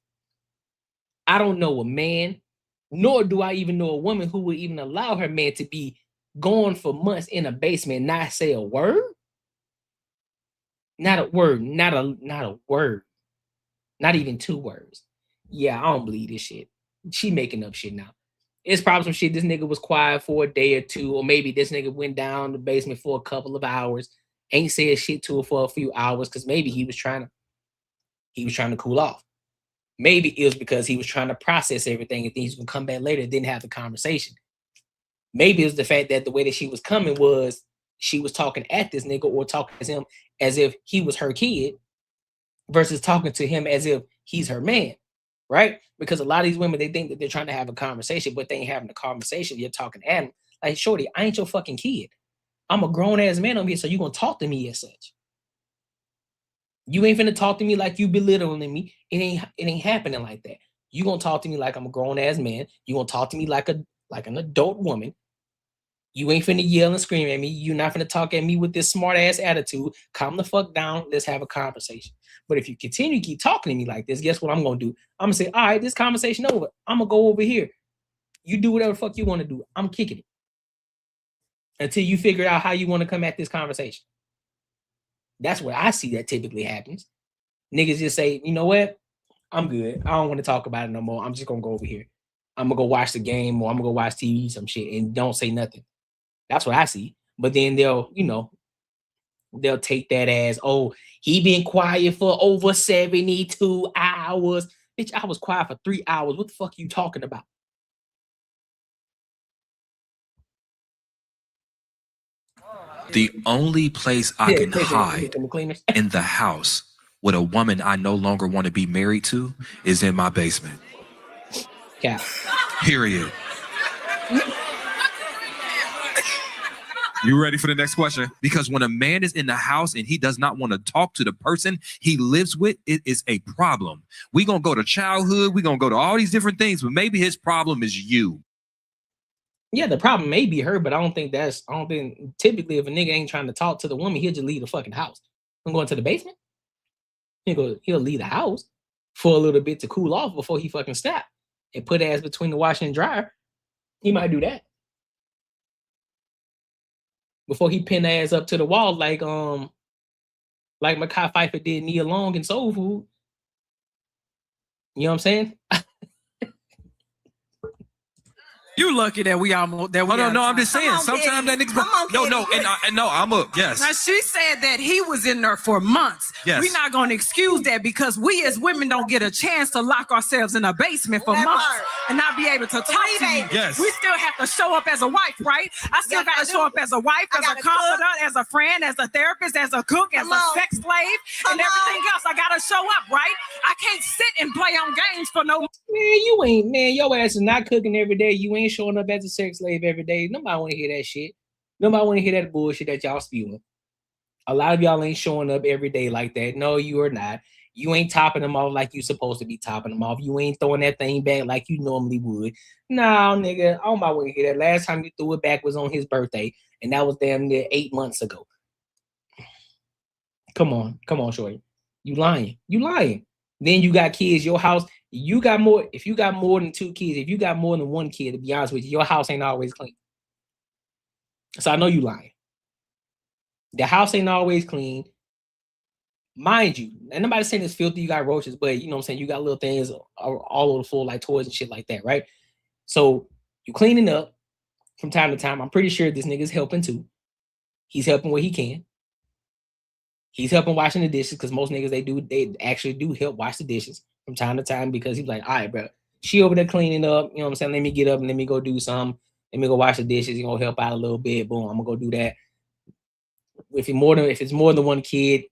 I don't know a man, nor do I even know a woman who would even allow her man to be gone for months in a basement and not say a word. Not a word, not a word, not even 2 words. Yeah, I don't believe this shit. She making up shit now. It's probably some shit. This nigga was quiet for a day or 2, or maybe this nigga went down the basement for a couple of hours, ain't said shit to her for a few hours because maybe he was trying to cool off. Maybe it was because he was trying to process everything and things would come back later, didn't have the conversation. Maybe it was the fact that the way that she was coming was she was talking at this nigga or talking to him as if he was her kid versus talking to him as if he's her man, right? Because a lot of these women, they think that they're trying to have a conversation, but they ain't having a conversation. You're talking at them Like, shorty, I ain't your fucking kid. I'm a grown ass man over here, so you gonna talk to me as such. You ain't finna talk to me like you belittling me. It ain't happening like that. You gonna talk to me like I'm a grown ass man. You gonna talk to me like an adult woman. You ain't finna yell and scream at me. You're not finna talk at me with this smart ass attitude. Calm the fuck down. Let's have a conversation. But if you continue to keep talking to me like this, guess what I'm gonna do? I'm gonna say, all right, this conversation over. I'm gonna go over here. You do whatever the fuck you want to do. I'm kicking it until you figure out how you want to come at this conversation. That's what I see that typically happens. Niggas just say, you know what? I'm good. I don't want to talk about it no more. I'm just gonna go over here. I'm gonna go watch the game, or I'm gonna go watch TV, some shit, and don't say nothing. That's what I see. But then they'll take that as, oh, he been quiet for over 72 hours. Bitch, I was quiet for 3 hours. What the fuck are you talking about? The only place I can hide in the house with a woman I no longer want to be married to is in my basement. Yeah. Period. You ready for the next question? Because when a man is in the house and he does not want to talk to the person he lives with, it is a problem. We're going to go to childhood. We're going to go to all these different things, but maybe his problem is you. Yeah, the problem may be her, but I don't think typically if a nigga ain't trying to talk to the woman, he'll just leave the fucking house. I'm going to the basement. He'll leave the house for a little bit to cool off before he fucking snap and put ass between the washer and dryer. He might do that before he pin ass up to the wall like Mekhi Phifer did Nia Long in Soul Food. You know what I'm saying? You lucky that we almost that we. No, I'm just saying. Sometimes that nigga. I'm up. Yes. Now she said that he was in there for months. Yes. We're not going to excuse that because we as women don't get a chance to lock ourselves in a basement for months and not be able to talk to you. Yes. We still have to show up as a wife, right? I still got to show up as a wife, as a confidant, as a friend, as a therapist, as a cook, as a sex slave, and everything else. I got to show up, right? I can't sit and play on games for no. Your ass is not cooking every day. You ain't showing up as a sex slave every day. Nobody want to hear that shit. Nobody want to hear that bullshit that y'all spewing. A lot of y'all ain't showing up every day like that. No, you are not. You ain't topping them off like you supposed to be topping them off. You ain't throwing that thing back like you normally would. No, nigga, I don't want to hear that. Last time you threw it back was on his birthday, and that was damn near 8 months ago. Come on, shorty. You lying. Then you got kids, your house. You got more. If you got more than 2 kids, if you got more than 1 kid, to be honest with you, your house ain't always clean. So I know you lying. The house ain't always clean. Mind you, and nobody's saying it's filthy, you got roaches, but you know what I'm saying, you got little things all over the floor like toys and shit like that, right? So you cleaning up from time to time. I'm pretty sure this nigga's helping too. He's helping where he can. He's helping washing the dishes because most niggas, they actually do help wash the dishes from time to time because he's like, all right, bro, she over there cleaning up, you know what I'm saying? Let me get up and let me go do something. Let me go wash the dishes. You're gonna help out a little bit. Boom, I'm gonna go do that. If it's more than 1 kid,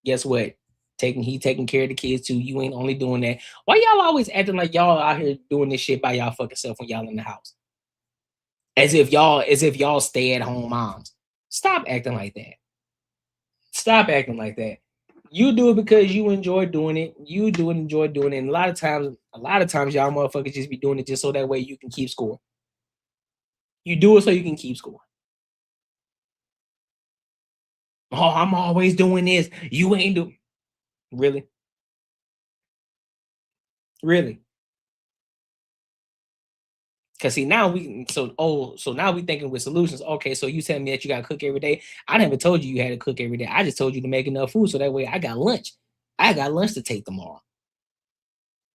guess what? He taking care of the kids too. You ain't only doing that. Why y'all always acting like y'all out here doing this shit by y'all fucking self when y'all in the house? As if y'all stay at home moms. Stop acting like that. Stop acting like that. You do it because you enjoy doing it. You do it, enjoy doing it. And a lot of times y'all motherfuckers just be doing it just so that way you can keep score. You do it so you can keep score. Oh, I'm always doing this. You ain't do. Really? Really? Because see, now we thinking with solutions. Okay, so you telling me that you gotta cook every day. I never told you had to cook every day. I just told you to make enough food so that way I got lunch. I got lunch to take tomorrow.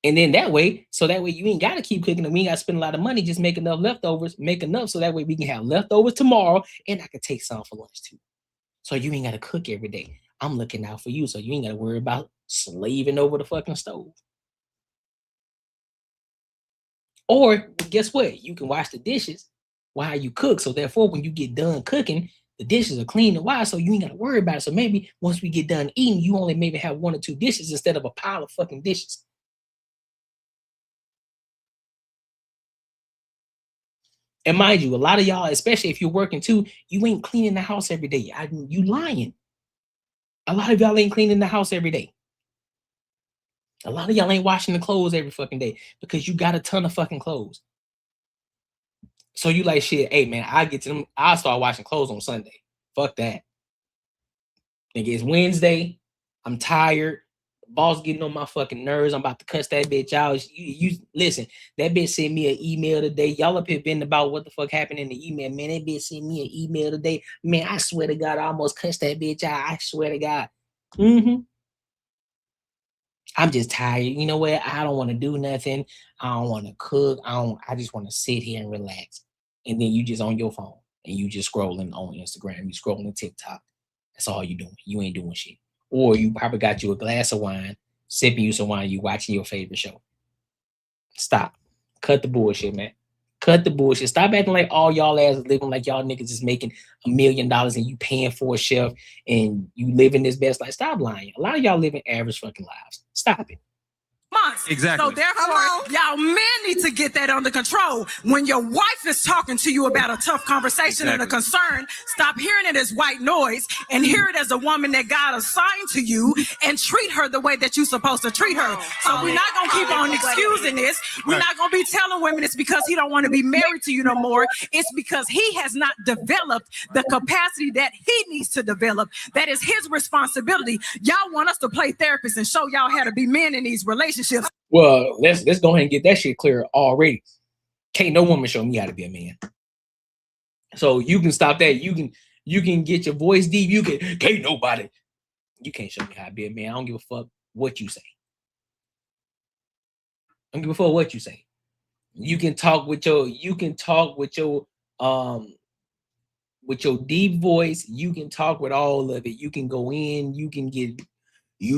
And then that way you ain't gotta keep cooking and we ain't gotta spend a lot of money. Just make enough leftovers, make enough so that way we can have leftovers tomorrow and I can take some for lunch too. So you ain't gotta cook every day. I'm looking out for you so you ain't gotta worry about slaving over the fucking stove. Or guess what? You can wash the dishes while you cook. So therefore, when you get done cooking, the dishes are clean and washed, so you ain't got to worry about it. So maybe once we get done eating, you only maybe have 1 or 2 dishes instead of a pile of fucking dishes. And mind you, a lot of y'all, especially if you're working too, you ain't cleaning the house every day. You lying. A lot of y'all ain't cleaning the house every day. A lot of y'all ain't washing the clothes every fucking day because you got a ton of fucking clothes. So you like, shit, hey man, I'll start washing clothes on Sunday. Fuck that. Nigga, it's Wednesday. I'm tired. Boss getting on my fucking nerves. I'm about to cuss that bitch out. You listen, that bitch sent me an email today. Y'all up here venting about what the fuck happened in the email. Man, that bitch sent me an email today. Man, I swear to God, I almost cussed that bitch out. I swear to God. I'm just tired. You know what? I don't want to do nothing. I don't want to cook. I just want to sit here and relax. And then you just on your phone and you just scrolling on Instagram. You scrolling TikTok. That's all you doing. You ain't doing shit. Or you probably got you a glass of wine, sipping you some wine, you watching your favorite show. Stop. Cut the bullshit, man. Cut the bullshit. Stop acting like all y'all ass living like y'all niggas is making $1 million and you paying for a chef and you living this best life. Stop lying. A lot of y'all living average fucking lives. Stop it. So therefore, y'all men need to get that under control. When your wife is talking to you about a tough conversation and a concern, stop hearing it as white noise and hear it as a woman that God assigned to you and treat her the way that you're supposed to treat her. So we're not going to keep on excusing this. We're not going to be telling women it's because he don't want to be married to you no more. It's because he has not developed the capacity that he needs to develop. That is his responsibility. Y'all want us to play therapists and show y'all how to be men in these relationships. Well, let's go ahead and get that shit clear already. Can't no woman show me how to be a man. So you can stop that. You can get your voice deep. Can't nobody. You can't show me how to be a man. I don't give a fuck what you say. I don't give a fuck what you say. You can talk with your deep voice. You can talk with all of it. You can go in, you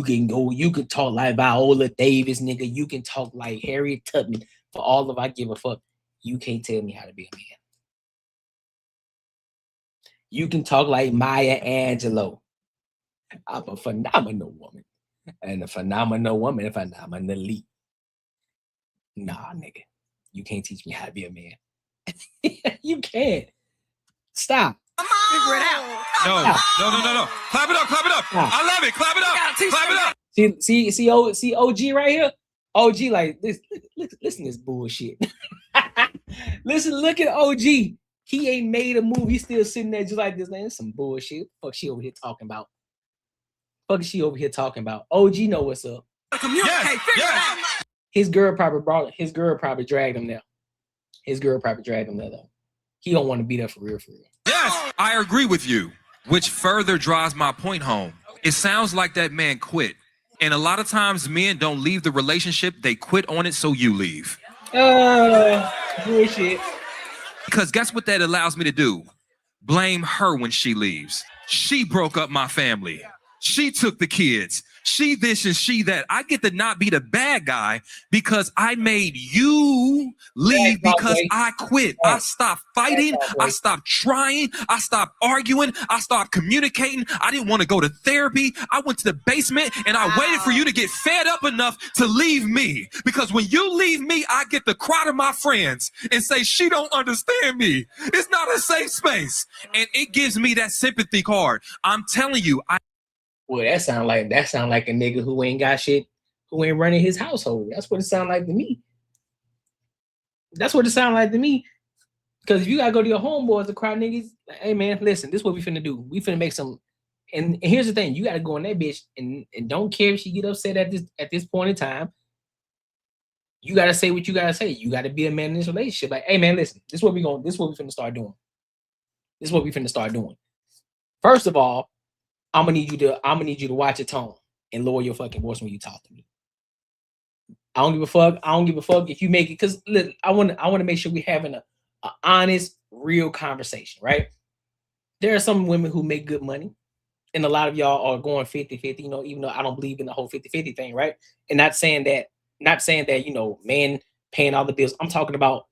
can talk like Viola Davis, nigga. You can talk like Harriet Tubman. For all of I give a fuck. You can't tell me how to be a man. You can talk like Maya Angelou. I'm a phenomenal woman. And a phenomenal woman, phenomenally. Nah, nigga. You can't teach me how to be a man. You can't. Stop. Figure it out. No. Clap it up. I love it. Clap it up. Clap it up. See OG right here? OG like this. Listen to this bullshit. Look at OG. He ain't made a move. He's still sitting there just like this. Man, it's some bullshit. Fuck she over here talking about. OG know what's up. Communicate. Figure it out. His girl probably dragged him there. Though. He don't want to be there for real. Yes, I agree with you, which further drives my point home. It sounds like that man quit. And a lot of times men don't leave the relationship, they quit on it, so you leave. Bullshit. Because guess what that allows me to do? Blame her when she leaves. She broke up my family. She took the kids. She this and she that. I get to not be the bad guy because I made you leave because I quit. I stopped fighting. I stopped trying. I stopped arguing. I stopped communicating. I didn't want to go to therapy. I went to the basement and I waited for you to get fed up enough to leave me. Because when you leave me, I get to cry to my friends and say, she don't understand me. It's not a safe space. And it gives me that sympathy card. I'm telling you, Well, that sound like a nigga who ain't got shit, who ain't running his household. That's what it sound like to me. Because if you gotta go to your homeboys to cry niggas, like, hey man, listen, this is what we finna do. We finna make some. And here's the thing: you gotta go on that bitch and don't care if she get upset at this point in time. You gotta say what you gotta say. You gotta be a man in this relationship. Like, hey man, listen, this is what we finna start doing. First of all, I'm gonna need you to watch your tone and lower your fucking voice when you talk to me. I don't give a fuck if you make it, because I want to make sure we're having a honest, real conversation, right? There are some women who make good money, and a lot of y'all are going 50-50, even though I don't believe in the whole 50-50 thing, right? And not saying that, men paying all the bills. I'm talking about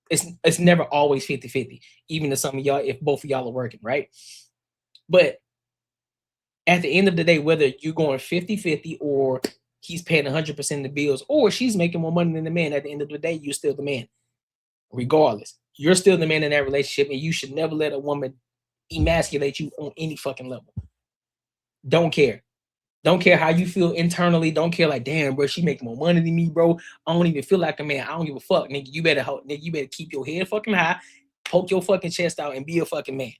it's never always 50-50, even to some of y'all, if both of y'all are working, right? But at the end of the day, whether you're going 50-50 or he's paying 100% of the bills or she's making more money than the man, at the end of the day, you're still the man, regardless. You're still the man in that relationship, and you should never let a woman emasculate you on any fucking level. Don't care. Don't care how you feel internally. Don't care like, damn, bro, she make more money than me, bro. I don't even feel like a man. I don't give a fuck, nigga. You better keep your head fucking high, poke your fucking chest out, and be a fucking man.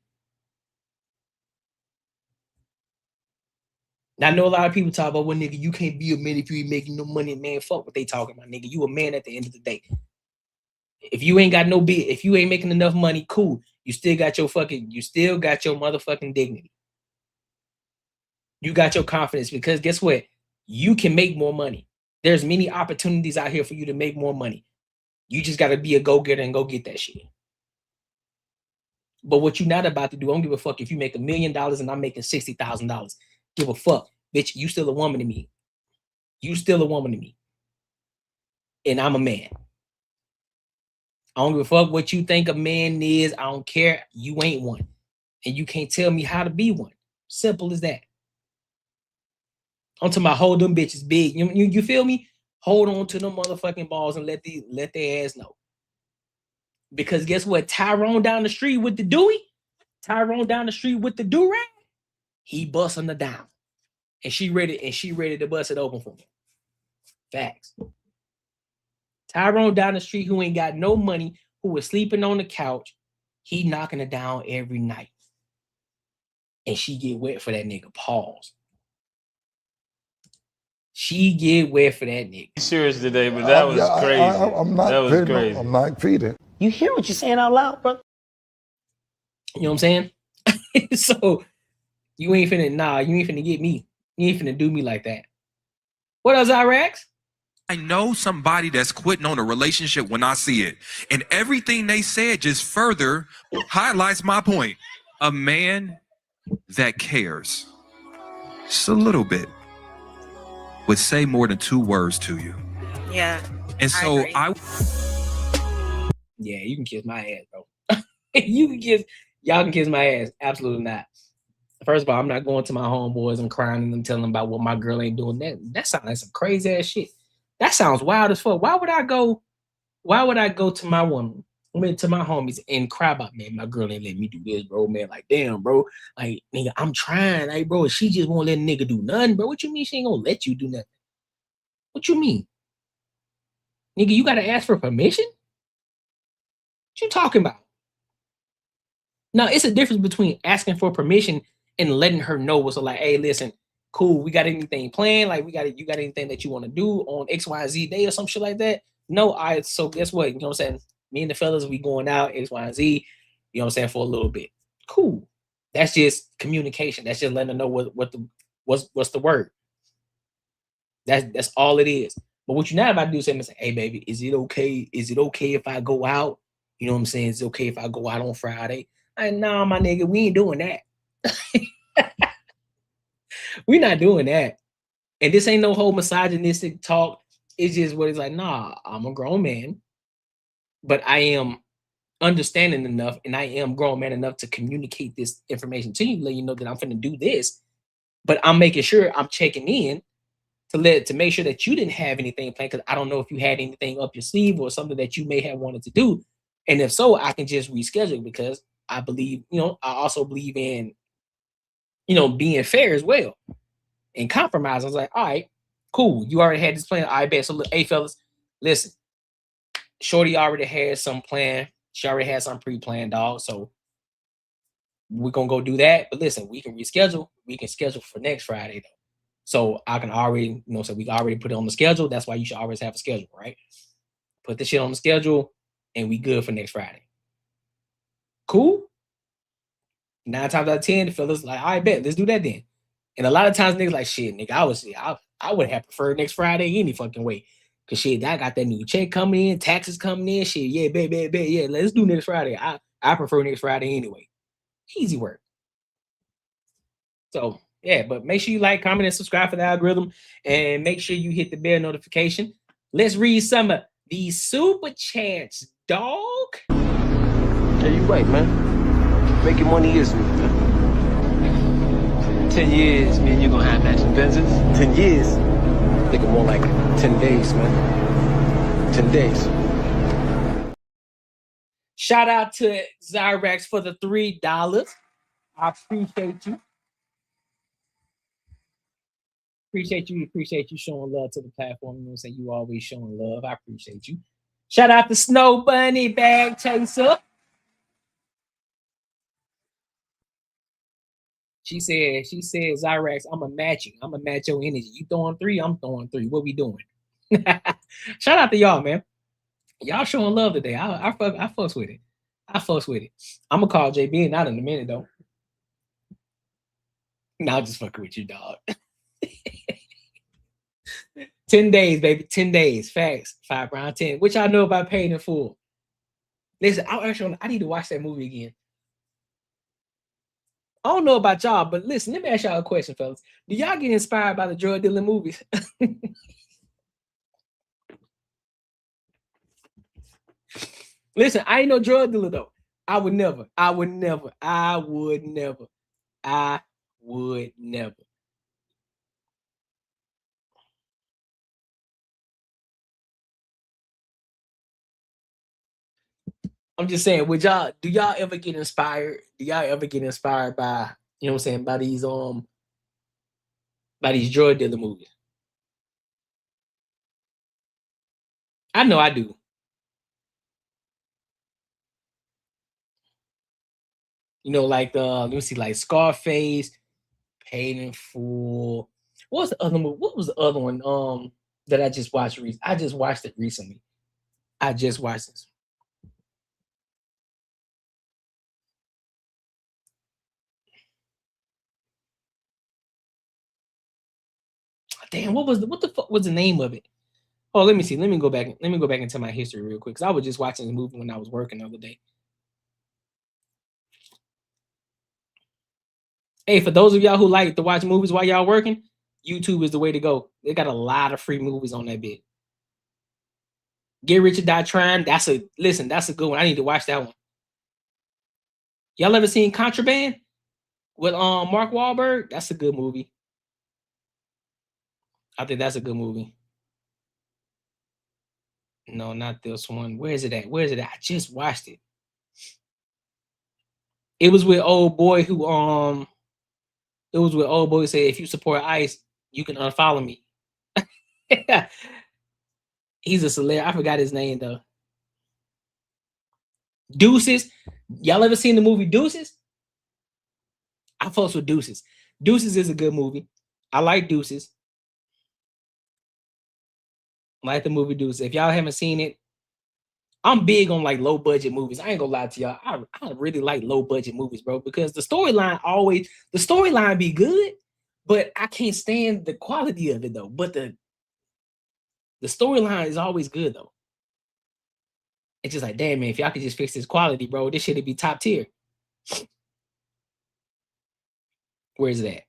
Now, I know a lot of people talk about, well, nigga, you can't be a man if you ain't making no money. Man, fuck what they talking about, nigga. You a man at the end of the day. If you ain't got no bid, if you ain't making enough money, cool. You still got your motherfucking dignity. You got your confidence, because guess what? You can make more money. There's many opportunities out here for you to make more money. You just got to be a go-getter and go get that shit. But what you're not about to do, I don't give a fuck if you make $1 million and I'm making $60,000. Give a fuck. Bitch, you still a woman to me. You still a woman to me. And I'm a man. I don't give a fuck what you think a man is. I don't care. You ain't one. And you can't tell me how to be one. Simple as that. I'm talking about hold them bitches big. You feel me? Hold on to them motherfucking balls and let their ass know. Because guess what? Tyrone down the street with the do-rag, he busting her down. And she ready to bust it open for him. Facts. Tyrone down the street who ain't got no money, who was sleeping on the couch, he knocking her down every night. And she get wet for that nigga. Pause. She get wet for that nigga. Serious today, but that was crazy. I'm not that was kidding. crazy. I'm not kidding. You hear what you're saying out loud, bro? You know what I'm saying? So you ain't finna get me. You ain't finna do me like that. What else, Iraq? I know somebody that's quitting on a relationship when I see it. And everything they said just further highlights my point. A man that cares just a little bit would say more than 2 words to you. Yeah. And so Yeah, you can kiss my ass, bro. Y'all can kiss my ass. Absolutely not. First of all, I'm not going to my homeboys and crying and them telling them about what my girl ain't doing. That sounds like some crazy ass shit. That sounds wild as fuck. Why would I go to my woman, to my homies and cry about, man, my girl ain't let me do this, bro, man. Like, damn, bro. Like, nigga, I'm trying. Like, bro, she just won't let a nigga do nothing, bro. What you mean she ain't gonna let you do nothing? What you mean? Nigga, you gotta ask for permission? What you talking about? Now, it's a difference between asking for permission and letting her know what's like, hey, listen, cool, we got anything planned? Like, you got anything that you want to do on X, Y, Z day or some shit like that? No, so guess what? You know what I'm saying? Me and the fellas, we going out, X, Y, and Z, you know what I'm saying, for a little bit. Cool. That's just communication. That's just letting her know what's the word. That's all it is. But what you're not about to do is say, hey, baby, is it okay? Is it okay if I go out? You know what I'm saying? Is it okay if I go out on Friday? Like, nah, my nigga, we ain't doing that. We not doing that. And this ain't no whole misogynistic talk. It's just what it's like, nah, I'm a grown man, but I am understanding enough and I am grown man enough to communicate this information to you, let you know that I'm finna do this, but I'm making sure I'm checking in to make sure that you didn't have anything planned, because I don't know if you had anything up your sleeve or something that you may have wanted to do. And if so, I can just reschedule, because I believe, I also believe in, being fair as well and compromise. I was like, all right, cool. You already had this plan. I bet. So, hey, fellas, listen, Shorty already had some plan. She already had some pre-planned, dog. So we're going to go do that. But listen, we can reschedule. We can schedule for next Friday, though. So I can already, so we can already put it on the schedule. That's why you should always have a schedule, right? Put the shit on the schedule and we good for next Friday. Cool? 9 times out of 10, the fellas like, all right, bet, let's do that then. And a lot of times niggas like, shit, nigga, I would have preferred next Friday any fucking way. Cause shit, I got that new check coming in, taxes coming in, shit, yeah, bet, yeah, let's do next Friday. I prefer next Friday anyway. Easy work. So, yeah, but make sure you like, comment, and subscribe for the algorithm. And make sure you hit the bell notification. Let's read some of these super chats, dog. Yeah, you right, man. Making money is me, man. 10 years, me and you gonna have matching Benzes. 10 years? Think more like 10 days, man. 10 days. Shout out to Zyrex for the $3. I appreciate you. Appreciate you showing love to the platform. You know what I'm saying? You always showing love. I appreciate you. Shout out to Snow Bunny Bag Chaser. She said, Zyrex, I'm going to match you. I'm going to match your energy. You throwing 3, I'm throwing 3. What we doing? Shout out to y'all, man. Y'all showing love today. I fucks with it. I fucks with it. I'm going to call JB not in a minute, though. No, I'm just fucking with you, dog. 10 days, baby. 10 days. Facts. 5 round 10. Which I know about Paid in Full. Listen, I need to watch that movie again. I don't know about y'all, but listen, let me ask y'all a question, fellas. Do y'all get inspired by the drug dealing movies? Listen, I ain't no drug dealer, though. I would never. I'm just saying, do y'all ever get inspired? Do y'all ever get inspired by, you know what I'm saying, by these drug dealer movies? I know I do. You know, like let me see, like Scarface, Paid in Full. What was the other movie? What was the other one that I just watched recently? I just watched it recently. I just watched this. Damn, what the fuck was the name of it? Oh, let me see. Let me go back into my history real quick, because I was just watching the movie when I was working the other day. Hey, for those of y'all who like to watch movies while y'all working, YouTube is the way to go. They got a lot of free movies on that bit. Get Rich or Die Trying. That's a good one. I need to watch that one. Y'all ever seen Contraband with Mark Wahlberg? That's a good movie. I think that's a good movie. No, not this one. Where is it at? I just watched it. It was with old boy who said, if you support ICE, you can unfollow me. He's a celebrity. I forgot his name though. Deuces. Y'all ever seen the movie Deuces? I fucks with Deuces. Deuces is a good movie. I like Deuces. I like the movie Deuces. If y'all haven't seen it, I'm big on like low budget movies. I ain't gonna lie to y'all. I really like low budget movies, bro, because the storyline be good, but I can't stand the quality of it though. But the storyline is always good though. It's just like, damn, man, if y'all could just fix this quality, bro, this shit'd be top tier. Where is it at?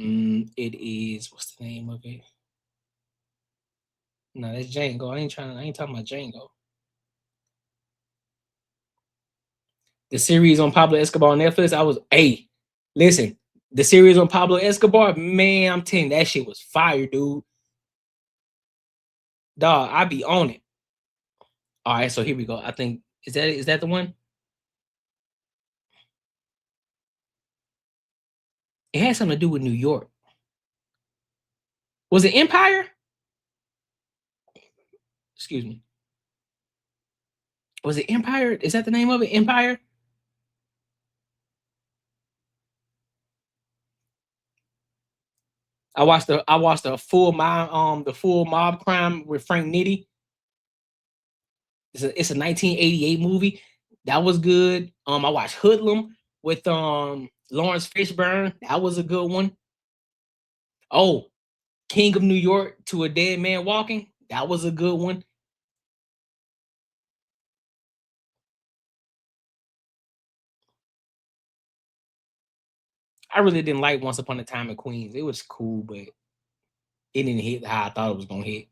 It is, what's the name of it? No, that's Django. I ain't talking about Django. The series on Pablo Escobar on Netflix, listen, the series on Pablo Escobar, man, I'm telling you, that shit was fire, dude. Dog, I be on it. All right, so here we go. I think, is that the one? It had something to do with New York. Was it Empire? Excuse me. Was it Empire? Is that the name of it? Empire? I watched the full mob crime with Frank Nitti. It's a 1988 movie. That was good. I watched Hoodlum with Lawrence Fishburne. That was a good one. Oh, King of New York to a Dead Man Walking. That was a good one. I really didn't like Once Upon a Time in Queens. It was cool, but it didn't hit how I thought it was gonna hit.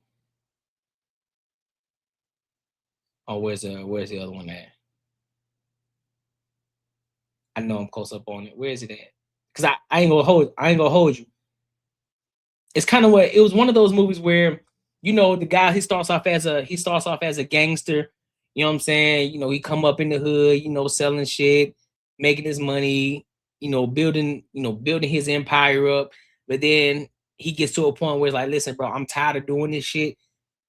Oh, where's the other one at? I know I'm close up on it. Where is it at? Because I ain't gonna hold you. It's kind of what it was one of those movies where You know, the guy, he starts off as a gangster. You know what I'm saying? You know, he come up in the hood, you know, selling shit, making his money, you know, building his empire up. But then he gets to a point where it's like, listen, bro, I'm tired of doing this shit.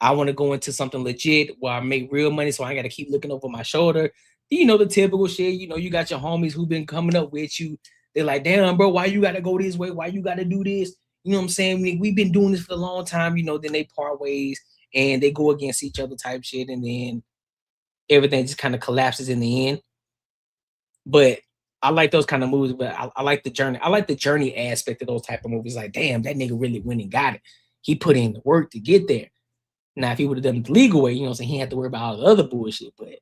I want to go into something legit where I make real money, so I got to keep looking over my shoulder. You know, the typical shit. You know, you got your homies who've been coming up with you. They're like, damn, bro, why you got to go this way? Why you got to do this? You know what I'm saying? We've been doing this for a long time. You know, then they part ways and they go against each other type shit. And then everything just kind of collapses in the end. But I like those kind of movies, but I like the journey. I like the journey aspect of those type of movies. Like, damn, that nigga really went and got it. He put in the work to get there. Now, if he would have done it the legal way, you know what I'm saying, he had to worry about all the other bullshit. But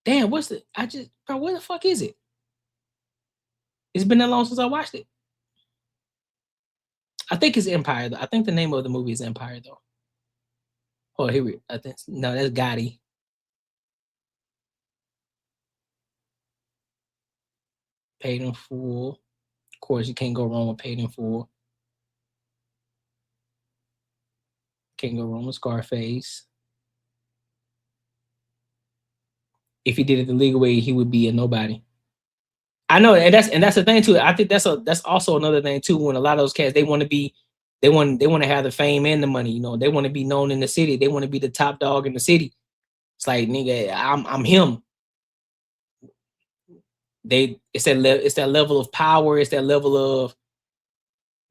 damn, where the fuck is it? It's been that long since I watched it. I think it's Empire, though. I think the name of the movie is Empire, though. Oh, here we I think no, that's Gotti. Paid in Full. Of course, you can't go wrong with Paid in Full. Can't go wrong with Scarface. If he did it the legal way, he would be a nobody. I know, and that's the thing too. I think that's also another thing too. When a lot of those cats, they want to have the fame and the money. You know, they want to be known in the city. They want to be the top dog in the city. It's like, nigga, I'm him. It's that level of power. It's that level of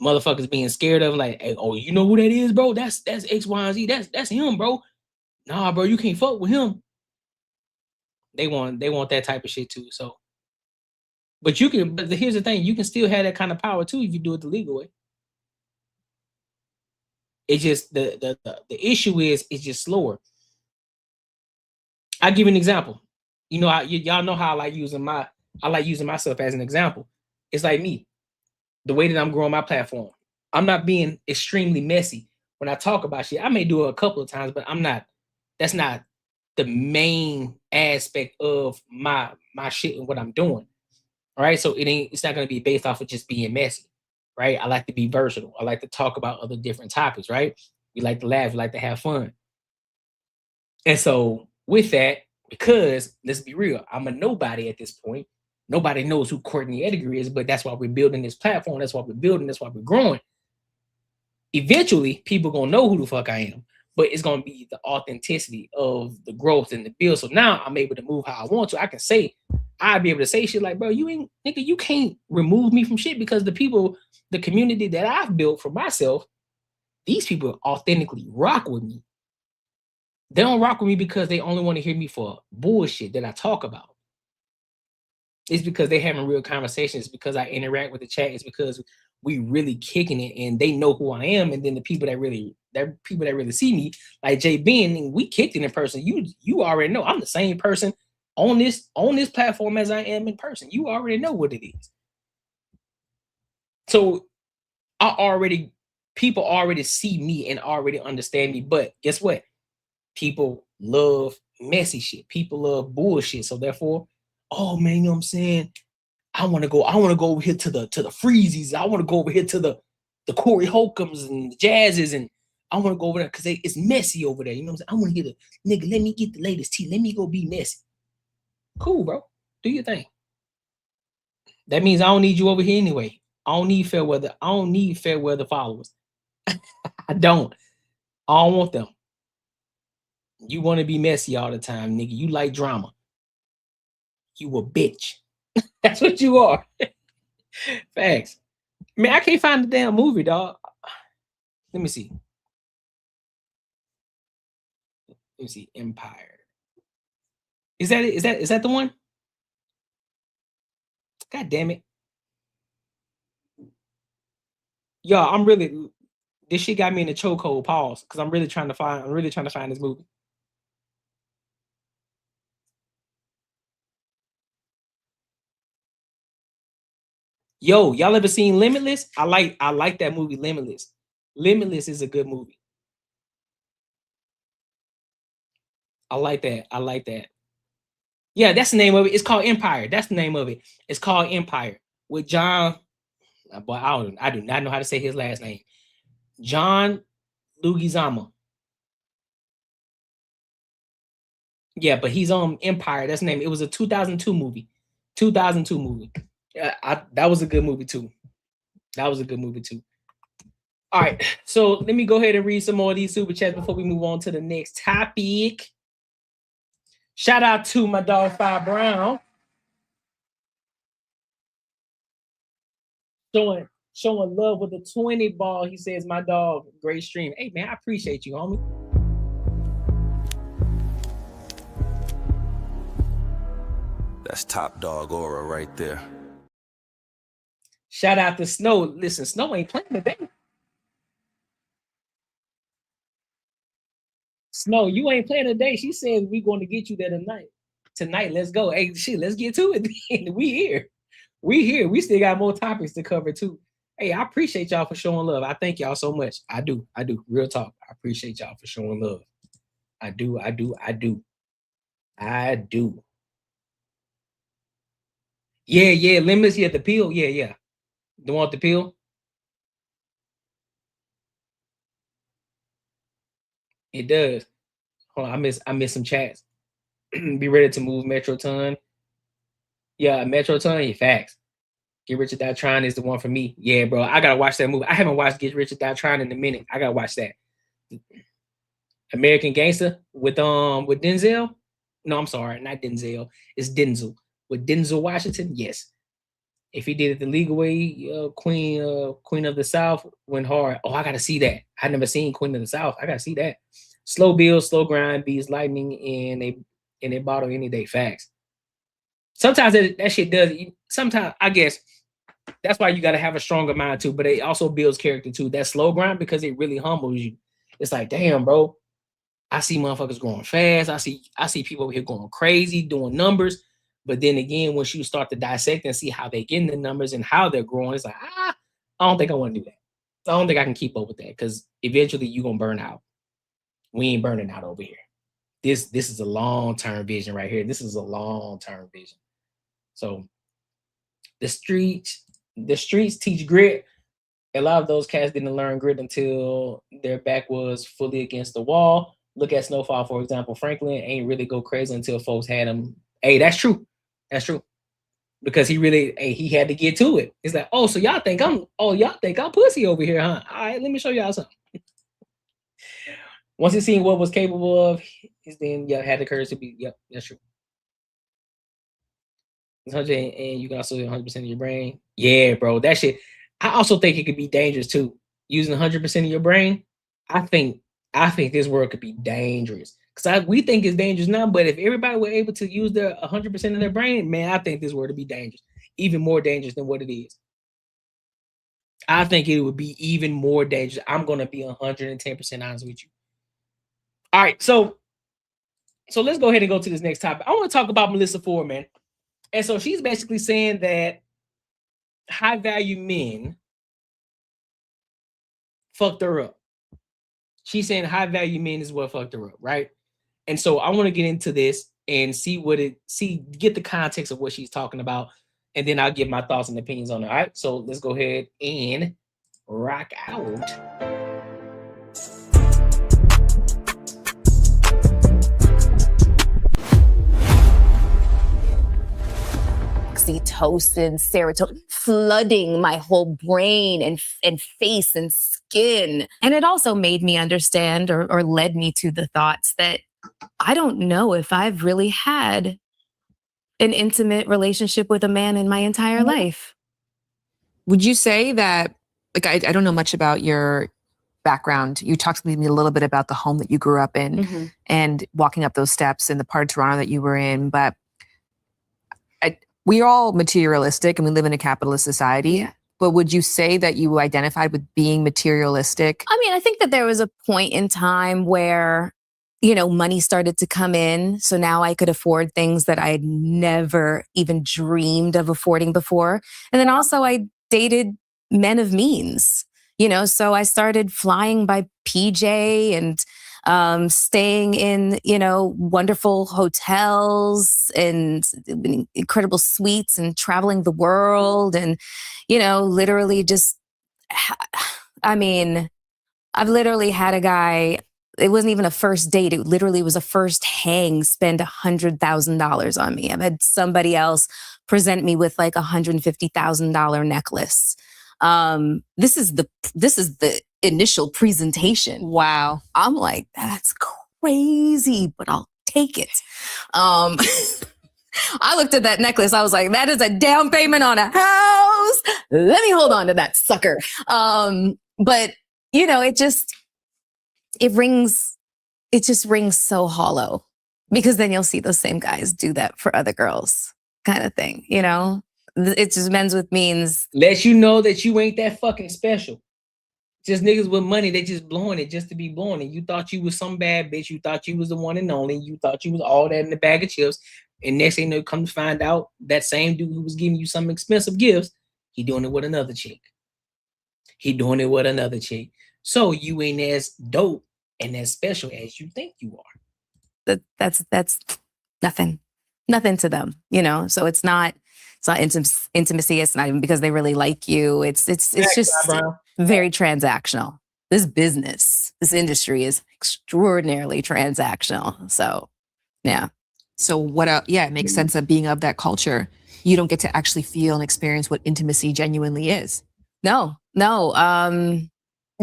motherfuckers being scared of, like, hey, oh, you know who that is, bro? That's X, Y, and Z. That's him, bro. Nah, bro, you can't fuck with him. They want that type of shit too. So, but here's the thing: you can still have that kind of power too if you do it the legal way. It's just the issue is it's just slower. I'll give you an example. You know, y'all know how I like using myself as an example. It's like me, the way that I'm growing my platform. I'm not being extremely messy when I talk about shit. I may do it a couple of times, but that's not the main aspect of my shit and what I'm doing. All right. So it's not going to be based off of just being messy. Right. I like to be versatile. I like to talk about other different topics. Right. We like to laugh. We like to have fun. And so with that, because let's be real, I'm a nobody at this point. Nobody knows who Courtney Edgar is, but that's why we're building this platform. That's why we're building. That's why we're growing. Eventually, people going to know who the fuck I am, but it's going to be the authenticity of the growth and the build. So now I'm able to move how I want to. I'll be able to say shit like, bro, you can't remove me from shit, because the community that I've built for myself, these people authentically rock with me. They don't rock with me because they only want to hear me for bullshit that I talk about. It's because they having real conversations. It's because I interact with the chat. It's because we really kicking it and they know who I am. And then the people that really see me, like Jay Ben, we kicked it in person. You already know I'm the same person on this platform as I am in person. You already know what it is. So people already see me and already understand me. But guess what? People love messy shit. People love bullshit. So therefore, oh man, you know what I'm saying? I want to go over here to the Freezies. I want to go over here to the Corey Holcombs and the Jazzes, and I want to go over there because it's messy over there. You know what I'm saying? I want to get nigga, let me get the latest tea. Let me go be messy. Cool, bro. Do your thing. That means I don't need you over here anyway. I don't need fair weather. I don't need fair weather followers. I don't want them. You want to be messy all the time, nigga. You like drama. You a bitch. That's what you are. Facts. Man, I can't find the damn movie, dog. Let me see. Empire. Is that it? Is that the one? God damn it. Y'all, this shit got me in a chokehold. Pause. Because I'm really trying to find this movie. Yo, y'all ever seen Limitless? I like that movie, Limitless. Limitless is a good movie. I like that. Yeah, that's the name of it. It's called Empire. That's the name of it. It's called Empire with John. But I do not know how to say his last name. John Leguizamo. Yeah, but he's on Empire. That's the name. It was a 2002 movie. 2002 movie. That was a good movie too. That was a good movie too. All right, so let me go ahead and read some more of these super chats before we move on to the next topic. Shout out to my dog Fi Brown. Showing love with a 20 ball. He says, my dog, great stream. Hey man, I appreciate you, homie. That's top dog aura right there. Shout out to Snow. Listen, Snow ain't playing today. Snow, you ain't playing today. She said we going to get you there tonight. Tonight, let's go. Hey, shit, let's get to it. We here. We here. We still got more topics to cover too. Hey, I appreciate y'all for showing love. I thank y'all so much. I do. Real talk. I appreciate y'all for showing love. I do. Yeah. Limits. Yeah, the pill. Yeah. The one with the pill. It does. Hold on, I miss some chats. Be ready to move Metroton. Yeah, Metroton. Yeah, facts. Get Rich or Die Trying is the one for me. Yeah, bro. I gotta watch that movie. I haven't watched Get Rich or Die Trying in a minute. I gotta watch that. American Gangster with Denzel. No, I'm sorry, not Denzel. It's Denzel with Denzel Washington. Yes. If he did it the legal way, Queen of the South went hard. Oh, I gotta see that. I never seen Queen of the South. I gotta see that. Slow build, slow grind, beats lightning in a bottle any day. Facts. Sometimes that shit does. Sometimes I guess that's why you gotta have a stronger mind too. But it also builds character too. That slow grind because it really humbles you. It's like, damn, bro. I see motherfuckers going fast. I see people over here going crazy, doing numbers. But then again, once you start to dissect and see how they get in the numbers and how they're growing, it's like, I don't think I want to do that. I don't think I can keep up with that because eventually you're going to burn out. We ain't burning out over here. This is a long-term vision right here. This is a long-term vision. So the streets teach grit. A lot of those cats didn't learn grit until their back was fully against the wall. Look at Snowfall, for example. Franklin ain't really go crazy until folks had him. Hey, that's true. That's true. Because he had to get to it. It's like, oh, so y'all think I'm pussy over here, huh? All right, let me show y'all something. Once he seen what was capable of, he's then had the courage to be, that's true. 100 and you can also 100% of your brain. Yeah, bro, that shit. I also think it could be dangerous too. Using 100% of your brain, I think this world could be dangerous. Because we think it's dangerous now, but if everybody were able to use their 100% of their brain, man, I think this world would be dangerous. Even more dangerous than what it is. I think it would be even more dangerous. I'm going to be 110% honest with you. All right, so let's go ahead and go to this next topic. I want to talk about Melissa Ford, man. And so she's basically saying that high-value men fucked her up. She's saying high-value men is what fucked her up, right? And so I want to get into this and get the context of what she's talking about, and then I'll give my thoughts and opinions on it. All right, so let's go ahead and rock out. Oxytocin, serotonin, flooding my whole brain and face and skin. And it also made me understand or led me to the thoughts that I don't know if I've really had an intimate relationship with a man in my entire life. Would you say that, like, I don't know much about your background. You talked to me a little bit about the home that you grew up in and walking up those steps in the part of Toronto that you were in, but we're all materialistic and we live in a capitalist society. Yeah. But would you say that you identified with being materialistic? I mean, I think that there was a point in time where, money started to come in. So now I could afford things that I had never even dreamed of affording before. And then also I dated men of means, so I started flying by PJ and staying in, wonderful hotels and incredible suites and traveling the world and, literally just, I mean, I've literally had a guy, it wasn't even a first date. It literally was a first hang, spend $100,000 on me. I've had somebody else present me with like $150,000 necklace. This is the initial presentation. Wow. I'm like, that's crazy, but I'll take it. I looked at that necklace. I was like, that is a down payment on a house. Let me hold on to that sucker. But it just rings so hollow, because then you'll see those same guys do that for other girls, kind of thing. It just men's with means. Lets you know that you ain't that fucking special. Just niggas with money, they just blowing it just to be blowing it. You thought you was some bad bitch. You thought you was the one and only. You thought you was all that in the bag of chips. And next thing you know, come to find out, that same dude who was giving you some expensive gifts, he doing it with another chick. So you ain't as dope and as special as you think you are. That's nothing to them, So it's not intimacy. It's not even because they really like you. It's just very transactional. This business, this industry is extraordinarily transactional. So, yeah. So it makes sense that being of that culture, you don't get to actually feel and experience what intimacy genuinely is. No.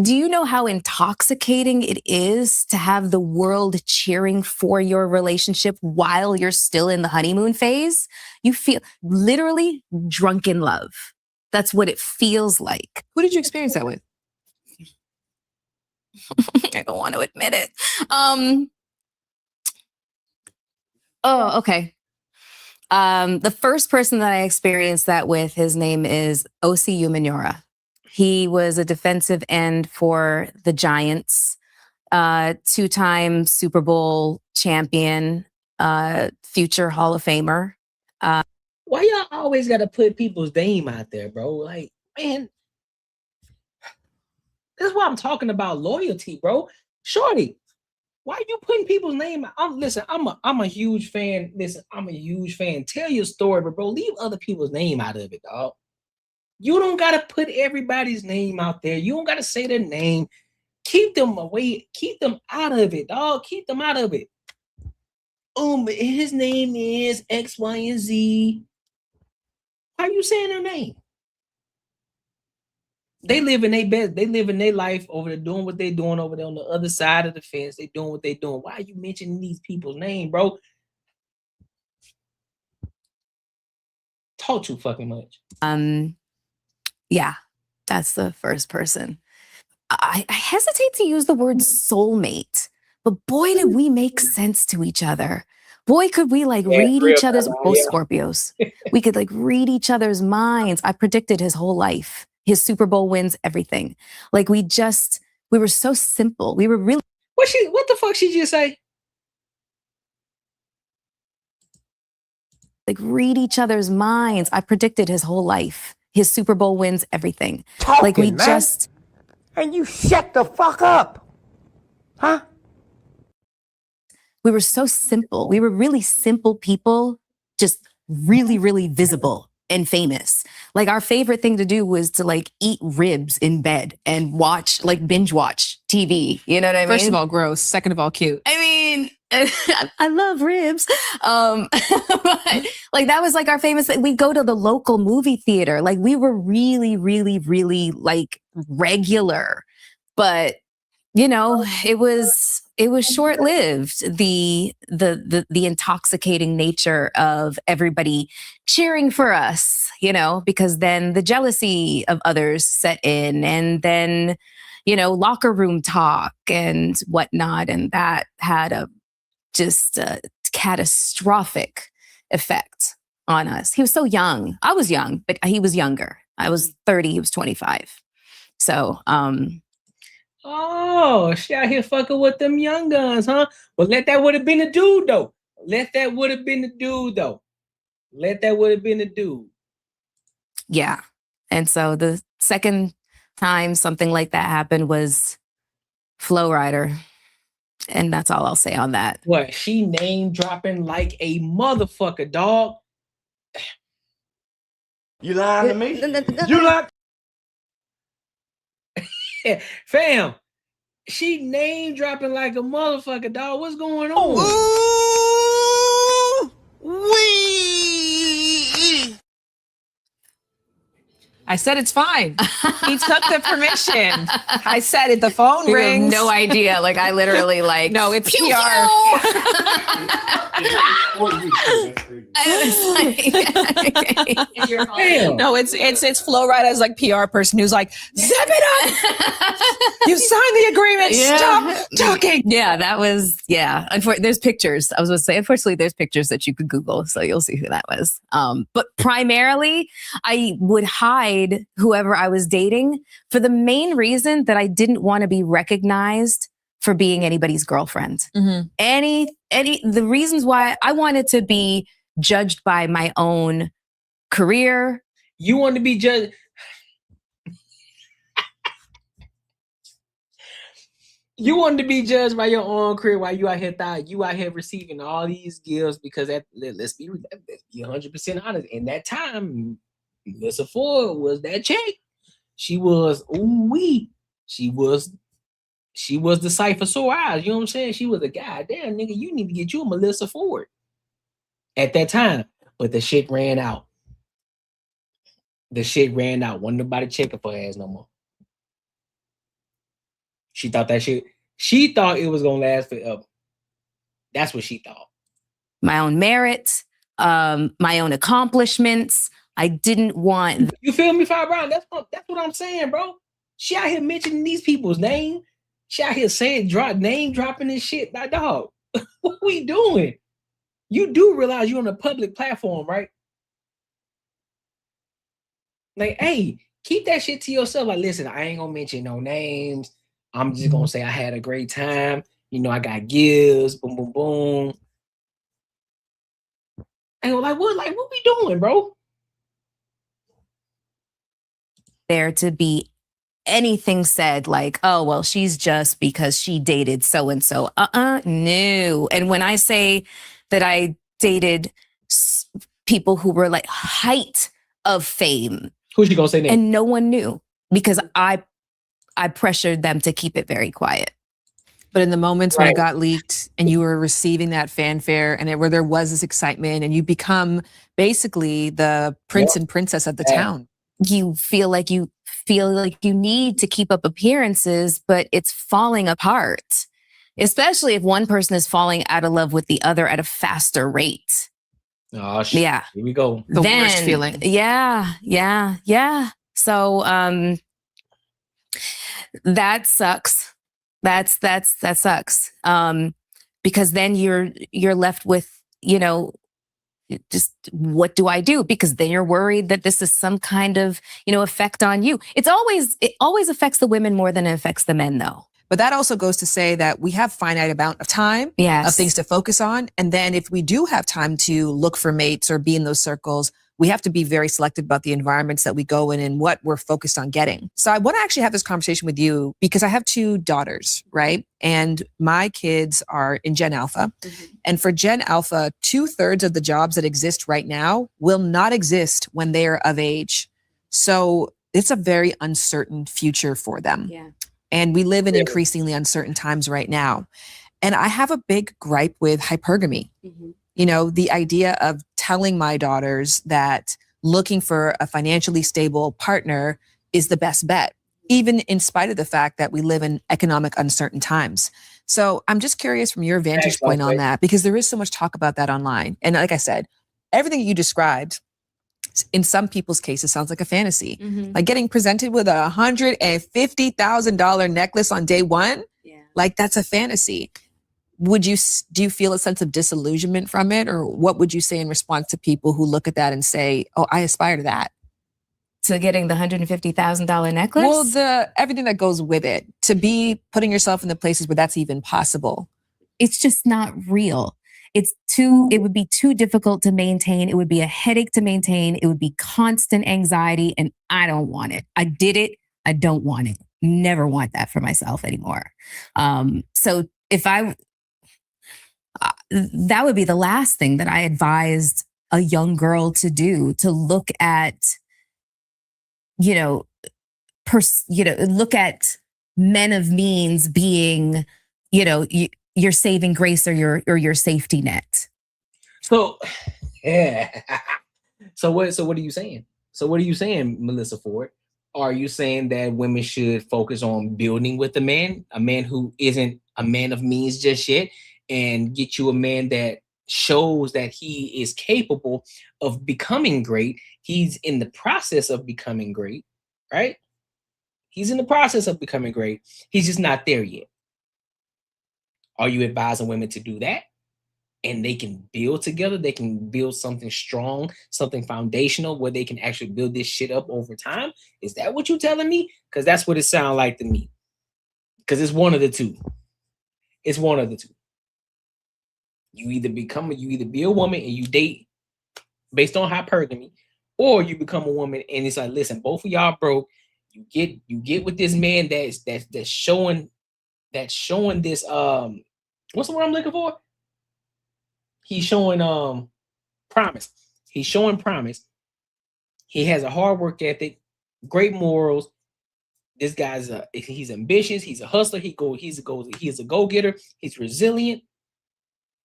Do you know how intoxicating it is to have the world cheering for your relationship while you're still in the honeymoon phase? You feel literally drunk in love. That's what it feels like. Who did you experience that with? I don't want to admit it. Okay. The first person that I experienced that with, his name is Osi Umenyiora. He was a defensive end for the Giants, 2-time Super Bowl champion, future Hall of Famer. Why y'all always got to put people's name out there, bro? Like, man, this is what I'm talking about, loyalty, bro. Shorty, why are you putting people's name out? I'm a huge fan. Listen, I'm a huge fan. Tell your story, but bro, leave other people's name out of it, dog. You don't got to put everybody's name out there. You don't got to say their name. Keep them away. Keep them out of it, dog. Keep them out of it. But his name is X, Y, and Z. How are you saying their name? They live in their best. They live in their life over there, doing what they're doing over there on the other side of the fence. They doing what they're doing. Why are you mentioning these people's name, bro? Talk too fucking much. Yeah, that's the first person. I hesitate to use the word soulmate, but boy, did we make sense to each other. Boy, could we read each other's, Scorpios. We could read each other's minds. I predicted his whole life. His Super Bowl wins, everything. We were so simple. We were really. What the fuck she just say? Read each other's minds. I predicted his whole life. His Super Bowl wins, everything. And you shut the fuck up. Huh? We were so simple. We were really simple people, just really, really visible and famous. Our favorite thing to do was to eat ribs in bed and watch, binge watch TV. You know what I mean? First of all, gross. Second of all, cute. I mean, I love ribs. That was our famous thing. We go to the local movie theater. We were really, really, really regular, but it was short-lived. The intoxicating nature of everybody cheering for us, because then the jealousy of others set in, and then, locker room talk and whatnot. And that had a catastrophic effect on us. He was so young. I was young, but he was younger. I was 30, he was 25. So, oh, she out here fucking with them young guns, huh? Well, that would have been a dude, though. Yeah. And so the second time something like that happened was Flow Rider. And that's all I'll say on that. What? She name dropping like a motherfucker, dog. You lying to me? You lying? Fam, she name dropping like a motherfucker, dog. What's going on? I said it's fine. He took the permission. I said it. The phone You have rings. no idea. Like I literally like No, it's pew, PR. No, it's Flo Rida's like PR person who's like, zip it up. You signed the agreement. Stop talking. Yeah, that was there's pictures. I was going to say, unfortunately, there's pictures that you could Google, so you'll see who that was. But primarily, I would hide whoever I was dating for the main reason that I didn't want to be recognized for being anybody's girlfriend. The reasons why I wanted to be judged by my own career. You want to be judged. You wanted to be judged by your own career while you out here receiving all these gifts because let's be 100% honest. In that time, Melissa Ford was that chick. She was she was the Cypher Sore Eyes. You know what I'm saying? She was a goddamn nigga. You need to get you a Melissa Ford at that time. But the shit ran out. Wasn't nobody checking for her ass no more. She thought it was gonna last forever. That's what she thought. My own merit, my own accomplishments. I didn't want. You feel me, Fire Brown? That's what I'm saying, bro. She out here mentioning these people's name. She out here saying name dropping this shit. Like, dog, what we doing? You do realize you're on a public platform, right? Like, hey, keep that shit to yourself. Like, listen, I ain't gonna mention no names. I'm just gonna say I had a great time. You know, I got gifts. Boom, boom, boom. And we're like, what we doing, bro? There to be anything said like, oh, well, she's just because she dated so-and-so. No. And when I say that I dated people who were like height of fame. Who's you gonna say name? And no one knew because I pressured them to keep it very quiet. But in the moments when it got leaked and you were receiving that fanfare and where there was this excitement and you become basically the prince and princess of the town. You feel like you need to keep up appearances, but it's falling apart, especially if one person is falling out of love with the other at a faster rate. Oh, shit. Yeah. Here we go. The worst feeling. Yeah. So that sucks. That sucks. Because then you're left with, just what do I do? Because then you're worried that this is some kind of, effect on you. It always affects the women more than it affects the men though. But that also goes to say that we have finite amount of time of things to focus on. And then if we do have time to look for mates or be in those circles, we have to be very selective about the environments that we go in and what we're focused on getting. So I want to actually have this conversation with you because I have 2 daughters, right? And my kids are in Gen Alpha. And for Gen Alpha, 2/3 of the jobs that exist right now will not exist when they are of age. So it's a very uncertain future for them. Yeah. And we live in increasingly uncertain times right now. And I have a big gripe with hypergamy. The idea of telling my daughters that looking for a financially stable partner is the best bet, even in spite of the fact that we live in economic uncertain times. So I'm just curious from your vantage point on that, because there is so much talk about that online. And like I said, everything you described, in some people's cases, sounds like a fantasy. Like getting presented with a $150,000 necklace on day one, like that's a fantasy. Do you feel a sense of disillusionment from it? Or what would you say in response to people who look at that and say, oh, I aspire to that? To getting the $150,000 necklace? Well, everything that goes with it, to be putting yourself in the places where that's even possible. It's just not real. It would be too difficult to maintain. It would be a headache to maintain. It would be constant anxiety, and I don't want it. I did it. I don't want it. Never want that for myself anymore. So that would be the last thing that I advised a young girl to do, to look at, look at men of means being, your saving grace or your safety net. So, yeah. So what are you saying? So what are you saying, Melissa Ford? Are you saying that women should focus on building with a man who isn't a man of means just yet, and get you a man that shows that he is capable of becoming great? He's in the process of becoming great, right? He's in the process of becoming great. He's just not there yet. Are you advising women to do that? And they can build together. They can build something strong, something foundational, where they can actually build this shit up over time. Is that what you're telling me? Because that's what it sounds like to me. Because it's one of the two. It's one of the two. You either be a woman and you date based on hypergamy, or you become a woman and it's like, listen, both of y'all broke. You get with this man that's showing this what's the word I'm looking for? He's showing promise. He's showing promise. He has a hard work ethic, great morals. This guy's he's ambitious. He's a hustler. He's a go-getter. He's resilient.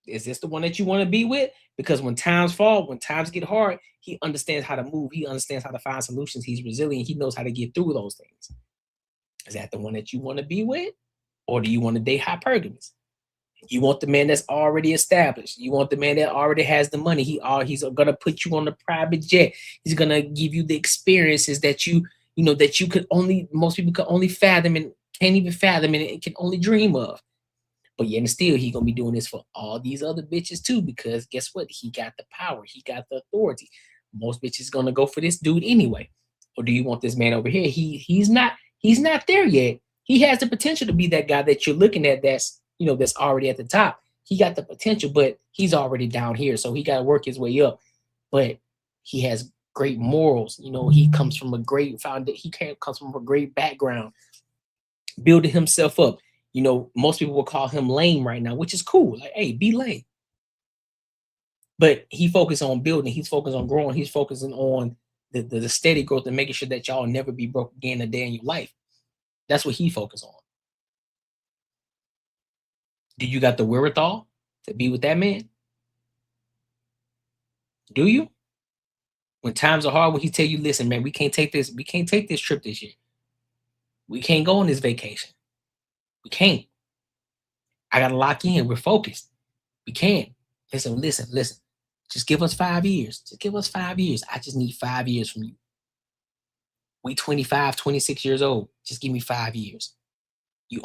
Is this the one that you want to be with? Because when times fall, when times get hard, he understands how to move. He understands how to find solutions. He's resilient. He knows how to get through those things. Is that the one that you want to be with? Or do you want to date hypergamous? You want the man that's already established. You want the man that already has the money. He's going to put you on the private jet. He's going to give you the experiences that most people could only fathom and can't even fathom and can only dream of. But yet and still, he's going to be doing this for all these other bitches too, because guess what? He got the power. He got the authority. Most bitches going to go for this dude anyway. Or do you want this man over here? He's not there yet. He has the potential to be that guy that you're looking at that's already at the top. He got the potential, but he's already down here. So he got to work his way up. But he has great morals. He comes from a great foundation. He comes from a great background, building himself up. Most people will call him lame right now, which is cool. Like, hey, be lame. But he focused on building. He's focused on growing. He's focusing on the steady growth and making sure that y'all never be broke again a day in your life. That's what he focused on. Do you got the wherewithal to be with that man? Do you? When times are hard, when he tell you, listen, man, we can't take this trip this year. We can't go on this vacation. We can't. I gotta lock in. We're focused. We can't. Listen. Just give us 5 years. Just give us 5 years. I just need 5 years from you. We 25, 26 years old. Just give me 5 years. You're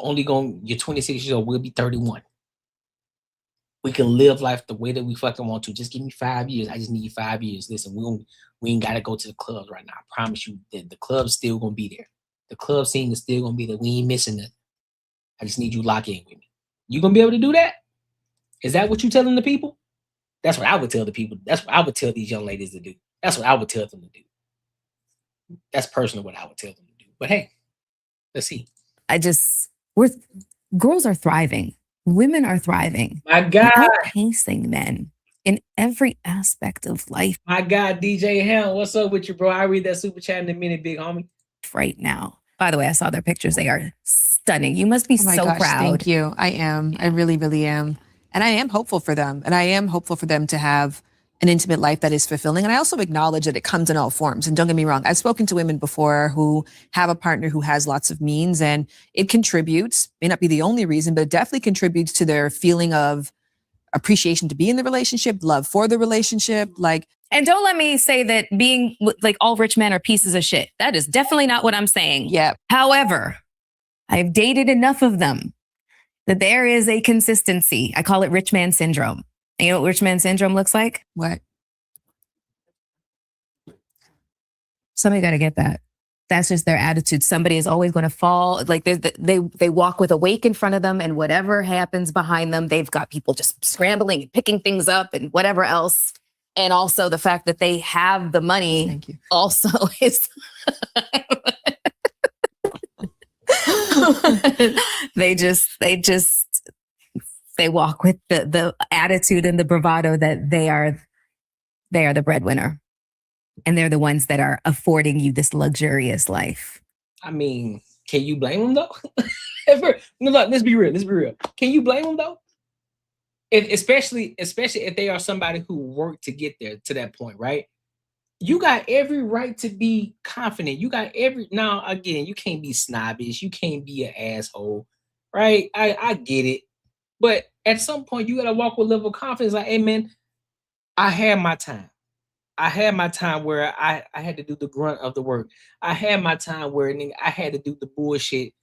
26 years old. We'll be 31. We can live life the way that we fucking want to. Just give me 5 years. I just need 5 years. Listen, we ain't got to go to the clubs right now. I promise you that the club's still going to be there. The club scene is still going to be there. We ain't missing nothing. I just need you lock in with me. You going to be able to do that? Is that what you telling the people? That's what I would tell the people. That's what I would tell these young ladies to do. That's what I would tell them to do. That's personally what I would tell them to do. But hey, let's see. Girls are thriving. Women are thriving. My God. Outpacing men in every aspect of life. My God, DJ Helm, what's up with you, bro? I read that super chat in a minute, big homie. Right now. By the way, I saw their pictures. They are stunning. You must be so proud. Thank you. I am. I really, really am. And I am hopeful for them. And I am hopeful for them to have an intimate life that is fulfilling. And I also acknowledge that it comes in all forms. And don't get me wrong, I've spoken to women before who have a partner who has lots of means, and it contributes, may not be the only reason, but it definitely contributes to their feeling of appreciation to be in the relationship, love for the relationship. And don't let me say that being like all rich men are pieces of shit. That is definitely not what I'm saying. Yeah. However, I've dated enough of them that there is a consistency. I call it rich man syndrome. And you know what rich man syndrome looks like? What? Somebody got to get that. That's just their attitude. Somebody is always going to fall. Like they walk with a wake in front of them, and whatever happens behind them, they've got people just scrambling and picking things up and whatever else. And also the fact that they have the money. Thank you. Also is They walk with the attitude and the bravado that they are the breadwinner. And they're the ones that are affording you this luxurious life. I mean, can you blame them though? No, look, let's be real. Let's be real. Can you blame them though? Especially if they are somebody who worked to get there to that point, right? You got every right to be confident. Now again, you can't be snobbish. You can't be an asshole, right? I get it. But at some point, you got to walk with a level of confidence. Like, hey, man, I had my time. I had my time where I had to do the grunt of the work. I had my time where I had to do the bullshit.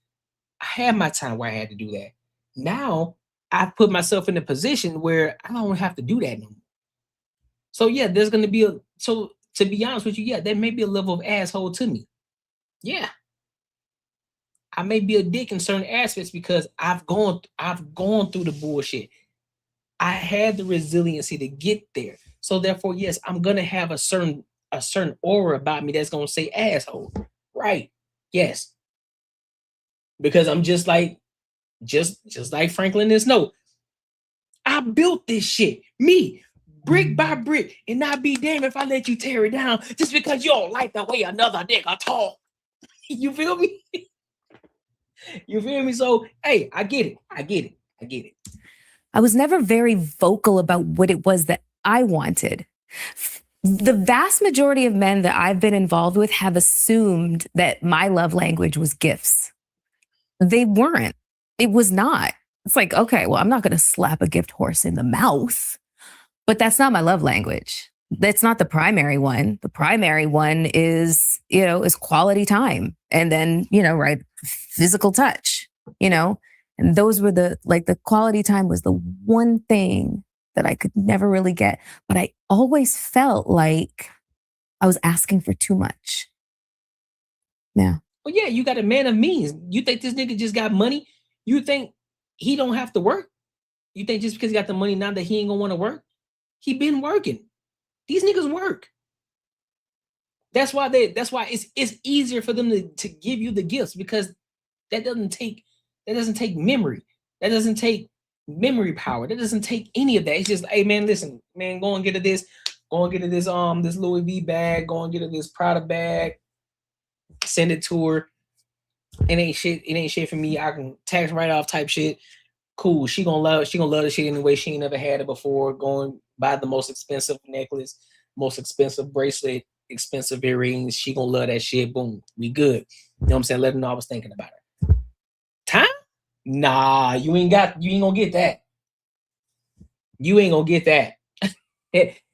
I had my time where I had to do that. Now, I put myself in a position where I don't have to do that no more. So, yeah, there's going to be to be honest with you, yeah, there may be a level of asshole to me. Yeah. I may be a dick in certain aspects because I've gone through the bullshit. I had the resiliency to get there. So therefore, yes, I'm gonna have a certain aura about me that's gonna say asshole. Right. Yes. Because I'm just like Franklin is no. I built this shit. Me, brick by brick, and I'd be damned if I let you tear it down just because you don't like the way another nigga talk. You feel me? You feel me? So, hey, I get it. I was never very vocal about what it was that I wanted. The vast majority of men that I've been involved with have assumed that my love language was gifts. They weren't. It was not. It's like, okay, well, I'm not going to slap a gift horse in the mouth, but that's not my love language. That's not the primary one. The primary one is quality time. And then, right, physical touch, and those were the quality time was the one thing that I could never really get. But I always felt like I was asking for too much. Yeah. Well, yeah, you got a man of means. You think this nigga just got money? You think he don't have to work? You think just because he got the money now that he ain't gonna want to work? He been working. These niggas work. That's why it's easier for them to give you the gifts, because that doesn't take memory. That doesn't take memory power. That doesn't take any of that. It's just, hey man, listen, man, go and get her this, this Louis V bag, go and get her this Prada bag, send it to her. It ain't shit for me. I can tax write off type shit. Cool. She gonna love the shit anyway. She ain't never had it before. Go and buy the most expensive necklace, most expensive bracelet, expensive earrings. She gonna love that shit. Boom. We good. You know what I'm saying? Let her know I was thinking about her. Time? Nah, you ain't gonna get that. You ain't gonna get that.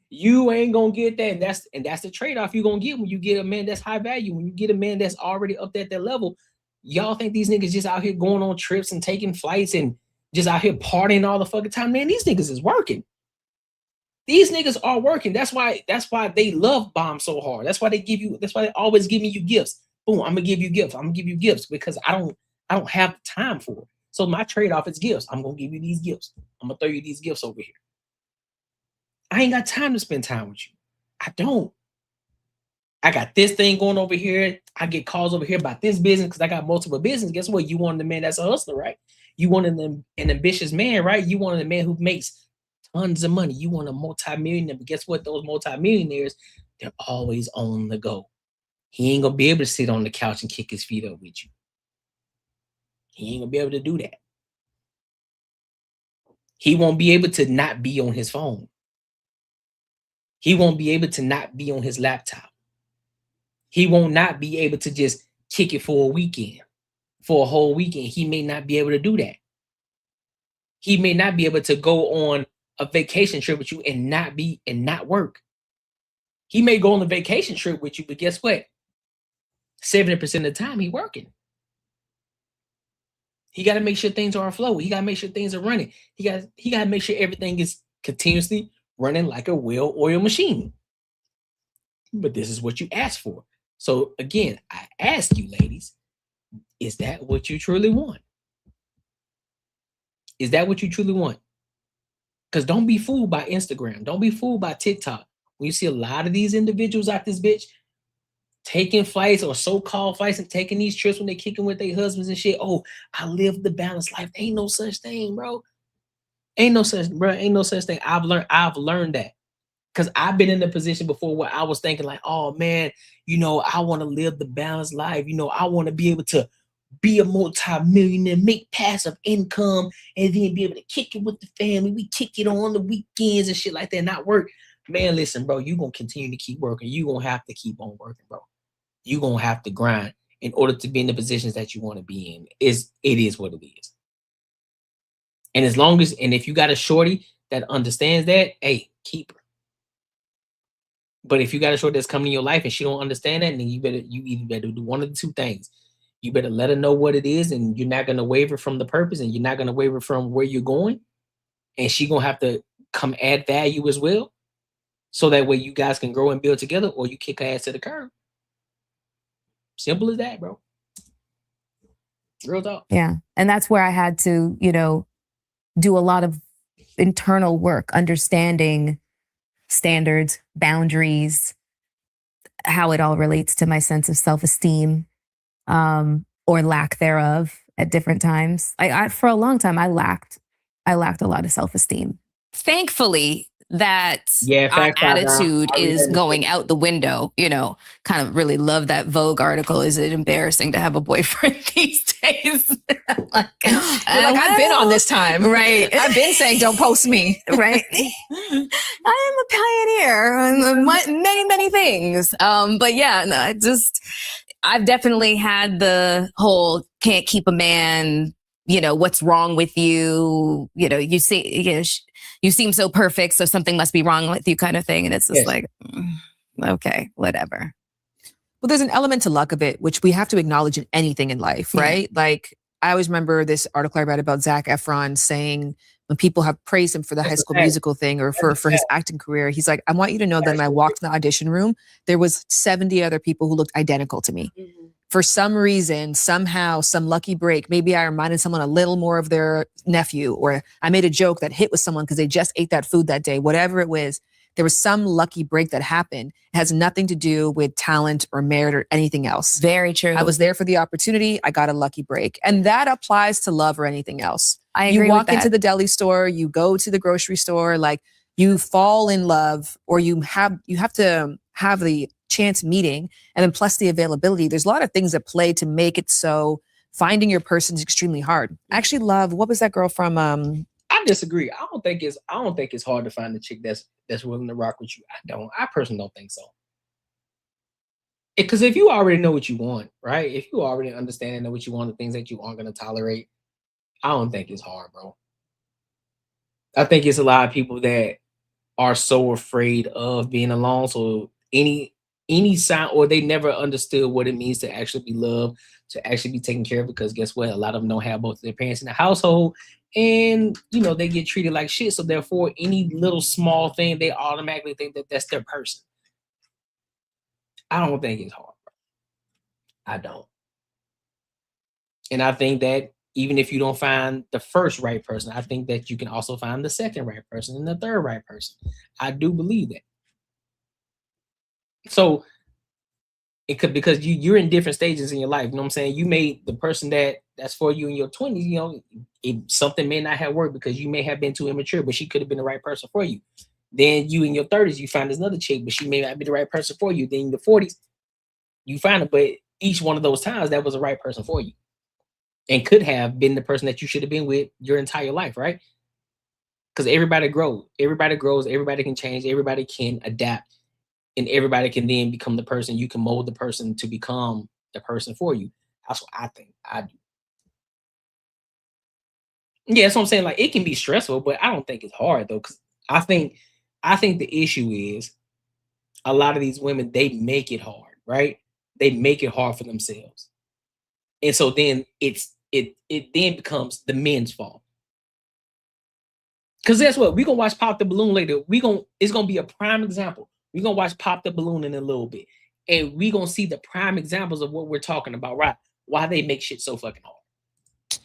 You ain't gonna get that. And that's the trade-off you're gonna get when you get a man that's high value. When you get a man that's already up at that level. Y'all think these niggas just out here going on trips and taking flights and just out here partying all the fucking time? Man, these niggas is working. These niggas are working. That's why they love bomb so hard. That's why they always giving you gifts. Boom, I'm gonna give you gifts because I don't have the time for it. So my trade-off is gifts. I'm gonna give you these gifts. I'm gonna throw you these gifts over here. I ain't got time to spend time with you. I don't. I got this thing going over here. I get calls over here about this business because I got multiple business. Guess what? You wanted a man that's a hustler, right? You wanted an ambitious man, right? You wanted a man who makes tons of money. You want a multi-millionaire. But guess what? Those multi-millionaires, they're always on the go. He ain't gonna be able to sit on the couch and kick his feet up with you. He ain't gonna be able to do that. He won't be able to not be on his phone. He won't be able to not be on his laptop. He won't not be able to just kick it for a whole weekend. He may not be able to do that. He may not be able to go on a vacation trip with you and not work. He may go on a vacation trip with you, but guess what? 70% of the time he working. He got to make sure things are afloat. He got to make sure things are running. He got to make sure everything is continuously running like a well-oiled machine. But this is what you asked for. So again, I ask you, ladies, is that what you truly want? Is that what you truly want? Because don't be fooled by Instagram. Don't be fooled by TikTok. When you see a lot of these individuals out this bitch taking flights or so-called flights and taking these trips when they kicking with their husbands and shit. Oh, I live the balanced life. Ain't no such thing, bro. Ain't no such thing. I've learned that. Because I've been in a position before where I was thinking like, oh man, I want to live the balanced life. I want to be able to be a multi-millionaire, make passive income, and then be able to kick it with the family. We kick it on the weekends and shit like that, not work. Man, listen, bro, you're going to continue to keep working. You're going to have to keep on working, bro. You're going to have to grind in order to be in the positions that you want to be in. It is what it is. And if you got a shorty that understands that, hey, keep her. But if you got a shorty that's coming in your life and she don't understand that, then you either better do one of the two things. You better let her know what it is, and you're not going to waver from the purpose, and you're not going to waver from where you're going. And she going to have to come add value as well. So that way you guys can grow and build together, or you kick her ass to the curb. Simple as that, bro. Real talk. Yeah. And that's where I had to, do a lot of internal work, understanding standards, boundaries, how it all relates to my sense of self-esteem, or lack thereof at different times. I for a long time, I lacked a lot of self-esteem. Thankfully, that our attitude is going out the window, kind of really love that Vogue article. Is it embarrassing to have a boyfriend these days? I've been on this time. Right. I've been saying, don't post me. Right. I am a pioneer on many, many things. But yeah, no, I've definitely had the whole can't keep a man, what's wrong with you? You see, you seem so perfect, so something must be wrong with you kind of thing. And it's just like, okay, whatever. Well, there's an element to luck of it, which we have to acknowledge in anything in life, right? Like, I always remember this article I read about Zac Efron saying when people have praised him for the High School Musical thing or for his acting career, he's like, I want you to know that when I walked in the audition room, there was 70 other people who looked identical to me. Mm-hmm. For some reason, somehow, some lucky break, maybe I reminded someone a little more of their nephew, or I made a joke that hit with someone because they just ate that food that day, whatever it was. There was some lucky break that happened. It has nothing to do with talent or merit or anything else. Very true. I was there for the opportunity. I got a lucky break. And that applies to love or anything else. I agree. You walk into the deli store, you go to the grocery store, like you fall in love, or you have to have the chance meeting, and then plus the availability. There's a lot of things that play to make it so finding your person is extremely hard. I actually love, what was that girl from I disagree. I don't think it's hard to find a chick that's willing to rock with you. I personally don't think so. Because if you already know what you want, right? If you already understand and know what you want, the things that you aren't going to tolerate, I don't think it's hard, bro. I think it's a lot of people that are so afraid of being alone. So any sign, or they never understood what it means to actually be loved, to actually be taken care of, because guess what? A lot of them don't have both of their parents in the household, and they get treated like shit. So therefore, any little small thing, they automatically think that that's their person. I don't think it's hard, bro. I don't. And I think that even if you don't find the first right person, I think that you can also find the second right person and the third right person. I do believe that. So it could, because you're in different stages in your life. You know what I'm saying? You made the person that's for you in your 20s, something may not have worked because you may have been too immature, but she could have been the right person for you. Then you in your 30s, you find this another chick, but she may not be the right person for you. Then in the 40s, you find it, but each one of those times that was the right person for you, and could have been the person that you should have been with your entire life, right? Because everybody grows, everybody can change, everybody can adapt. And everybody can then become the person. You can mold the person to become the person for you. That's what I think. I do. Yeah, that's what I'm saying. Like, it can be stressful, but I don't think it's hard though. Because I think the issue is a lot of these women, they make it hard, right? They make it hard for themselves. And so then it then becomes the men's fault. Because that's what we're gonna watch Pop the Balloon later. It's gonna be a prime example. We're going to watch Pop the Balloon in a little bit. And we're going to see the prime examples of what we're talking about, right? Why they make shit so fucking hard.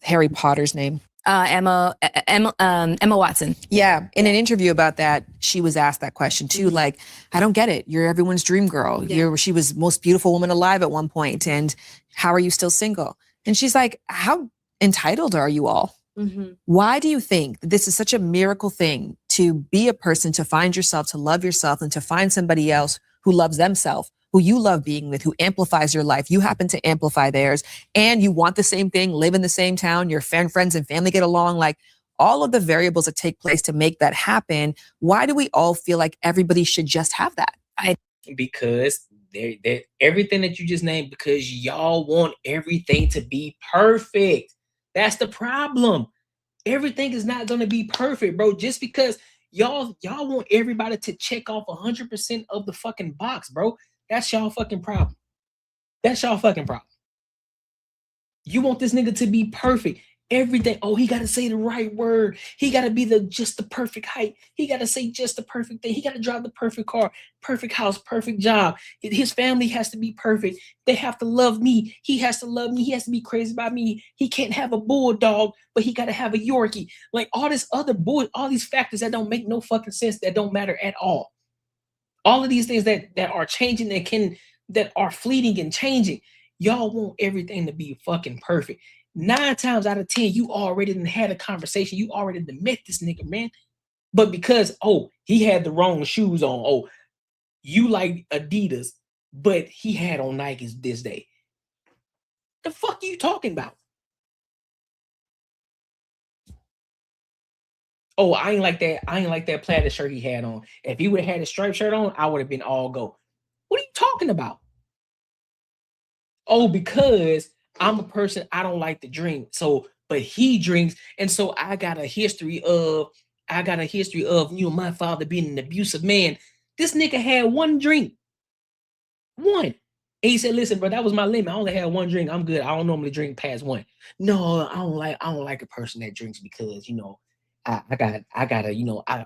Harry Potter's name. Emma Watson. Yeah. In an interview about that, she was asked that question too. Like, I don't get it. You're everyone's dream girl. Yeah. She was most beautiful woman alive at one point. And how are you still single? And she's like, how entitled are you all? Why do you think this is such a miracle thing to be a person, to find yourself, to love yourself, and to find somebody else who loves themselves, who you love being with, who amplifies your life? You happen to amplify theirs, and you want the same thing, live in the same town, your friends and family get along, like all of the variables that take place to make that happen. Why do we all feel like everybody should just have that? Because they're everything that you just named, because y'all want everything to be perfect. That's the problem. Everything is not going to be perfect, bro. Just because y'all want everybody to check off 100% of the fucking box, bro. That's y'all fucking problem. That's y'all fucking problem. You want this nigga to be perfect. Everything. Oh, he got to say the right word. He got to be just the perfect height. He got to say just the perfect thing. He got to drive the perfect car, perfect house, perfect job. His family has to be perfect. They have to love me. He has to love me. He has to be crazy about me. He can't have a bulldog, but he got to have a Yorkie. Like all this other bull, all these factors that don't make no fucking sense, that don't matter at all. All of these things that are changing, that are fleeting and changing. Y'all want everything to be fucking perfect. 9 times out of 10, you already done had a conversation. You already done met this nigga, man. But because, oh, he had the wrong shoes on. Oh, you like Adidas, but he had on Nikes this day. The fuck are you talking about? Oh, I ain't like that plaid shirt he had on. If he would have had a striped shirt on, I would have been all go. What are you talking about? Oh, because I'm a person, I don't like to drink. So, but he drinks, and so I got a history of, my father being an abusive man. This nigga had 1 drink. 1. And he said, listen, bro, that was my limit. I only had 1 drink. I'm good. I don't normally drink past 1. No, I don't like a person that drinks because, I'm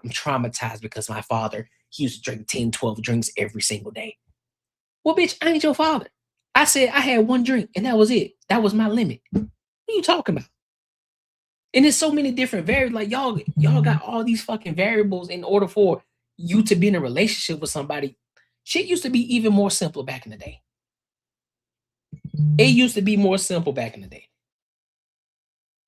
traumatized because my father, he used to drink 10, 12 drinks every single day. Well, bitch, I ain't your father. I said I had 1 drink and that was it. That was my limit. What are you talking about? And there's so many different variables. Like y'all got all these fucking variables in order for you to be in a relationship with somebody. Shit used to be even more simple back in the day. It used to be more simple back in the day.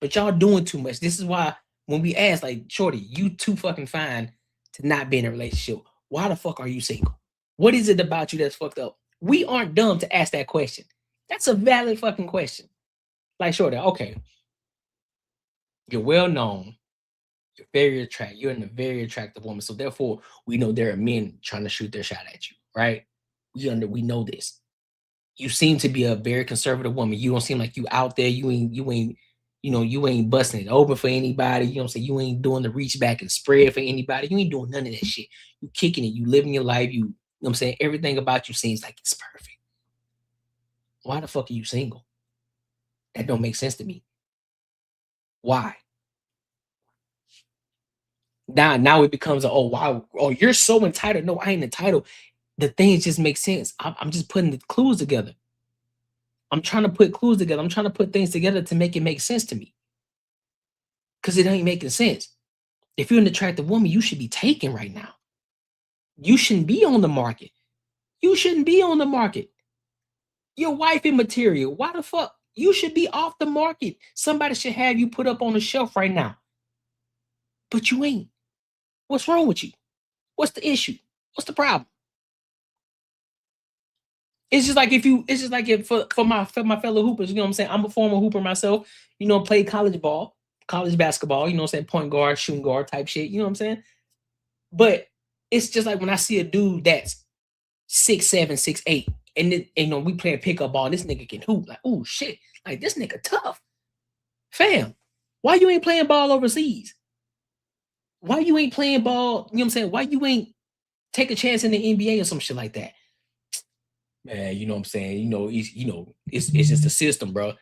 But y'all doing too much. This is why when we ask, like, shorty, you too fucking fine to not be in a relationship. Why the fuck are you single? What is it about you that's fucked up? We aren't dumb to ask that question. That's a valid fucking question. Like, shorty, okay. You're well known. You're very attractive. You're a very attractive woman. So therefore, we know there are men trying to shoot their shot at you, right? We know this. You seem to be a very conservative woman. You don't seem like you out there. You ain't busting it open for anybody. You know what I'm saying? You ain't doing the reach back and spread for anybody. You ain't doing none of that shit. You kicking it. You living your life. You know what I'm saying? Everything about you seems like it's perfect. Why the fuck are you single? That don't make sense to me. Why? Now it becomes wow. Oh, you're so entitled. No, I ain't entitled. The things just make sense. I'm just putting the clues together. I'm trying to put clues together. I'm trying to put things together to make it make sense to me. Because it ain't making sense. If you're an attractive woman, you should be taken right now. You shouldn't be on the market. You shouldn't be on the market. Your wifey material. Why the fuck? You should be off the market. Somebody should have you put up on the shelf right now. But you ain't. What's wrong with you? What's the issue? What's the problem? It's just like if for my fellow hoopers, you know what I'm saying? I'm a former hooper myself, played college basketball, you know what I'm saying? Point guard, shooting guard type shit, you know what I'm saying? But it's just like when I see a dude that's 6'7", 6'8", and we playing pickup ball, this nigga can hoop. Like, oh shit, like this nigga tough. Fam, why you ain't playing ball overseas? Why you ain't playing ball, you know what I'm saying? Why you ain't take a chance in the NBA or some shit like that? Man, you know what I'm saying? It's just the system, bro.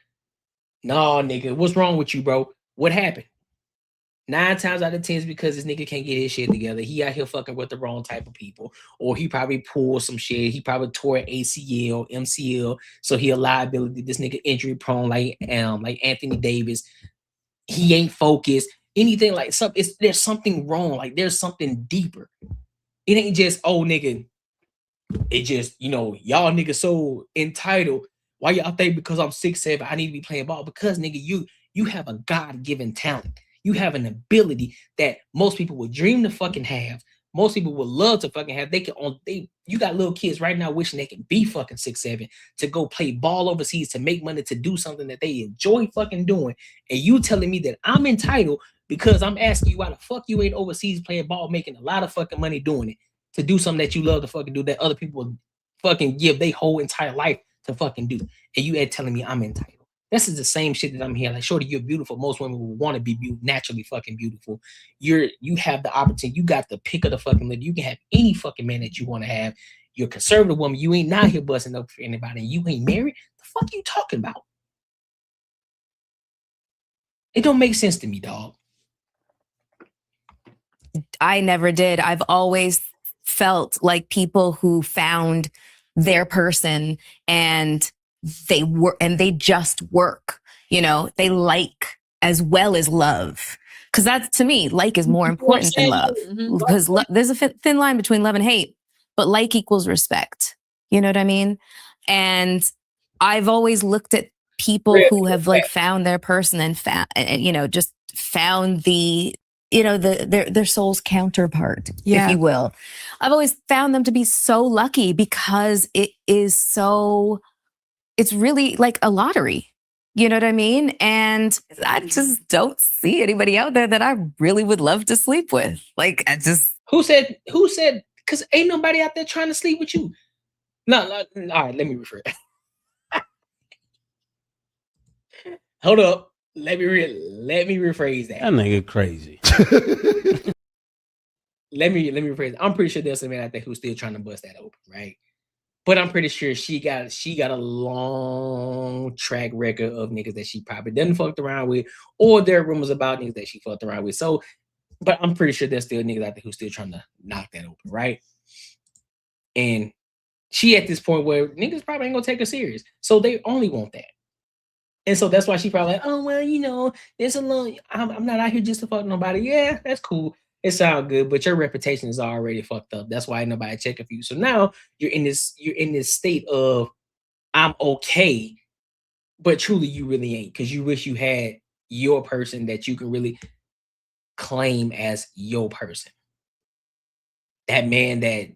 Nah, nigga, what's wrong with you, bro? What happened? 9 times out of 10 is because this nigga can't get his shit together. He out here fucking with the wrong type of people. Or he probably pulled some shit. He probably tore an ACL, MCL. So he a liability. This nigga injury prone like Anthony Davis. He ain't focused. Anything like something. There's something wrong. Like there's something deeper. It ain't just, oh, nigga. It just, y'all niggas so entitled. Why y'all think because I'm 6'7", I need to be playing ball? Because nigga, You have a God-given talent. You have an ability that most people would dream to fucking have. Most people would love to fucking have. You got little kids right now wishing they could be fucking 6'7" to go play ball overseas, to make money, to do something that they enjoy fucking doing. And you telling me that I'm entitled because I'm asking you why the fuck you ain't overseas playing ball, making a lot of fucking money doing it, to do something that you love to fucking do, that other people would fucking give their whole entire life to fucking do. And you ain't telling me I'm entitled. This is the same shit that I'm here. Like, shorty, you're beautiful. Most women will want to be naturally fucking beautiful. You have the opportunity. You got the pick of the fucking lid. You can have any fucking man that you want to have. You're a conservative woman. You ain't not here busting up for anybody. You ain't married. The fuck are you talking about? It don't make sense to me, dog. I never did. I've always felt like people who found their person and they just work, they like as well as love. Because that's, to me, like is more important than love. Because there's a thin line between love and hate, but like equals respect. You know what I mean? And I've always looked at people who have like found their person and just found their soul's counterpart, if you will. I've always found them to be so lucky because it's really like a lottery. You know what I mean? And I just don't see anybody out there that I really would love to sleep with. Like, Who said, because ain't nobody out there trying to sleep with you. No, all right, let me rephrase. Hold up. Let me rephrase that. That nigga crazy. Let me rephrase. I'm pretty sure there's a man out there who's still trying to bust that open, right? But I'm pretty sure she got a long track record of niggas that she probably didn't fucked around with, or there are rumors about niggas that she fucked around with. So, but I'm pretty sure there's still niggas out there who's still trying to knock that open, right? And she at this point where niggas probably ain't gonna take her serious, so they only want that. And so that's why she probably like, oh well, there's a long. I'm not out here just to fuck nobody. Yeah, that's cool. It sounds good, but your reputation is already fucked up. That's why ain't nobody checking for you. So now you're in this state of I'm okay, but truly you really ain't, because you wish you had your person that you can really claim as your person. That man that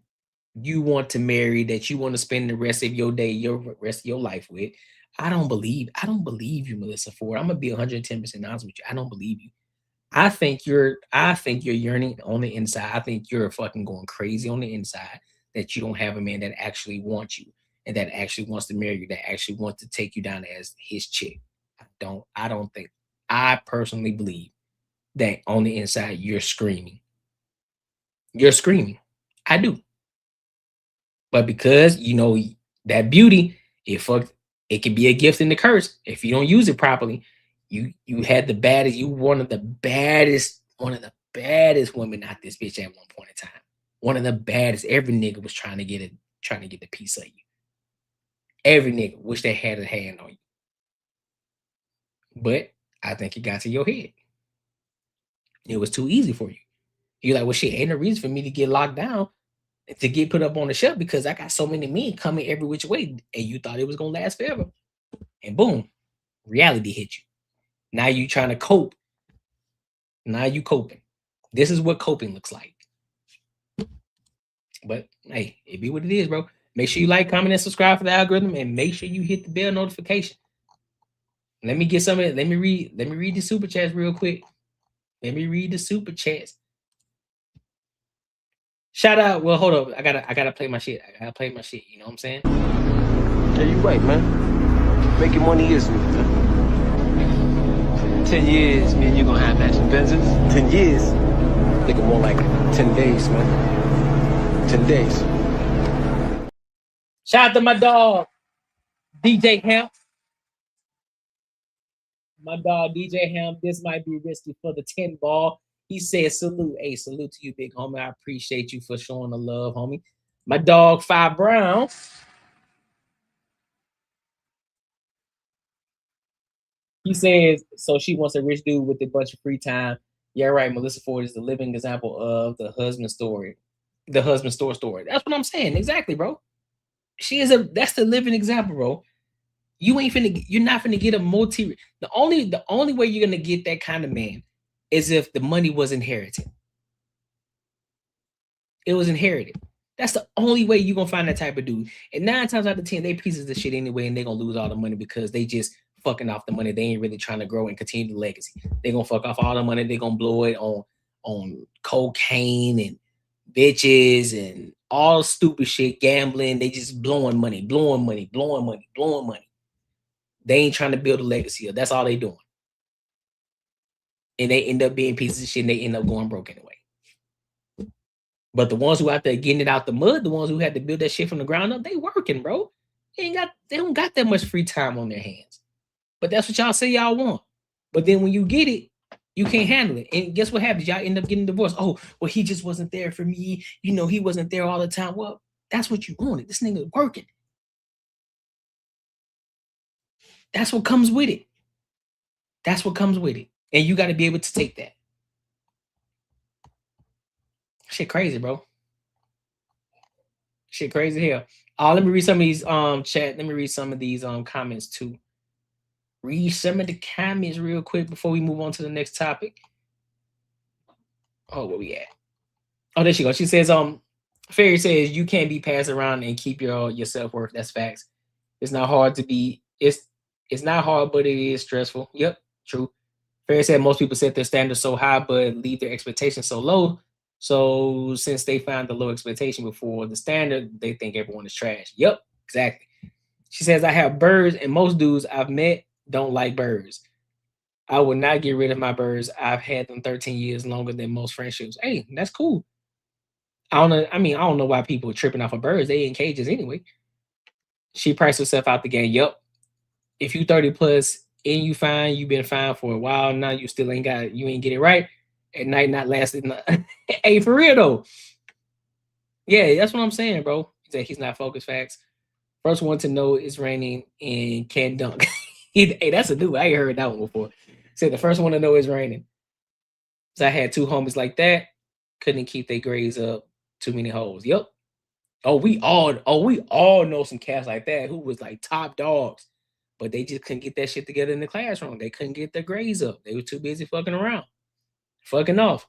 you want to marry, that you want to spend the rest of your day, rest of your life with. I don't believe you, Melissa Ford. I'm gonna be 110% honest with you. I don't believe you. I think you're yearning on the inside. I think you're fucking going crazy on the inside that you don't have a man that actually wants you and that actually wants to marry you, that actually wants to take you down as his chick. I personally believe that on the inside you're screaming. You're screaming. I do. But because that beauty, it can be a gift and a curse if you don't use it properly. You had the baddest, one of the baddest women out this bitch at one point in time. One of the baddest. Every nigga was trying to get the piece of you. Every nigga wish they had a hand on you. But I think it got to your head. It was too easy for you. You're like, well, shit, ain't no reason for me to get locked down, to get put up on the shelf, because I got so many men coming every which way, and you thought it was gonna last forever. And boom, reality hit you. Now you trying to cope. Now you coping. This is what coping looks like. But hey, it be what it is, bro. Make sure you like, comment, and subscribe for the algorithm, and make sure you hit the bell notification. Let me get some of it. Let me read the super chats real quick. Let me read the super chats. Shout out. Well, hold up. I gotta play my shit. You know what I'm saying? Yeah, you right, man. Making money is me, man. 10 years, me and you gonna have matching Benzes. 10 years? Thinking more like 10 days, man. 10 days. Shout out to my dog, DJ Hemp. My dog, DJ Hemp. This might be risky for the 10 ball. He said, salute. Hey, salute to you, big homie. I appreciate you for showing the love, homie. My dog, Five Brown. He says, so she wants a rich dude with a bunch of free time. Yeah, right. Melissa Ford is the living example of the husband story. The husband store story. That's what I'm saying. Exactly, bro. That's the living example, bro. You're not finna get a the only way you're gonna get that kind of man is if the money was inherited. It was inherited. That's the only way you're gonna find that type of dude. And 9 times out of 10, they pieces of shit anyway, and they're gonna lose all the money because they just fucking off the money. They ain't really trying to grow and continue the legacy. They're gonna fuck off all the money, they're gonna blow it on cocaine and bitches and all stupid shit, gambling. They just blowing money. They ain't trying to build a legacy. That's all they doing. And they end up being pieces of shit and they end up going broke anyway. But the ones who out there getting it out the mud, the ones who had to build that shit from the ground up, they working, bro. They don't got that much free time on their hands. But that's what y'all say y'all want. But then when you get it, you can't handle it. And guess what happens? Y'all end up getting divorced. Oh, well, he just wasn't there for me. You know, he wasn't there all the time. Well, that's what you wanted. This nigga working. That's what comes with it. That's what comes with it. And you got to be able to take that. Shit crazy, bro. Shit crazy here. Let me read some of these chat. Let me read some of these comments too. Read some of the comments real quick before we move on to the next topic. Oh, where we at? Oh, there she goes. She says, Fairy says you can't be passed around and keep your self-worth. That's facts. It's not hard to be, it's not hard, but it is stressful. Yep, true. Fairy said most people set their standards so high, but leave their expectations so low. So since they found the low expectation before the standard, they think everyone is trash. Yep, exactly. She says, I have birds, and most dudes I've met don't like birds. I would not get rid of my birds. I've had them 13 years longer than most friendships. Hey, that's cool. I don't know why people are tripping off of birds. They in cages anyway. She priced herself out the game. Yep. If you 30 plus and you fine, you've been fine for a while. Now you still ain't got it. You ain't get it right. At night, not lasting. Hey, for real though. Yeah, that's what I'm saying, bro. He's not focused. Facts. First one to know it's raining and can't dunk. Hey, that's a new. I ain't heard that one before. Said the first one to know it's raining. So I had 2 homies like that. Couldn't keep their grades up. Too many holes. Yep. We all know some cats like that who was like top dogs, but they just couldn't get that shit together in the classroom. They couldn't get their grades up. They were too busy fucking around. Fucking off.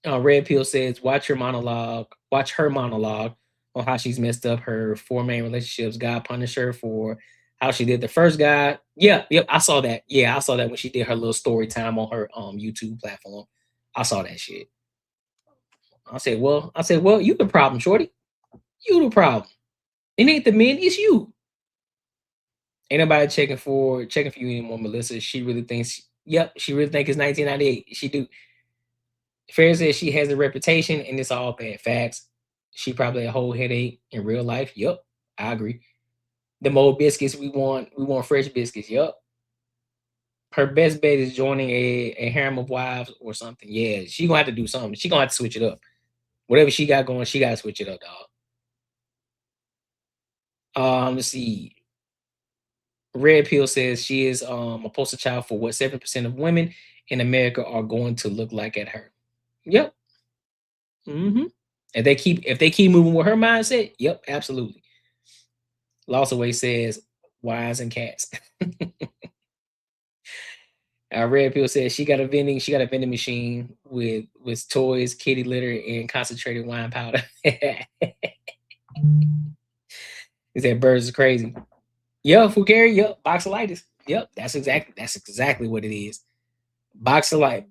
Red Pill says, watch her monologue on how she's messed up her 4 main relationships. God punished her for how she did the first guy. Yep, I saw that. Yeah, I saw that when she did her little story time on her YouTube platform. I saw that shit. I said, well, you the problem, shorty. You the problem. It ain't the men, it's you. Ain't nobody checking for you anymore, Melissa. She really thinks, she really thinks it's 1998. She do. Fair says she has a reputation and it's all bad. Facts. She probably a whole headache in real life. Yep, I agree. The old biscuits, we want fresh biscuits. Yep. Her best bet is joining a harem of wives or something. Yeah, she gonna have to do something. She gonna have to switch it up. Whatever she got going, she gotta switch it up, dog. Let's see. Red Pill says she is a poster child for what 7% of women in America are going to look like at her. Yep. Mm-hmm. If they keep moving with her mindset, yep, absolutely. Lost Away says wives and cats. Red Pill says she got a vending machine with toys, kitty litter, and concentrated wine powder. He said birds is crazy. Yep, Fugary, yep, boxolitis. Yep, that's exactly what it is. Boxolitis.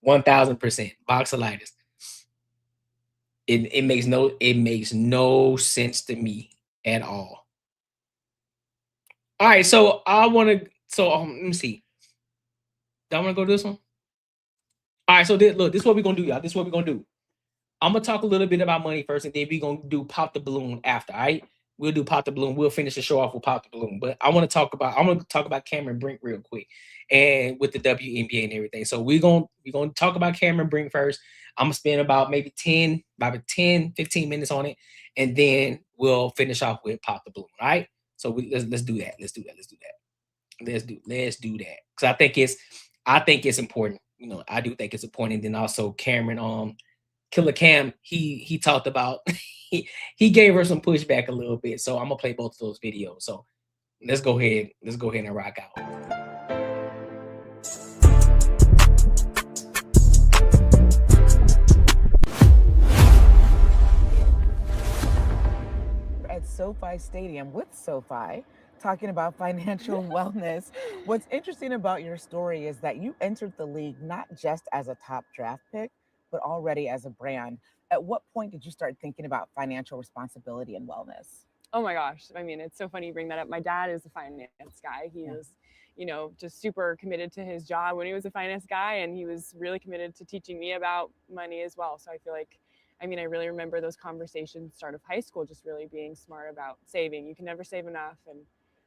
1000% boxolitis. It makes no sense to me at all. All right, so let me see. Do I want to go to this one? All right, so this is what we're gonna do, y'all. This is what we're gonna do. I'm gonna talk a little bit about money first, and then we're gonna do pop the balloon after. All right, we'll do pop the balloon. We'll finish the show off with pop the balloon. But I'm gonna talk about Cameron Brink real quick, and with the WNBA and everything. So we're gonna talk about Cameron Brink first. I'm gonna spend about 10, 15 minutes on it, and then we'll finish off with pop the balloon. All right. So let's do that. Let's do that. Because I think it's important. You know, I do think it's important. And then also Cameron Killer Cam, he talked about he gave her some pushback a little bit. So I'm gonna play both of those videos. So let's go ahead and rock out. At SoFi Stadium with SoFi, talking about financial wellness. What's interesting about your story is that you entered the league not just as a top draft pick, but already as a brand. At what point did you start thinking about financial responsibility and wellness? Oh my gosh. I mean, it's so funny you bring that up. My dad is a finance guy. He was, just super committed to his job when he was a finance guy, and he was really committed to teaching me about money as well. So I feel like, I really remember those conversations start of high school, just really being smart about saving. You can never save enough. And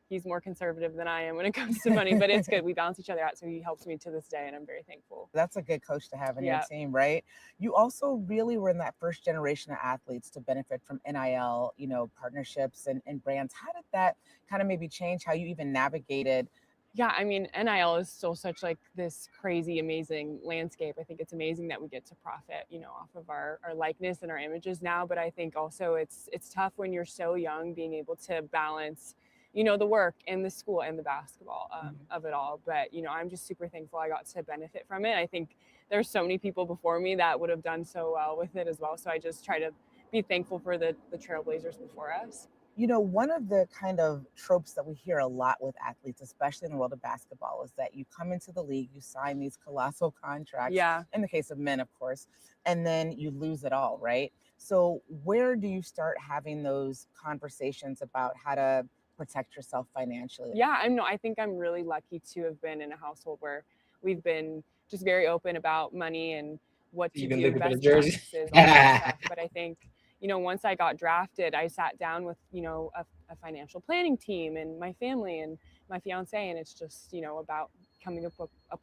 he's more conservative than I am when it comes to money, but it's good. We balance each other out. So he helps me to this day, and I'm very thankful. That's a good coach to have in your team, right? You also really were in that first generation of athletes to benefit from NIL, partnerships and brands. How did that kind of maybe change how you even navigated? Yeah, NIL is still such like this crazy, amazing landscape. I think it's amazing that we get to profit, off of our likeness and our images now. But I think also it's tough when you're so young, being able to balance, the work and the school and the basketball of it all. But, I'm just super thankful I got to benefit from it. I think there's so many people before me that would have done so well with it as well. So I just try to be thankful for the trailblazers before us. One of the kind of tropes that we hear a lot with athletes, especially in the world of basketball, is that you come into the league, you sign these colossal contracts, in the case of men, of course, and then you lose it all, right? So where do you start having those conversations about how to protect yourself financially? Yeah, I think I'm really lucky to have been in a household where we've been just very open about money and what to do, best practices, all that stuff. But I think, once I got drafted, I sat down with, a financial planning team and my family and my fiance, and it's just, about coming up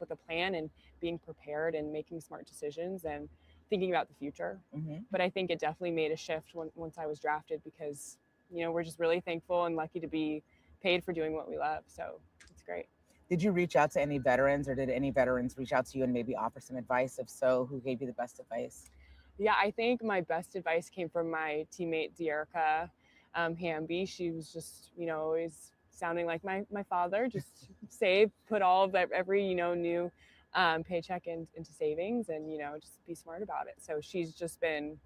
with a plan and being prepared and making smart decisions and thinking about the future. But I think it definitely made a shift once I was drafted, because, we're just really thankful and lucky to be paid for doing what we love. So it's great. Did you reach out to any veterans, or did any veterans reach out to you and maybe offer some advice? If so, who gave you the best advice? Yeah, I think my best advice came from my teammate, De'Erica Hamby. She was just, always sounding like my father, just save, put all of that, every, new paycheck into savings, and, just be smart about it. So she's just been,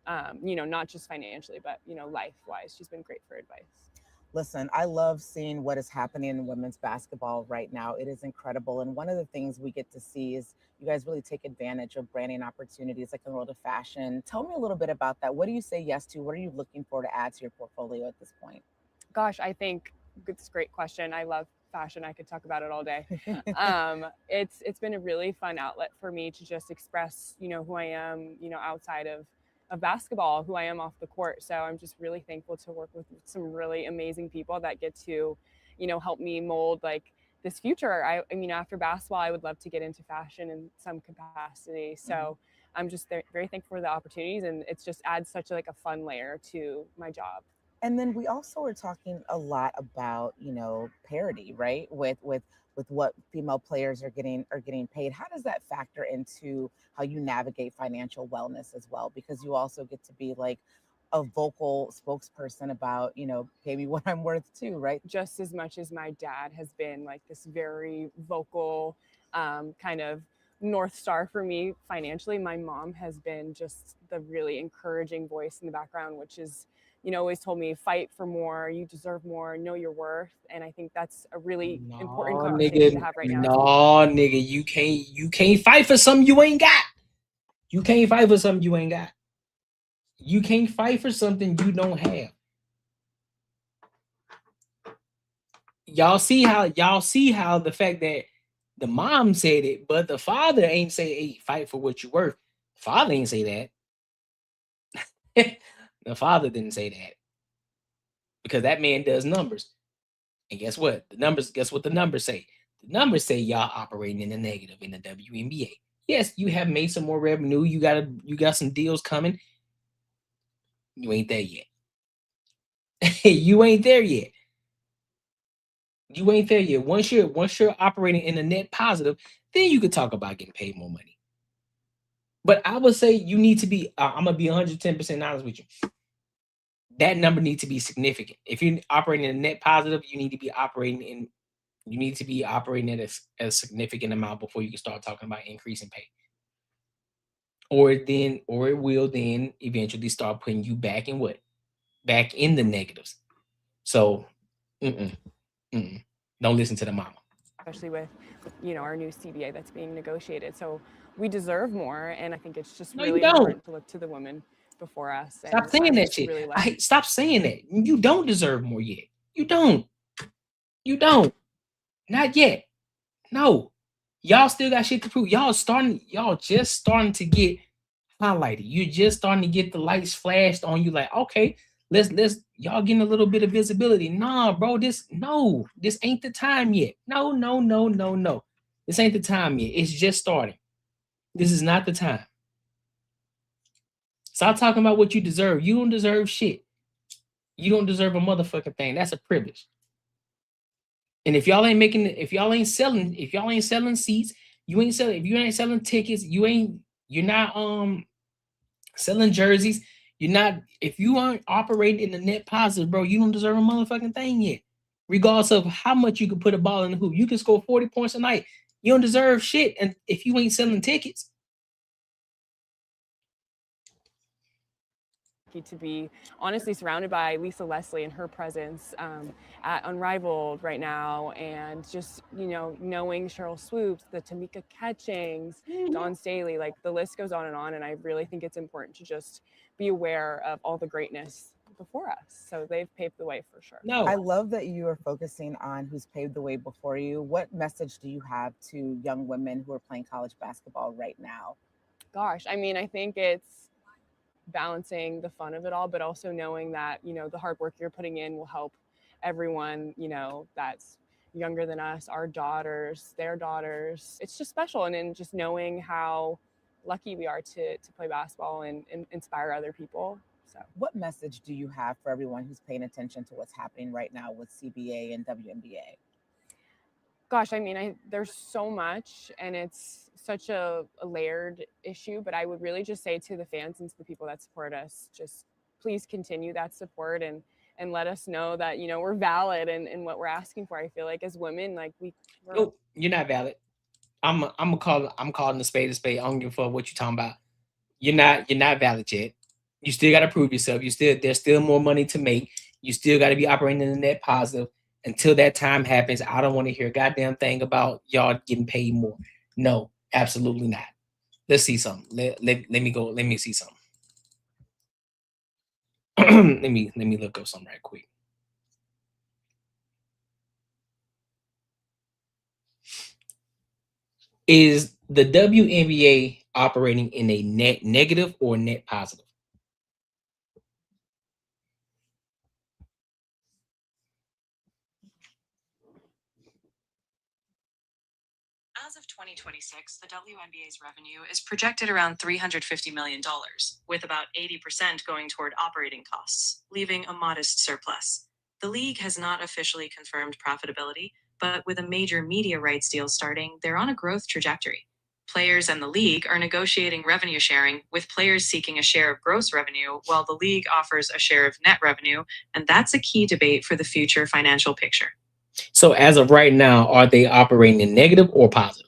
not just financially, but, life-wise, she's been great for advice. Listen, I love seeing what is happening in women's basketball right now. It is incredible. And one of the things we get to see is you guys really take advantage of branding opportunities like in the world of fashion. Tell me a little bit about that. What do you say yes to? What are you looking for to add to your portfolio at this point? Gosh, I think it's a great question. I love fashion. I could talk about it all day. It's been a really fun outlet for me to just express, who I am, outside of basketball, who I am off the court. So I'm just really thankful to work with some really amazing people that get to, help me mold like this future. I mean, after basketball, I would love to get into fashion in some capacity. So I'm just very thankful for the opportunities, and it's just adds such like a fun layer to my job. And then we also are talking a lot about, parity, right? With what female players are getting paid. How does that factor into how you navigate financial wellness as well? Because you also get to be like a vocal spokesperson about, pay me what I'm worth too, right? Just as much as my dad has been like this very vocal kind of North Star for me financially, my mom has been just the really encouraging voice in the background, which is, always told me, fight for more, you deserve more, know your worth. And I think that's a really important conversation to have right now. No, nigga, you can't fight for something you ain't got. You can't fight for something you ain't got. You can't fight for something you don't have. Y'all see how the fact that the mom said it, but the father ain't say, hey, fight for what you're worth. The father ain't say that. The father didn't say that, because that man does numbers. And guess what? Guess what the numbers say? The numbers say y'all operating in the negative in the WNBA. Yes, you have made some more revenue. You got some deals coming. You ain't there yet. You ain't there yet. You ain't there yet. Once you're operating in a net positive, then you could talk about getting paid more money. But I would say you need to be, I'm going to be 110% honest with you. That number needs to be significant. If you're operating in a net positive, you need to be operating at a significant amount before you can start talking about increasing pay. Or it will then eventually start putting you back in what? Back in the negatives. So don't listen to the mama. Especially with, our new CBA that's being negotiated. So we deserve more, and I think it's just really important to look to the women before us. Stop saying that shit. Really stop saying that. You don't deserve more yet. You don't. Not yet. No. Y'all still got shit to prove. Y'all just starting to get highlighted. You're just starting to get the lights flashed on you like, okay, let's y'all getting a little bit of visibility. Nah, bro, this ain't the time yet. No. This ain't the time yet. It's just starting. This is not the time. Stop talking about what you deserve. You don't deserve shit. You don't deserve a motherfucking thing. That's a privilege. And if y'all ain't selling seats, if you ain't selling tickets, you're not selling jerseys, if you aren't operating in the net positive, bro, you don't deserve a motherfucking thing yet. Regardless of how much you can put a ball in the hoop. You can score 40 points a night. You don't deserve shit and if you ain't selling tickets. To be honestly surrounded by Lisa Leslie and her presence at Unrivaled right now, and just knowing Cheryl Swoops, the Tamika Catchings, Dawn Staley, like the list goes on, and I really think it's important to just be aware of all the greatness before us. So they've paved the way for sure. I love that you are focusing on who's paved the way before you. What message do you have to young women who are playing college basketball right now? Gosh, I mean, I think it's balancing the fun of it all, but also knowing that, the hard work you're putting in will help everyone, that's younger than us, our daughters, their daughters. It's just special. And then just knowing how lucky we are to play basketball and inspire other people. So what message do you have for everyone who's paying attention to what's happening right now with CBA and WNBA? Gosh, I mean, there's so much, and it's such a layered issue, but I would really just say to the fans and to the people that support us, just please continue that support and let us know that, we're valid in what we're asking for. I feel like as women, like you're not valid. I'm calling the spade a spade. I don't give a fuck what you're talking about. You're not valid yet. You still got to prove yourself. There's still more money to make. You still got to be operating in the net positive. Until that time happens, I don't want to hear a goddamn thing about y'all getting paid more. No, absolutely not. Let's see something. Let me see something. let me look up something right quick. Is the WNBA operating in a net negative or net positive? As of 2026, the WNBA's revenue is projected around $350 million, with about 80% going toward operating costs, leaving a modest surplus. The league has not officially confirmed profitability, but with a major media rights deal starting, they're on a growth trajectory. Players and the league are negotiating revenue sharing, with players seeking a share of gross revenue, while the league offers a share of net revenue, and that's a key debate for the future financial picture. So as of right now, are they operating in negative or positive?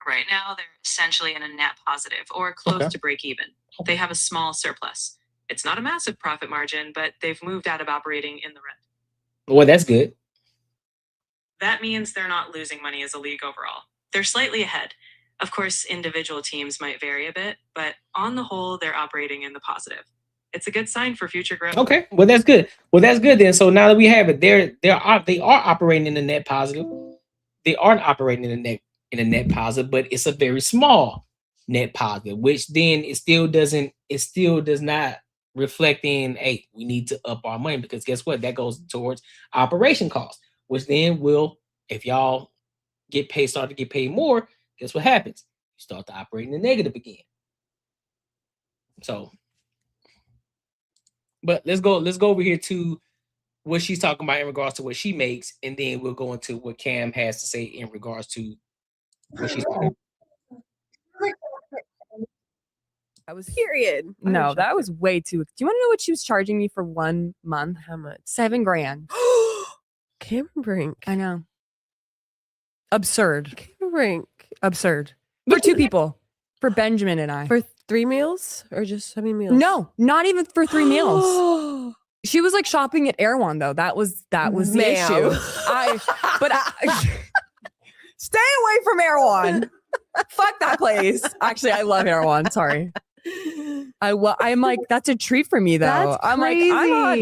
Right now, they're essentially in a net positive or close to break even. They have a small surplus. It's not a massive profit margin, but they've moved out of operating in the red. Well, that's good. That means they're not losing money as a league overall. They're slightly ahead. Of course, individual teams might vary a bit, but on the whole, they're operating in the positive. It's a good sign for future growth. Okay, well that's good. Then. So now that we have it, they are operating in the net positive. They aren't operating in a net positive, but it's a very small net positive, which then it still does not reflect in, hey, we need to up our money, because guess what? That goes towards operation costs, which then will, if y'all start to get paid more, guess what happens? You start to operate in the negative again. So. But let's go over here to what she's talking about in regards to what she makes, and then we'll go into what Cam has to say in regards to what she's talking about. That was period. No, that was way too. Do you want to know what she was charging me for 1 month? How much? $7,000. Cameron Brink. I know. Absurd. Cameron Brink. Absurd. For 2 people. For Benjamin and I. For 3 meals or just how many meals? No, not even for 3 meals. She was like shopping at Erewhon though. That was the issue. Stay away from Erewhon. Fuck that place. Actually, I love Erewhon. Sorry. I'm like, that's a treat for me though. That's I'm like,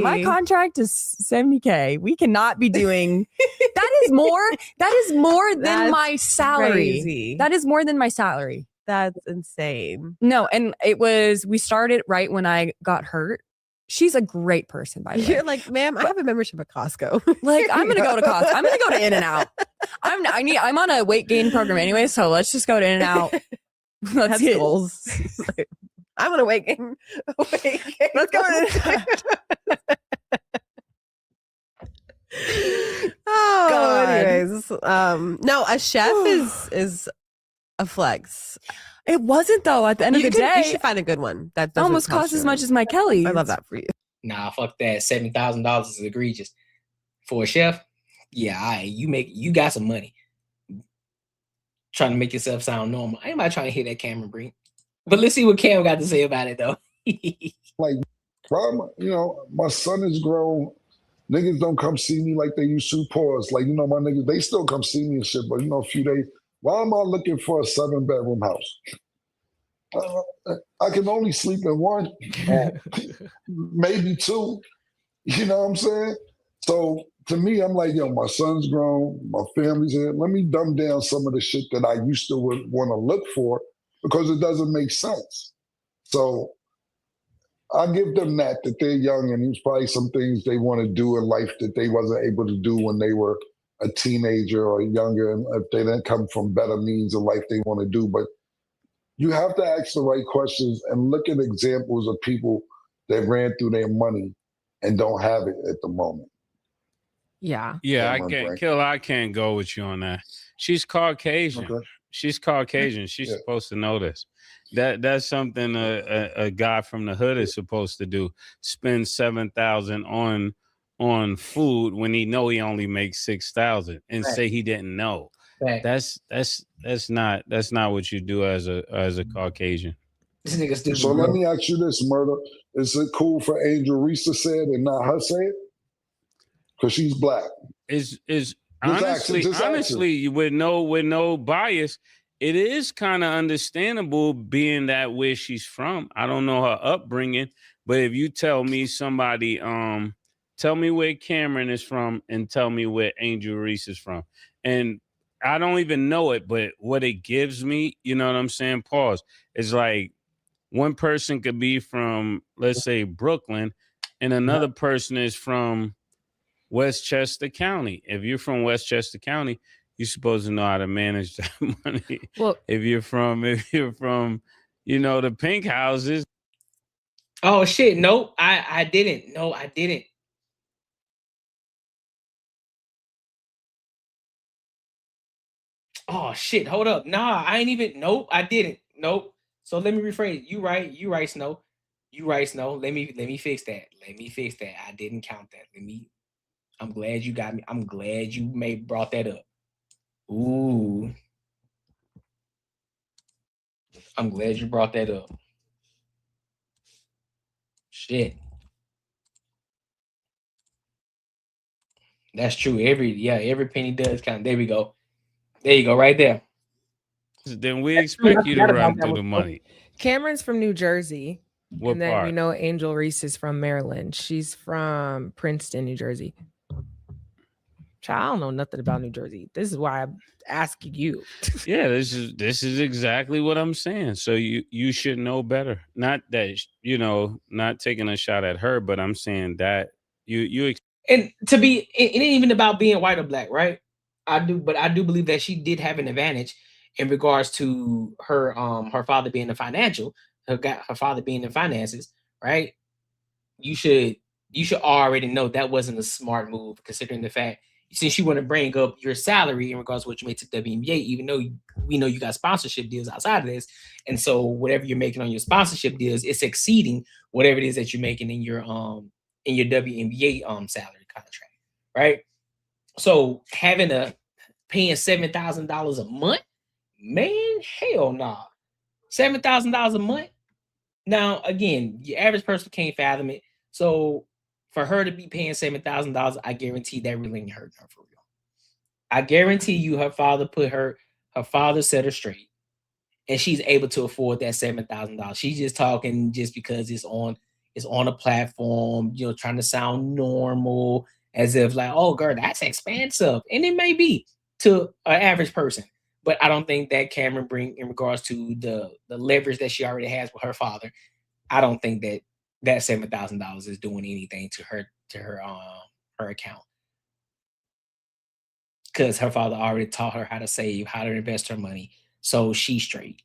my contract is $70,000. We cannot be doing that is more than my salary. Crazy. That is more than my salary. That's insane. No, and we started right when I got hurt. She's a great person, by the way. You're like, ma'am, I have a membership at Costco. Like, I'm gonna go to Costco. I'm gonna go to In-N-Out. I'm on a weight gain program anyway, so let's just go to In-N-Out. Let's get goals. I'm on a weight gain. Let's go to Oh, God. anyways, no, a chef is a flex. It wasn't though. At the end of the day, you should find a good one. That doesn't almost costs as much as my Kelly. I love that for you. Nah, fuck that. $70,000 is egregious for a chef. Yeah, you got some money. Trying to make yourself sound normal. I ain't about trying to hit that Cameron Brink. But let's see what Cam got to say about it though. Like, my son is grown. Niggas don't come see me like they used to. Pause. Like, my niggas, they still come see me and shit. But a few days. Why am I looking for a 7-bedroom house? I can only sleep in one, maybe 2. You know what I'm saying? So to me, I'm like, my son's grown, my family's here. Let me dumb down some of the shit that I used to want to look for because it doesn't make sense. So I give them that they're young and there's probably some things they want to do in life that they wasn't able to do when they were a teenager or younger, and if they didn't come from better means of life they want to do. But you have to ask the right questions and look at examples of people that ran through their money and don't have it at the moment. Yeah. Yeah, I can't go with you on that. She's Caucasian. Okay. She's Caucasian. She's supposed to know this. That's something a guy from the hood is supposed to do. Spend $7,000 on food when he know he only makes $6,000 and say he didn't know. Right. That's not what you do as a Caucasian. This nigga stupid. So let me ask you this, Murder. Is it cool for Angel Reese to say it and not her say it? Because she's black. Is honestly with no bias, it is kind of understandable being that where she's from. I don't know her upbringing, but if you tell me somebody tell me where Cameron is from and tell me where Angel Reese is from. And I don't even know it, but what it gives me, you know what I'm saying? Pause. It's like one person could be from, let's say, Brooklyn, and another person is from Westchester County. If you're from Westchester County, you're supposed to know how to manage that money. Well, if you're from, the pink houses. Oh shit. Nope. I didn't. No, I didn't. Oh shit, hold up. Nah, I ain't even. Nope, I didn't. Nope. So let me rephrase. You right, Snow. You right, Snow. Let me fix that. I didn't count that. I'm glad you got me. I'm glad you brought that up. Ooh. I'm glad you brought that up. Shit. That's true. Every penny does count. There we go. There you go, right there. Then we expect you to run through the money. Cameron's from New Jersey. What and then part? we know Angel Reese is from Maryland. She's from Princeton, New Jersey. Child, I don't know nothing about New Jersey. This is why I'm asking you. Yeah, this is exactly what I'm saying. So you should know better. Not that, not taking a shot at her, but I'm saying that you and to be, it ain't even about being white or black, right? I do believe that she did have an advantage in regards to her father being the her father being in finances, right? You should already know that wasn't a smart move, considering the fact since you want to bring up your salary in regards to what you make to WNBA, even though we know you got sponsorship deals outside of this, and so whatever you're making on your sponsorship deals, it's exceeding whatever it is that you're making in your WNBA salary contract, right? So having paying $7,000 a month, man, hell nah. $7,000 a month. Now, again, your average person can't fathom it. So for her to be paying $7,000, I guarantee that really ain't hurting her for real. I guarantee you her father set her straight, and she's able to afford that $7,000. She's just talking just because it's on a platform, you know, trying to sound normal, as if like, oh girl, that's expensive. And it may be to an average person. But I don't think that Cameron bring in regards to the leverage that she already has with her father. I don't think that $7,000 is doing anything to her account, because her father already taught her how to save, how to invest her money. So she's straight.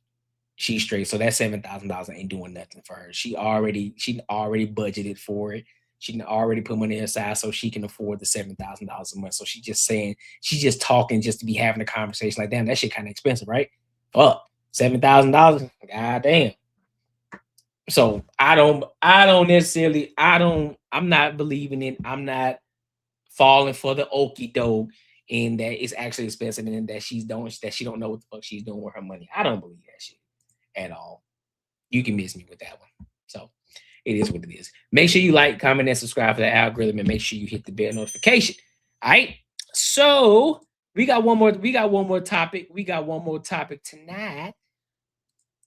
She's straight. So that $7,000 ain't doing nothing for her. She already budgeted for it. She can already put money aside so she can afford the $7,000 a month. So she's just talking just to be having a conversation. Like, damn, that shit kind of expensive, right? Fuck, $7,000. God damn. So I'm not believing it. I'm not falling for the okie doke and that it's actually expensive and that she don't know what the fuck she's doing with her money. I don't believe that shit at all. You can miss me with that one. So it is what it is. Make sure you like, comment, and subscribe for the algorithm, and make sure you hit the bell notification. All right. So we got one more topic. We got one more topic tonight.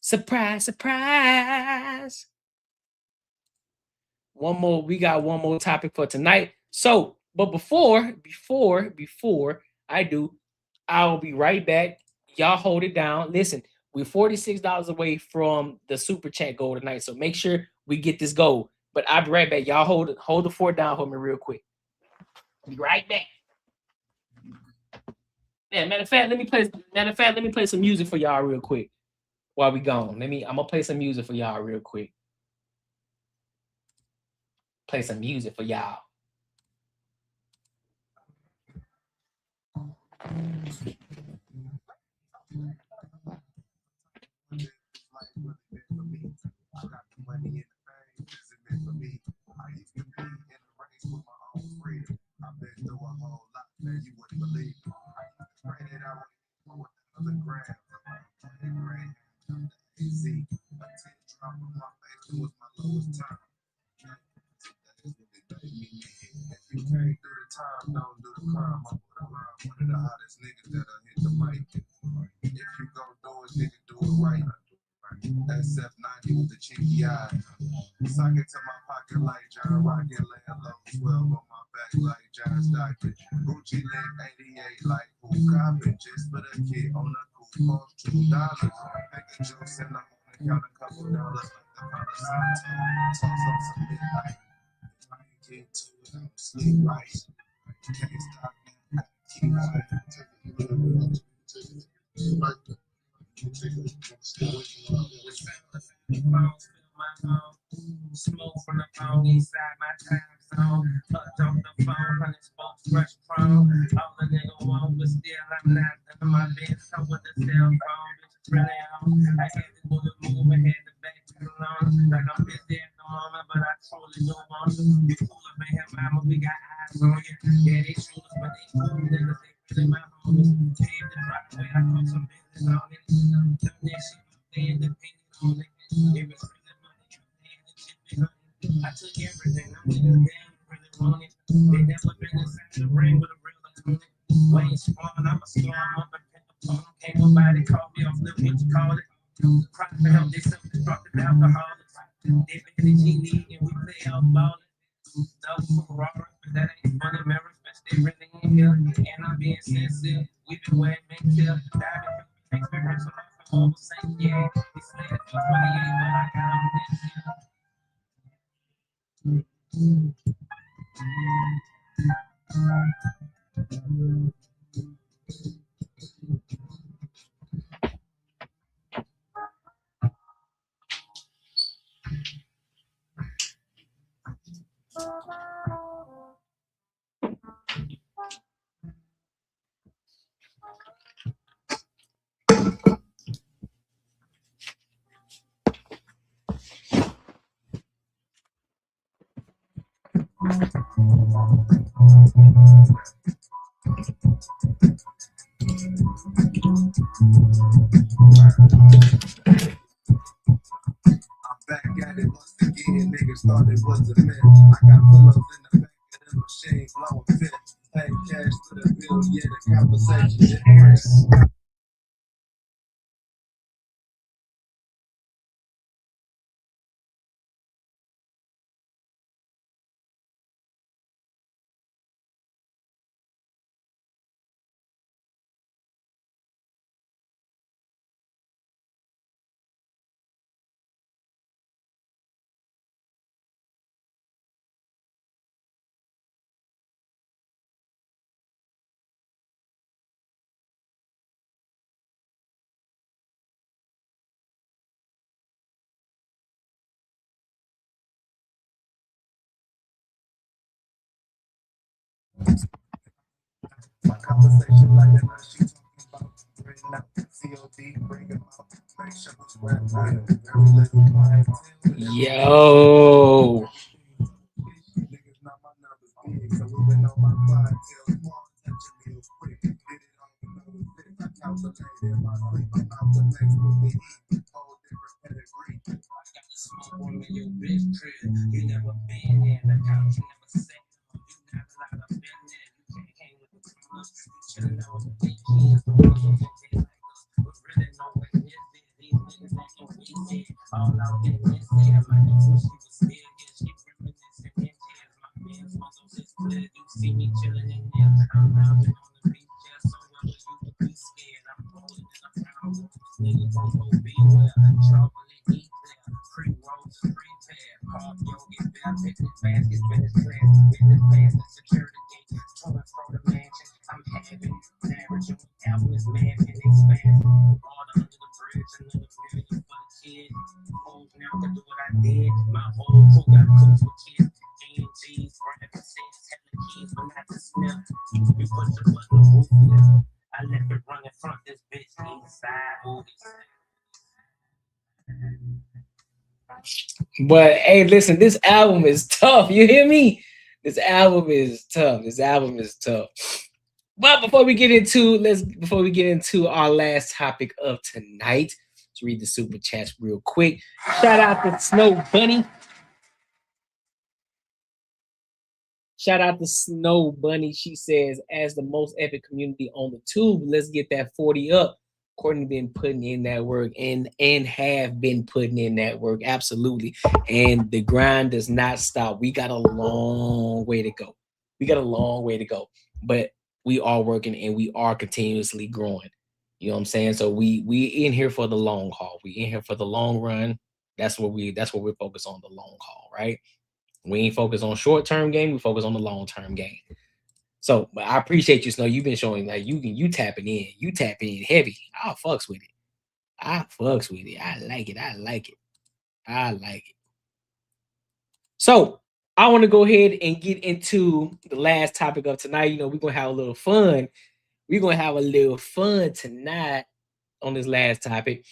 Surprise, surprise. We got one more topic for tonight. So, but before I do, I'll be right back. Y'all hold it down. Listen, we're $46 away from the super chat goal tonight. So make sure we get this goal. But I'll be right back. Y'all hold the fort down for me real quick. Be right back. Yeah, matter of fact, let me play some music for y'all real quick while we gone. I'm gonna play some music for y'all real quick. Play some music for y'all. SF90 with the chinky eye. Sock it to my pocket like John Rocket. Laying low, 12 on my back like John Stockton. Gucci link 88 like who copping. Just for the kid on a cool cost $2. Making jokes in the morning, count a couple dollars like the color sign. Toss on some midnight. I ain't get to it, I'm sleep right. Can't stop me, keep right. Take a little bit, like that. Smoke from the phone inside my time zone. Hooked off the phone, honey spokes rush prone. All the nigga want, but still I'm not done. My bitch come with the cell phone, bitch really on. I had to move and had the back too long. Like I'm busy at the moment, but I truly do want to. You cool up in here, mama, we got eyes on you. Yeah, they shoot us, but they cool niggas, they really my homies. Came to drop away, I put some business on it. Done that shit, they independent on it. It was really money, I took everything, I'm niggas damn really want it. They never been inside the ring with a real opponent. Wayne Spawn, I'm a storm up and pick the phone. Can't nobody call me off the what you call it. Cry for help, they self-destructive alcoholics. They been the G League and we play out ballin'. Double Ferrari, but that ain't funny. Mirrors, bitch, they really ain't here. And I'm being sincere. We been wearing mink tail. Diving, makes me hurt so much for all the same. Yeah, it's later for 28, but I got them this year. Back at it once again, niggas thought it was a myth. I got pillows in the back of the machine, blowing fit. Pay cash for the bill, yeah, the conversation different. My conversation like that, she talking about bring out COD, bring him out, make sure it's rap real. Every little clientele. Yo. Niggas not my numbers big, so we been on my clientele. Small attention real quick. Did it all with no fix. I calculated in my sleep. I'm out the next with the heat. Whole different pedigree. I got the smoke on me, your bitch crib. You never been in the couch, you never sat on. You got a lot of been there. You can't hang with the criminals. You chillin' out with the big kids. The ones who think they like us, but really know what it is. These niggas ain't no easy. All out in this day. My nigga wish he was still here. She reminiscing in tears. My man's muscles is clear. You see me chillin' in there. I'm lounging on the beach. Yeah, so well, you would be scared. I'm rolling in a pound. Nigga gon' go be well. Trouble and eat clear. Free rolls, free pair. Pop, yo, get back. Picnic baskets, business class. Business pass, the security gate. To and fro the mansion. I'm having marriage. Your album is mad and expanding. Water under the bridge. Another million for the kid. Old now can do what I did. My whole crew got cooks with kids. G&G's, rappers, telling keys, but not the smell. You push the button, the roof is. I left it run in front this bitch. East side, movies. But hey, listen, this album is tough. You hear me? This album is tough. This album is tough. But before we get into our last topic of tonight, let's read the super chats real quick. Shout out to Snow Bunny. Shout out to Snow Bunny. She says, as the most epic community on the tube, let's get that 40 up. Courtney been putting in that work and have been putting in that work. Absolutely. And the grind does not stop. We got a long way to go. But we are working and we are continuously growing. You know what I'm saying? So we in here for the long haul. We in here for the long run. That's what we're focused on, the long haul, right? We ain't focused on short-term game. We focus on the long-term game. So, but I appreciate you, Snow. You've been showing like you tapping in. You tapping in heavy. I fucks with it. I like it. So I want to go ahead and get into the last topic of tonight. You know, we're gonna have a little fun. We're gonna have a little fun tonight on this last topic.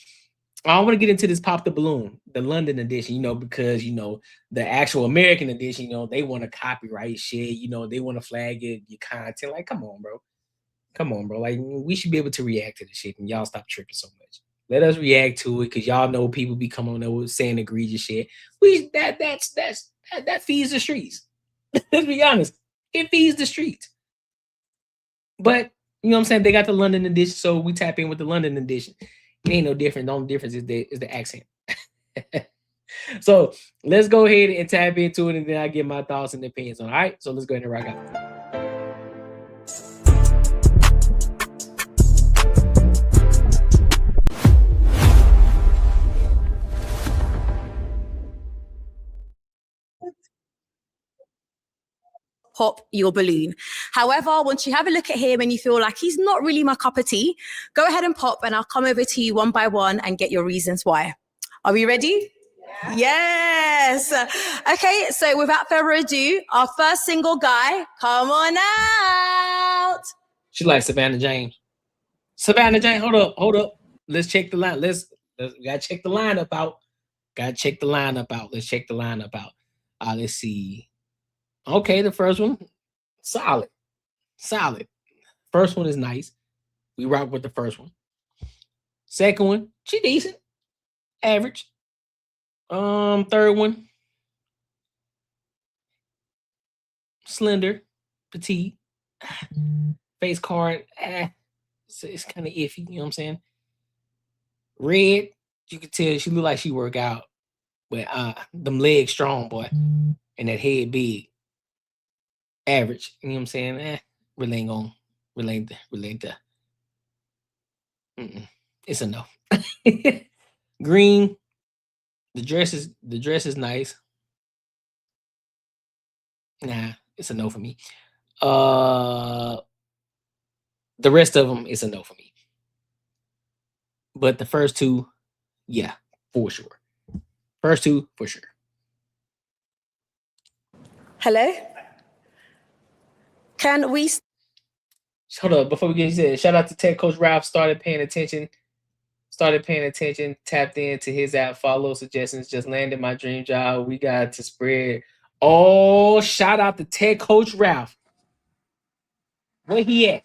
I want to get into this Pop the Balloon, the London edition, you know, because, you know, the actual American edition, you know, they want to copyright shit, you know, they want to flag it, your content. Like, come on, bro. Like, we should be able to react to the shit and y'all stop tripping so much. Let us react to it because y'all know people be coming on there saying egregious shit. That feeds the streets. Let's be honest. It feeds the streets. But, you know what I'm saying? They got the London edition, so we tap in with the London edition. It ain't no different. The only difference is the accent. So let's go ahead and tap into it, and then I get my thoughts and opinions on it. All right, so let's go ahead and rock out. Pop your balloon. However, once you have a look at him and you feel like he's not really my cup of tea, go ahead and pop and I'll come over to you one by one and get your reasons why. Are we ready? Yeah. Yes. Okay, so without further ado, our first single guy, come on out. She like Savannah James. Savannah James, hold up. Let's check the line. We gotta check the lineup out. Let's check the lineup out. Let's see. Okay, the first one, solid. First one is nice. We rock with the first one. Second one, she decent, average. Third one, slender, petite, face card. It's kind of iffy. You know what I'm saying? Red, you can tell she look like she work out, but them legs strong, boy, and that head big. Average. You know what I'm saying? Relate the. It's a no. Green. The dress is nice. Nah, it's a no for me. The rest of them is a no for me. But the first two, yeah, for sure. First two, for sure. Hello? Can we... Hold up, before we get into it, shout out to Tech Coach Ralph, started paying attention, tapped into his app, follow suggestions, just landed my dream job. We got to spread. Oh, shout out to Tech Coach Ralph. Where he at?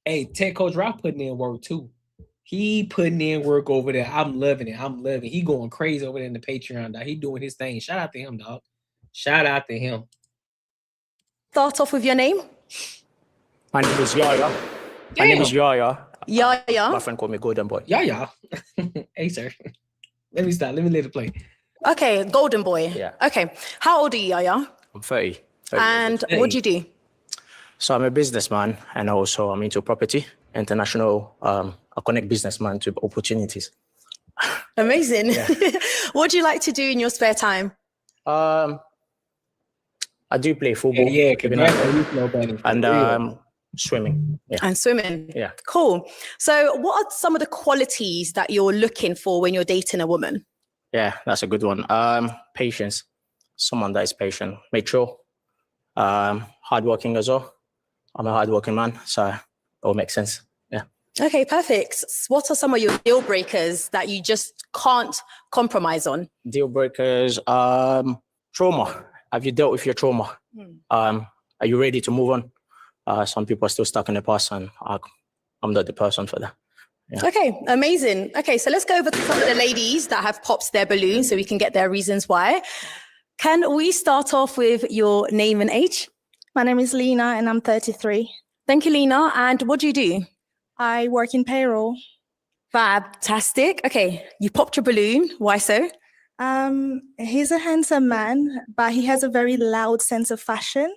Hey, Tech Coach Ralph putting in work too. He putting in work over there. I'm loving it. He going crazy over there in the Patreon, dog. He doing his thing. Shout out to him, dog. Shout out to him. Start off with your name? My name is Yaya. My name is Yaya. Yaya. My friend called me Golden Boy. Yaya. Hey, sir. Let me stop. Let me let it play. Okay, Golden Boy. Yeah. Okay. How old are you, Yaya? I'm 30. And what do you do? So I'm a businessman, and also I'm into property, international. I connect businessman to opportunities. Amazing. Yeah. What do you like to do in your spare time? I do play football. And swimming. Yeah. And swimming. Yeah. Cool. So what are some of the qualities that you're looking for when you're dating a woman? Yeah, that's a good one. Patience. Someone that is patient. Mature. Hardworking as well. I'm a hardworking man, so it all makes sense. Yeah. Okay, perfect. What are some of your deal breakers that you just can't compromise on? Deal breakers. Trauma. Have you dealt with your trauma? Are you ready to move on? Some people are still stuck in the past, and I'm not the person for that. Yeah. Okay, amazing. Okay, so let's go over to some of the ladies that have popped their balloons so we can get their reasons why. Can we start off with your name and age? My name is Lena and I'm 33. Thank you, Lena. And what do you do? I work in payroll. Fantastic. Okay, you popped your balloon. Why so? He's a handsome man, but he has a very loud sense of fashion,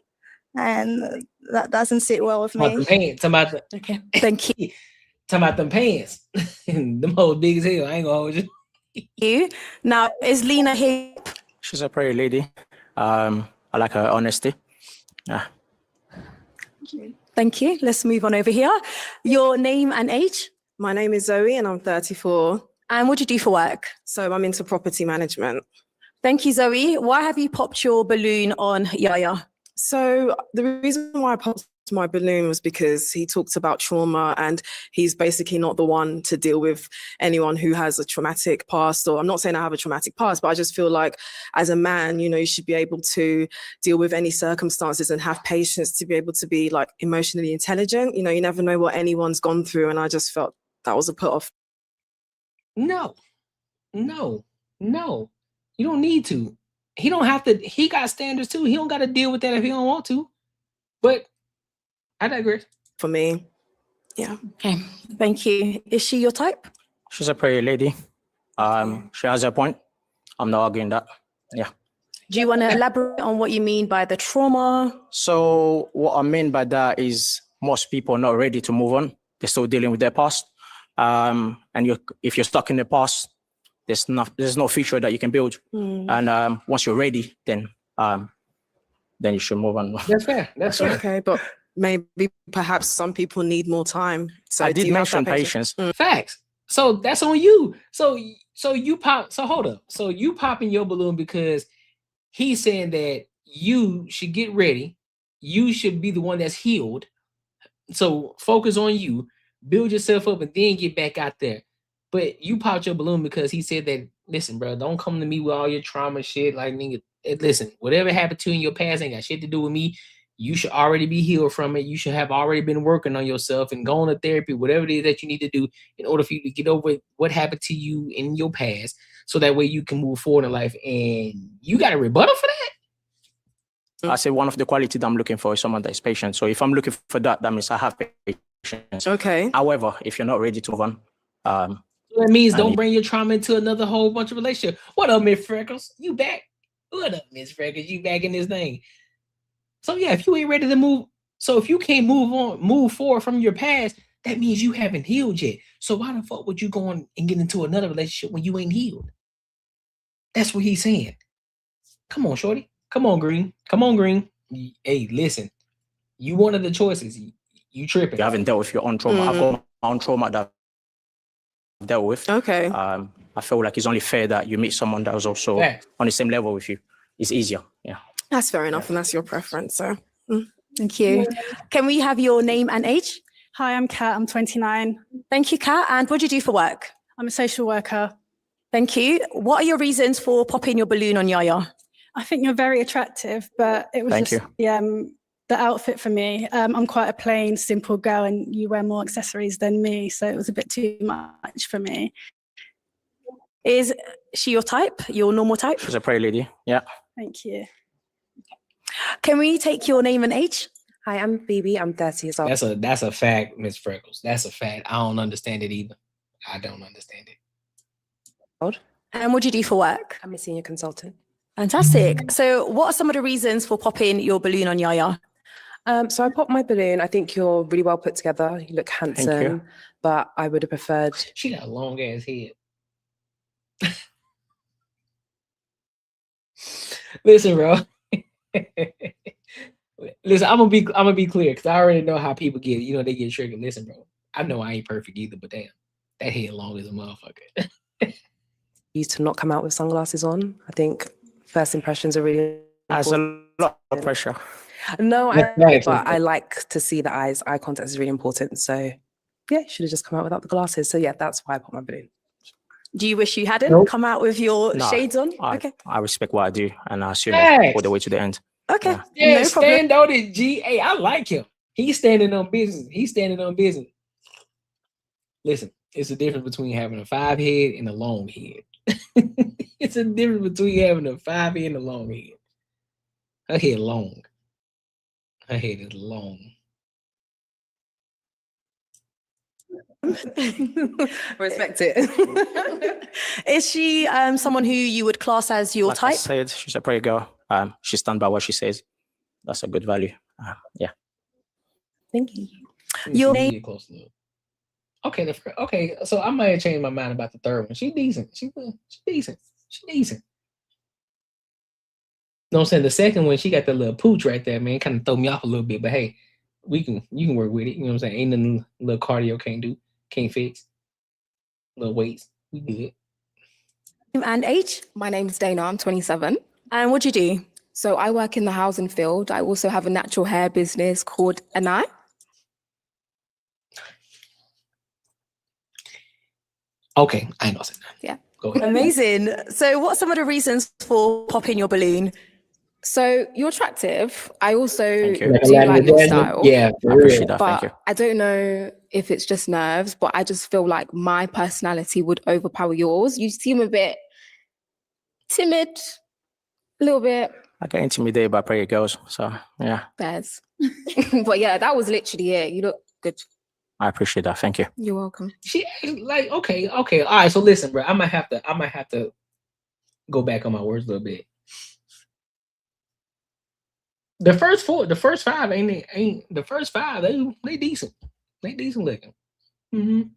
and that doesn't sit well with me. Okay, thank you. Talking about them pants. Them hoes big as hell. I ain't gonna hold you. You. Now, is Lena here? She's a pretty lady. I like her honesty. Yeah. Thank you. Let's move on over here. Your name and age? My name is Zoe and I'm 34. And what do you do for work? So I'm into property management. Thank you, Zoe. Why have you popped your balloon on Yaya? So the reason why I popped my balloon was because he talked about trauma, and he's basically not the one to deal with anyone who has a traumatic past. Or I'm not saying I have a traumatic past, but I just feel like as a man, you know, you should be able to deal with any circumstances and have patience to be able to be like emotionally intelligent. You know, you never know what anyone's gone through, and I just felt that was a put off. No. You don't need to. He don't have to. He got standards too. He don't got to deal with that if he don't want to. But I digress. For me, yeah. Okay, thank you. Is she your type? She's a pretty lady. She has a point. I'm not arguing that. Yeah. Do you want to elaborate on what you mean by the trauma? So what I mean by that is most people are not ready to move on. They're still dealing with their past. And if you're stuck in the past, there's no future that you can build. And once you're ready, then you should move on. That's fair. That's fair. Okay, but maybe perhaps some people need more time. So I did mention patience. Facts. So that's on you. So you pop. So hold up. So you popping your balloon because he's saying that you should get ready. You should be the one that's healed. So focus on you, build yourself up, and then get back out there. But you popped your balloon because he said that listen, bro, don't come to me with all your trauma shit. Like, nigga, listen, whatever happened to you in your past ain't got shit to do with me. You should already be healed from it. You should have already been working on yourself and going to therapy, whatever it is that you need to do in order for you to get over what happened to you in your past, so that way you can move forward in life. And you got a rebuttal for that? I say one of the qualities I'm looking for is someone that is patient. So if I'm looking for that, that means I have patience. Okay. However, if you're not ready to move on, that means don't bring your trauma into another whole bunch of relationship. What up, Miss Freckles? You back? What up, Miss Freckles? You back in this thing? So yeah, if you ain't ready to move, so if you can't move forward from your past, that means you haven't healed yet. So why the fuck would you go on and get into another relationship when you ain't healed? That's what he's saying. Come on, shorty. Come on, Green. Come on, Green. Hey, listen. You one of the choices. You tripping. You haven't dealt with your own trauma. I've got my own trauma that I've dealt with. Okay. I feel like it's only fair that you meet someone that was also on the same level with you. It's easier. Yeah. That's fair enough, and that's your preference. So, thank you. Can we have your name and age? Hi, I'm Kat. I'm 29. Thank you, Kat. And what do you do for work? I'm a social worker. Thank you. What are your reasons for popping your balloon on Yaya? I think you're very attractive, but it was the outfit for me. I'm quite a plain, simple girl, and you wear more accessories than me, so it was a bit too much for me. Is she your type? Your normal type? She's a pretty lady. Yeah. Thank you. Can we take your name and age? Hi, I'm BB. I'm 30 years old. That's a fact, Miss Freckles. That's a fact. I don't understand it either. I don't understand it. And what do you do for work? I'm a senior consultant. Fantastic. So what are some of the reasons for popping your balloon on Yaya? So I popped my balloon. I think you're really well put together. You look handsome, but I would have preferred. She got a long ass head. Listen, bro. Listen, I'm gonna be clear, because I already know how people get. You know, they get triggered. Listen, bro. I know I ain't perfect either, but damn, that head long as a motherfucker. Used to not come out with sunglasses on. I think first impressions are really. That's a lot of pressure. No, but I like to see the eyes. Eye contact is really important. So, yeah, should have just come out without the glasses. So, yeah, that's why I put my balloon. Do you wish you hadn't come out with your shades on? Okay. I respect what I do, and I assume it all the way to the end. Okay. Yeah, no stand on it, G. Hey, I like him. He's standing on business. He's standing on business. Listen, it's a difference between having a 5 head and a long head. It's a difference between having a 5 head and a long head. Her head long. Her head is long. Respect it. Is she someone who you would class as your type? I said, she's a pretty girl. She stands by what she says. That's a good value. Yeah. Thank you. Your name. Okay, okay. So I might have changed my mind about the third one. She decent. She decent. She decent. You know what I'm saying? The second one, she got the little pooch right there, man. Kind of throw me off a little bit, but hey, you can work with it. You know what I'm saying? Ain't nothing little cardio can't fix. Little weights, we good. And age? My name's Dana. I'm 27. And what do you do? So I work in the housing field. I also have a natural hair business called Anai. Okay, I know. Yeah. Go ahead. Amazing. So what are some of the reasons for popping your balloon? So you're attractive. I also do Like like your style. Yeah, I appreciate that. But Thank you. I don't know if it's just nerves, but I just feel like my personality would overpower yours. You seem a bit timid, a little bit. I get intimidated by pretty girls, so yeah. Bears. But yeah, that was literally it. You look good. I appreciate that. Thank you. You're welcome. She like okay. All right, so listen, bro. I might have to go back on my words a little bit. The first 5 ain't the first 5. They decent. They decent looking. Mm-hmm.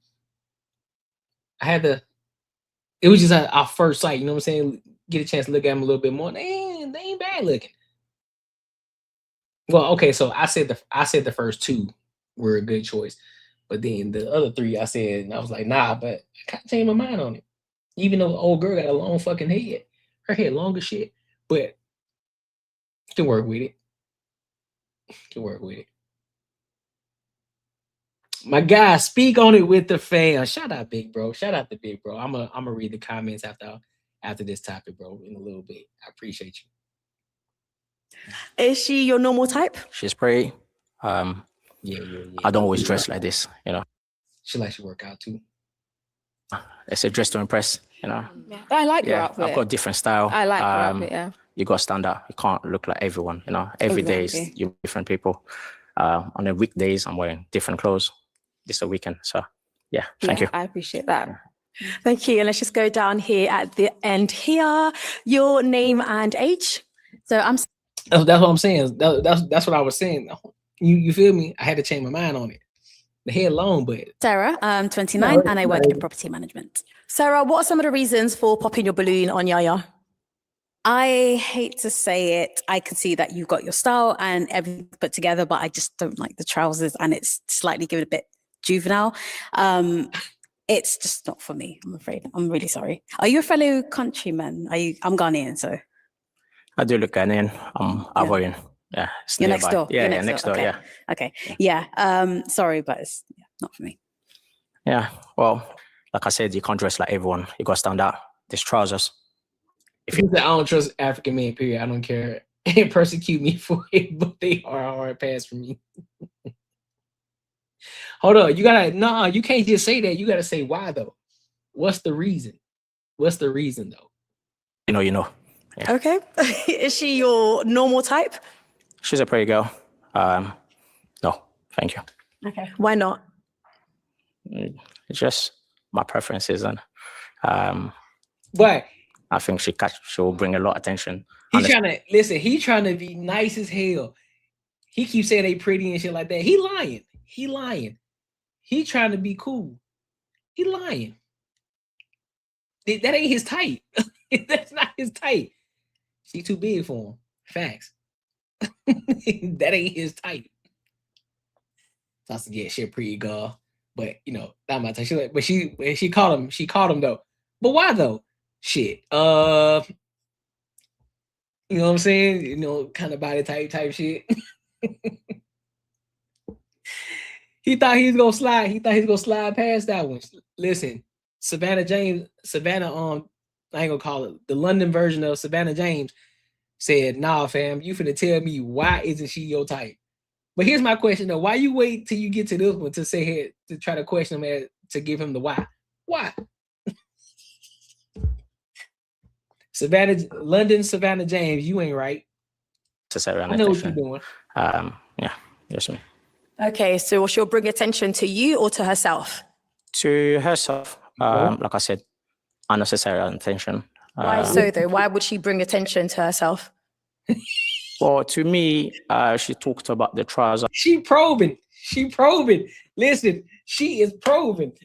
It was just our first sight. You know what I'm saying? Get a chance to look at them a little bit more. They ain't bad looking. Well, okay. So I said the first 2 were a good choice, but then the other 3 I said, and I was like, nah. But I kind of changed my mind on it. Even though the old girl got a long fucking head, her head long as shit, but can work with it. Can work with it. My guy, speak on it with the fans. Shout out Big Bro. Shout out to Big Bro. I'm gonna read the comments after after this topic, bro, in a little bit. I appreciate you. Is she your normal type? She's pretty. Yeah. I don't always dress like this, you know. She likes to work out too. It's a dress to impress, you know. I like your outfit. I've got a different style. I like your outfit, yeah. You got to stand out. You can't look like everyone, you know. Every day is you different people. On the weekdays, I'm wearing different clothes. It's a weekend, so yeah. Thank you. I appreciate that. Thank you. And let's just go down here at the end here. Your name and age. So I'm. That's what I'm saying. That's what I was saying. You feel me? I had to change my mind on it. The head long, but Sarah, 29, and I work in property management. Sarah, what are some of the reasons for popping your balloon on Yaya? I hate to say it. I can see that you've got your style and everything put together, but I just don't like the trousers, and it's slightly given a bit juvenile. It's just not for me, I'm afraid. I'm really sorry. Are you a fellow countryman? I'm Ghanaian, so. I do look Ghanaian. I'm Ivorian. Yeah. You're next door. Yeah, You're next door. Okay. Yeah. Okay. Yeah. Sorry, but it's not for me. Yeah. Well, like I said, you can't dress like everyone. You got to stand out. There's trousers. If you say I don't trust African men, period, I don't care. Persecute me for it, but they are a hard pass for me. Hold on. You can't just say that. You gotta say why though. What's the reason? What's the reason though? You know. Yeah. Okay. Is she your normal type? She's a pretty girl. No, thank you. Okay. Why not? It's just my preferences, and Why? I think she'll bring a lot of attention. He's trying to be nice as hell. He keeps saying they pretty and shit like that. He lying. He trying to be cool. He lying. That ain't his type. That's not his type. She too big for him. Facts. That ain't his type. So I said, yeah, she a pretty girl. But not my type. She called him though. But why though? Shit. You know what I'm saying? Kind of body type shit. He thought he was gonna slide. He thought he was gonna slide past that one. Listen, Savannah, I ain't gonna call it the London version of Savannah James said, nah, fam, you finna tell me why isn't she your type? But here's my question though. Why you wait till you get to this one to say here to try to question him to give him the why? Why? Savannah James, you ain't right. I know what you're doing. Yeah, yes, ma'am. Okay, so she'll bring attention to you or to herself? To herself. Like I said, unnecessary attention. Why so though? Why would she bring attention to herself? Well, to me, she talked about the trousers. She probing. Listen, she is probing.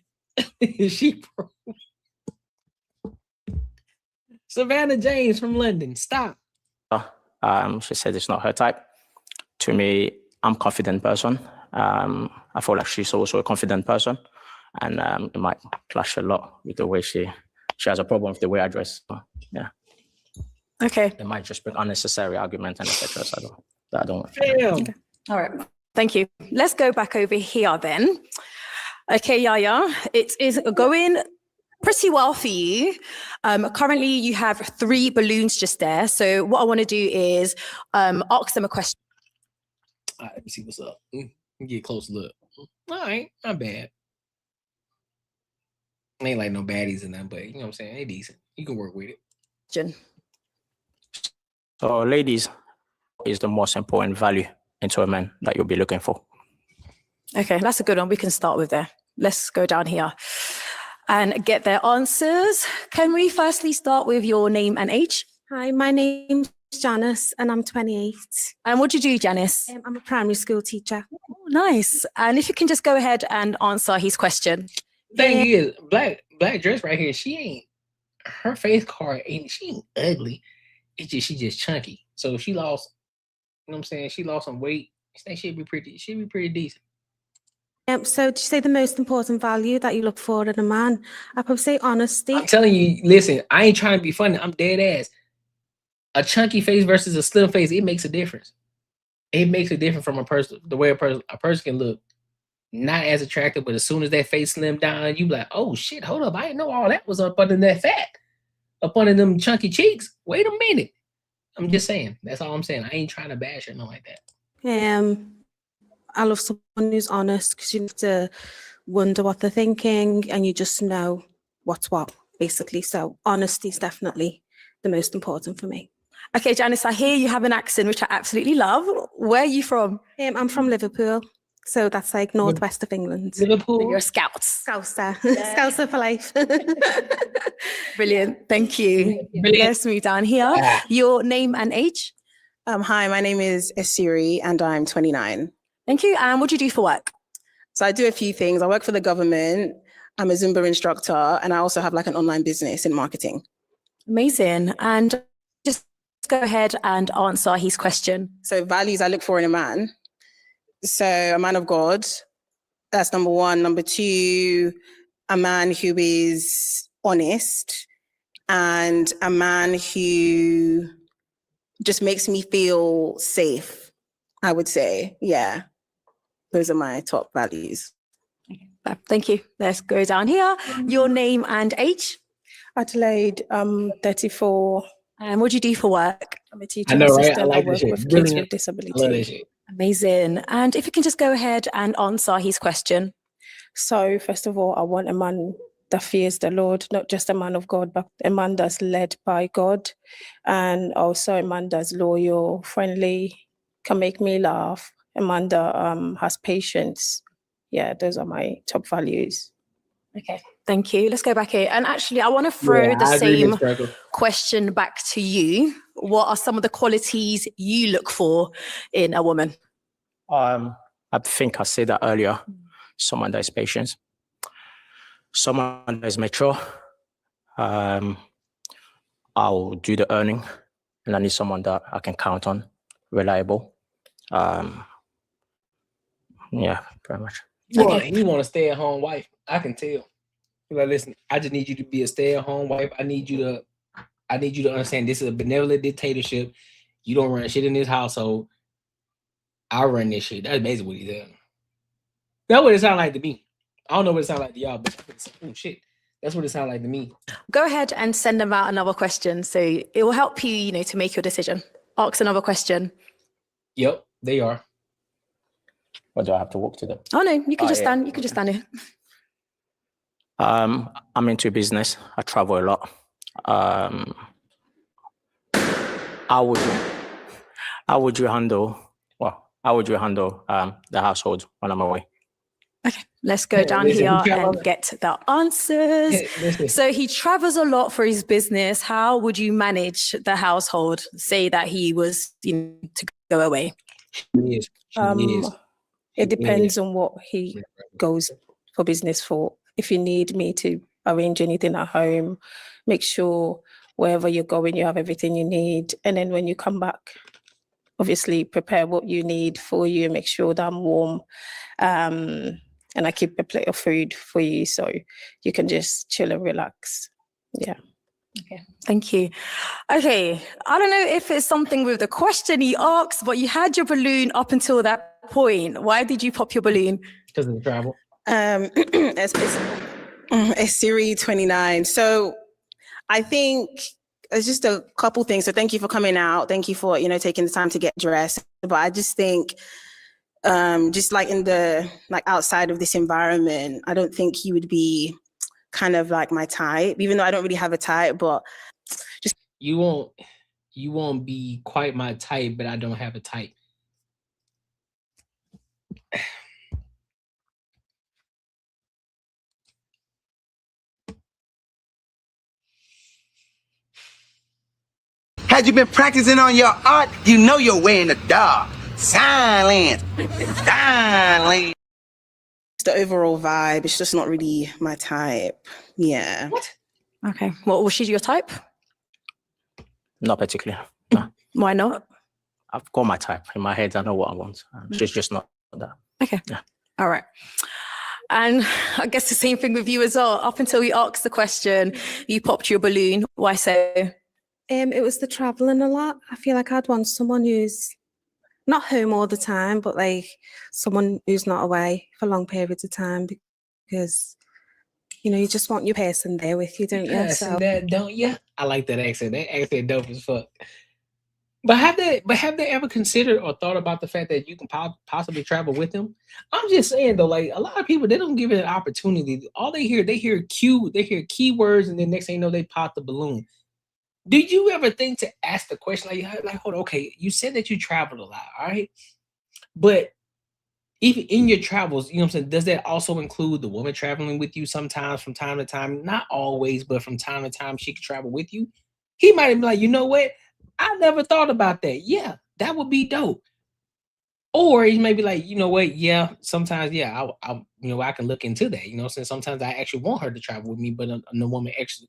Savannah James from London. Stop. She said it's not her type. To me, I'm a confident person. I feel like she's also a confident person, and it might clash a lot with the way she has a problem with the way I dress. So, yeah. Okay. It might just bring unnecessary argument and etc. So I don't. Okay. All right. Thank you. Let's go back over here then. Okay, Yaya, it is going pretty well for you. Currently, you have 3 balloons just there. So what I want to do is ask them a question. All right, let me see what's up. Get a close look. All right, not bad. Ain't like no baddies in them, but you know what I'm saying? They decent. You can work with it. Jen. So, ladies, is the most important value into a man that you'll be looking for? Okay, that's a good one. We can start with there. Let's go down here and get their answers. Can we firstly start with your name and age? Hi, my name's Janice and I'm 28. And what do you do, Janice? I'm a primary school teacher. Oh, nice. And if you can just go ahead and answer his question. Thing is, black dress right here, her face card she ain't ugly. She just chunky. So she lost, you know what I'm saying? She lost some weight. I think she'd be pretty decent. So did you say the most important value that you look for in a man? I probably say honesty. I'm telling you, listen, I ain't trying to be funny. I'm dead ass. A chunky face versus a slim face, it makes a difference. It makes a difference from a person, the way a person can look. Not as attractive, but as soon as that face slimmed down, you be like, oh shit, hold up. I didn't know all that was up under that fat. up under them chunky cheeks. Wait a minute. I'm just saying. That's all I'm saying. I ain't trying to bash or nothing like that. I love someone who's honest, because you have to wonder what they're thinking and you just know what's what, basically. So honesty is definitely the most important for me. Okay, Janice, I hear you have an accent, which I absolutely love. Where are you from? I'm from Liverpool. So that's like northwest of England. Liverpool? You're a Scout. Scouser. Scouser for life. Brilliant. Thank you. Let's move down here. Your name and age? Hi, my name is Esiri and I'm 29. Thank you. And what do you do for work? So I do a few things. I work for the government. I'm a Zumba instructor, and I also have like an online business in marketing. Amazing. And just go ahead and answer his question. So values I look for in a man. So a man of God, that's number one. Number two, a man who is honest and a man who just makes me feel safe, I would say. Yeah, those are my top values. Thank you. Let's go down here. Your name and age? Adelaide, 34. And what do you do for work? I'm a teaching assistant. I like work with kids with disability. I love this shit. Amazing. And if you can just go ahead and answer his question. So first of all, I want a man that fears the Lord, not just a man of God, but a man that's led by God, and also a man that's loyal, friendly, can make me laugh, a man that has patience. Yeah, those are my top values. Okay, thank you. Let's go back here. And actually, I want to throw the same question back to you. What are some of the qualities you look for in a woman? I think I said that earlier. Someone that is patient. Someone that is mature. I'll do the earning, and I need someone that I can count on, reliable. Yeah, pretty much. Boy, you want a stay-at-home wife. I can tell. Like, listen, I just need you to be a stay-at-home wife. I need you to understand this is a benevolent dictatorship. You don't run shit in this household. I run this shit. That's basically what he said. That's what it sounds like to me. I don't know what it sounds like to y'all, but oh shit. That's what it sounds like to me. Go ahead and send them out another question. So it will help you, to make your decision. Ask another question. Yep, they are. Or do I have to walk to them? Oh no, you can just stand. You can just stand here. I'm into business. I travel a lot. How would you handle the household when I'm away? Okay, let's go down here and get the answers. So he travels a lot for his business. How would you manage the household? Say that he was to go away. It depends on what he goes for business for. If you need me to arrange anything at home, make sure wherever you're going, you have everything you need. And then when you come back, obviously prepare what you need for you and make sure that I'm warm. And I keep a plate of food for you so you can just chill and relax. Yeah. Okay, thank you. Okay, I don't know if it's something with the question he asked, but you had your balloon up until that point. Why did you pop your balloon? Because of the travel. It's Siri 29. So I think it's just a couple things. So thank you for coming out. Thank you for, taking the time to get dressed. But I just think just like outside of this environment, I don't think he would be kind of like my type, even though I don't really have a type, but just you won't be quite my type, but I don't have a type. Had you been practicing on your art, you know your way in the dark. Silence. Silence. The overall vibe, it's just not really my type. Yeah. What? Okay. Well, was she your type? Not particularly. No. Why not? I've got my type in my head. I know what I want. She's just not that. Okay. Yeah. All right. And I guess the same thing with you as well. Up until we asked the question, you popped your balloon. Why so? It was the traveling a lot. I feel like I'd want someone who's not home all the time, but like someone who's not away for long periods of time, because You know, you just want your person there with you, don't you? Person that don't you? I like that accent. That accent dope as fuck. But have they ever considered or thought about the fact that you can possibly travel with them? I'm just saying though, like a lot of people, they don't give it an opportunity. All they hear keywords, and then next thing you know, they pop the balloon. Do you ever think to ask the question like, hold on, okay, you said that you traveled a lot, all right? But even in your travels, you know what I'm saying, does that also include the woman traveling with you sometimes from time to time? Not always, but from time to time she could travel with you. He might be like, you know what? I never thought about that. Yeah, that would be dope. Or he may be like, you know what? Yeah, sometimes, yeah, I can look into that. You know, since sometimes I actually want her to travel with me, but no woman actually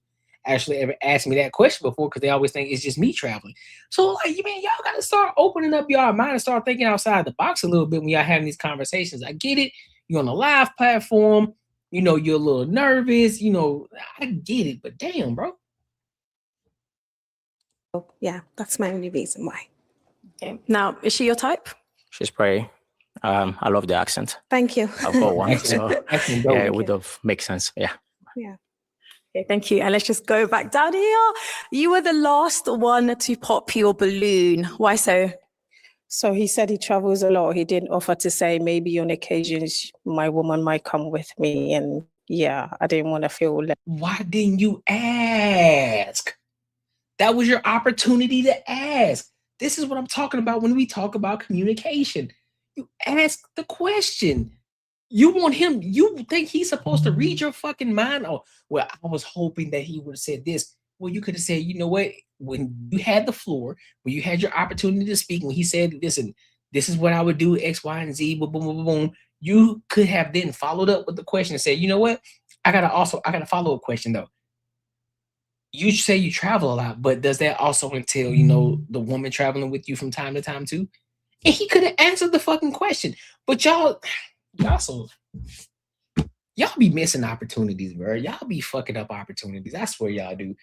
ever asked me that question before because they always think it's just me traveling. So like, man, y'all gotta start opening up y'all mind and start thinking outside the box a little bit when y'all having these conversations. I get it. You're on a live platform. You know, you're a little nervous. You know, I get it, but damn, bro. Yeah, that's my only reason why. Okay. Now, is she your type? She's pretty. I love the accent. Thank you. I've got one, so yeah, it would have make sense. Yeah. Yeah. Okay, thank you. And let's just go back down here. You were the last one to pop your balloon. Why so? So he said he travels a lot. He didn't offer to say maybe on occasions my woman might come with me. And yeah, I didn't want to feel like. Why didn't you ask? That was your opportunity to ask. This is what I'm talking about when we talk about communication. You ask the question. You want him, you think he's supposed to read your fucking mind? Oh, well, I was hoping that he would have said this. Well, you could have said, you know what? When you had the floor, when you had your opportunity to speak, when he said, listen, this is what I would do, X, Y, and Z, boom, boom, boom, boom. You could have then followed up with the question and said, you know what? I got a follow-up question though. You say you travel a lot, but does that also entail, you know, the woman traveling with you from time to time too? And he could have answered the fucking question. But y'all be missing opportunities, bro. Y'all be fucking up opportunities. I swear y'all do.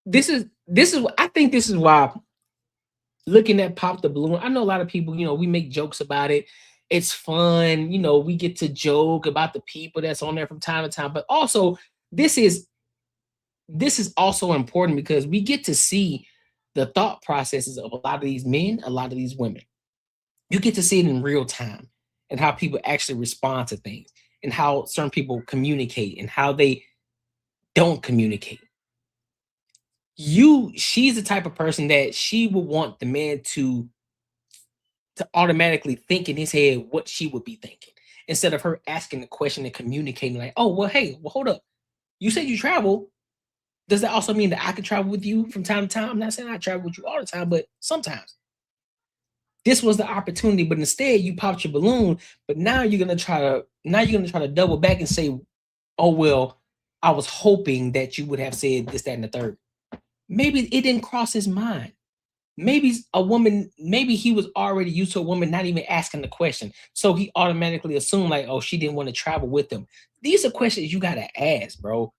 This is I think this is why looking at Pop the Balloon, I know a lot of people, you know, we make jokes about it. It's fun, you know, we get to joke about the people that's on there from time to time, but also this is also important because we get to see the thought processes of a lot of these men, a lot of these women. You get to see it in real time and how people actually respond to things and how certain people communicate and how they don't communicate. She's the type of person that she would want the man to automatically think in his head what she would be thinking instead of her asking the question and communicating like, oh, well, hey, well, hold up. You said you travel. Does that also mean that I can travel with you from time to time? I'm not saying I travel with you all the time, but sometimes. This was the opportunity, but instead you popped your balloon. But now you're gonna try to double back and say, "Oh well, I was hoping that you would have said this, that, and the third." Maybe it didn't cross his mind. Maybe he was already used to a woman not even asking the question, so he automatically assumed like, "Oh, she didn't want to travel with him." These are questions you gotta ask, bro.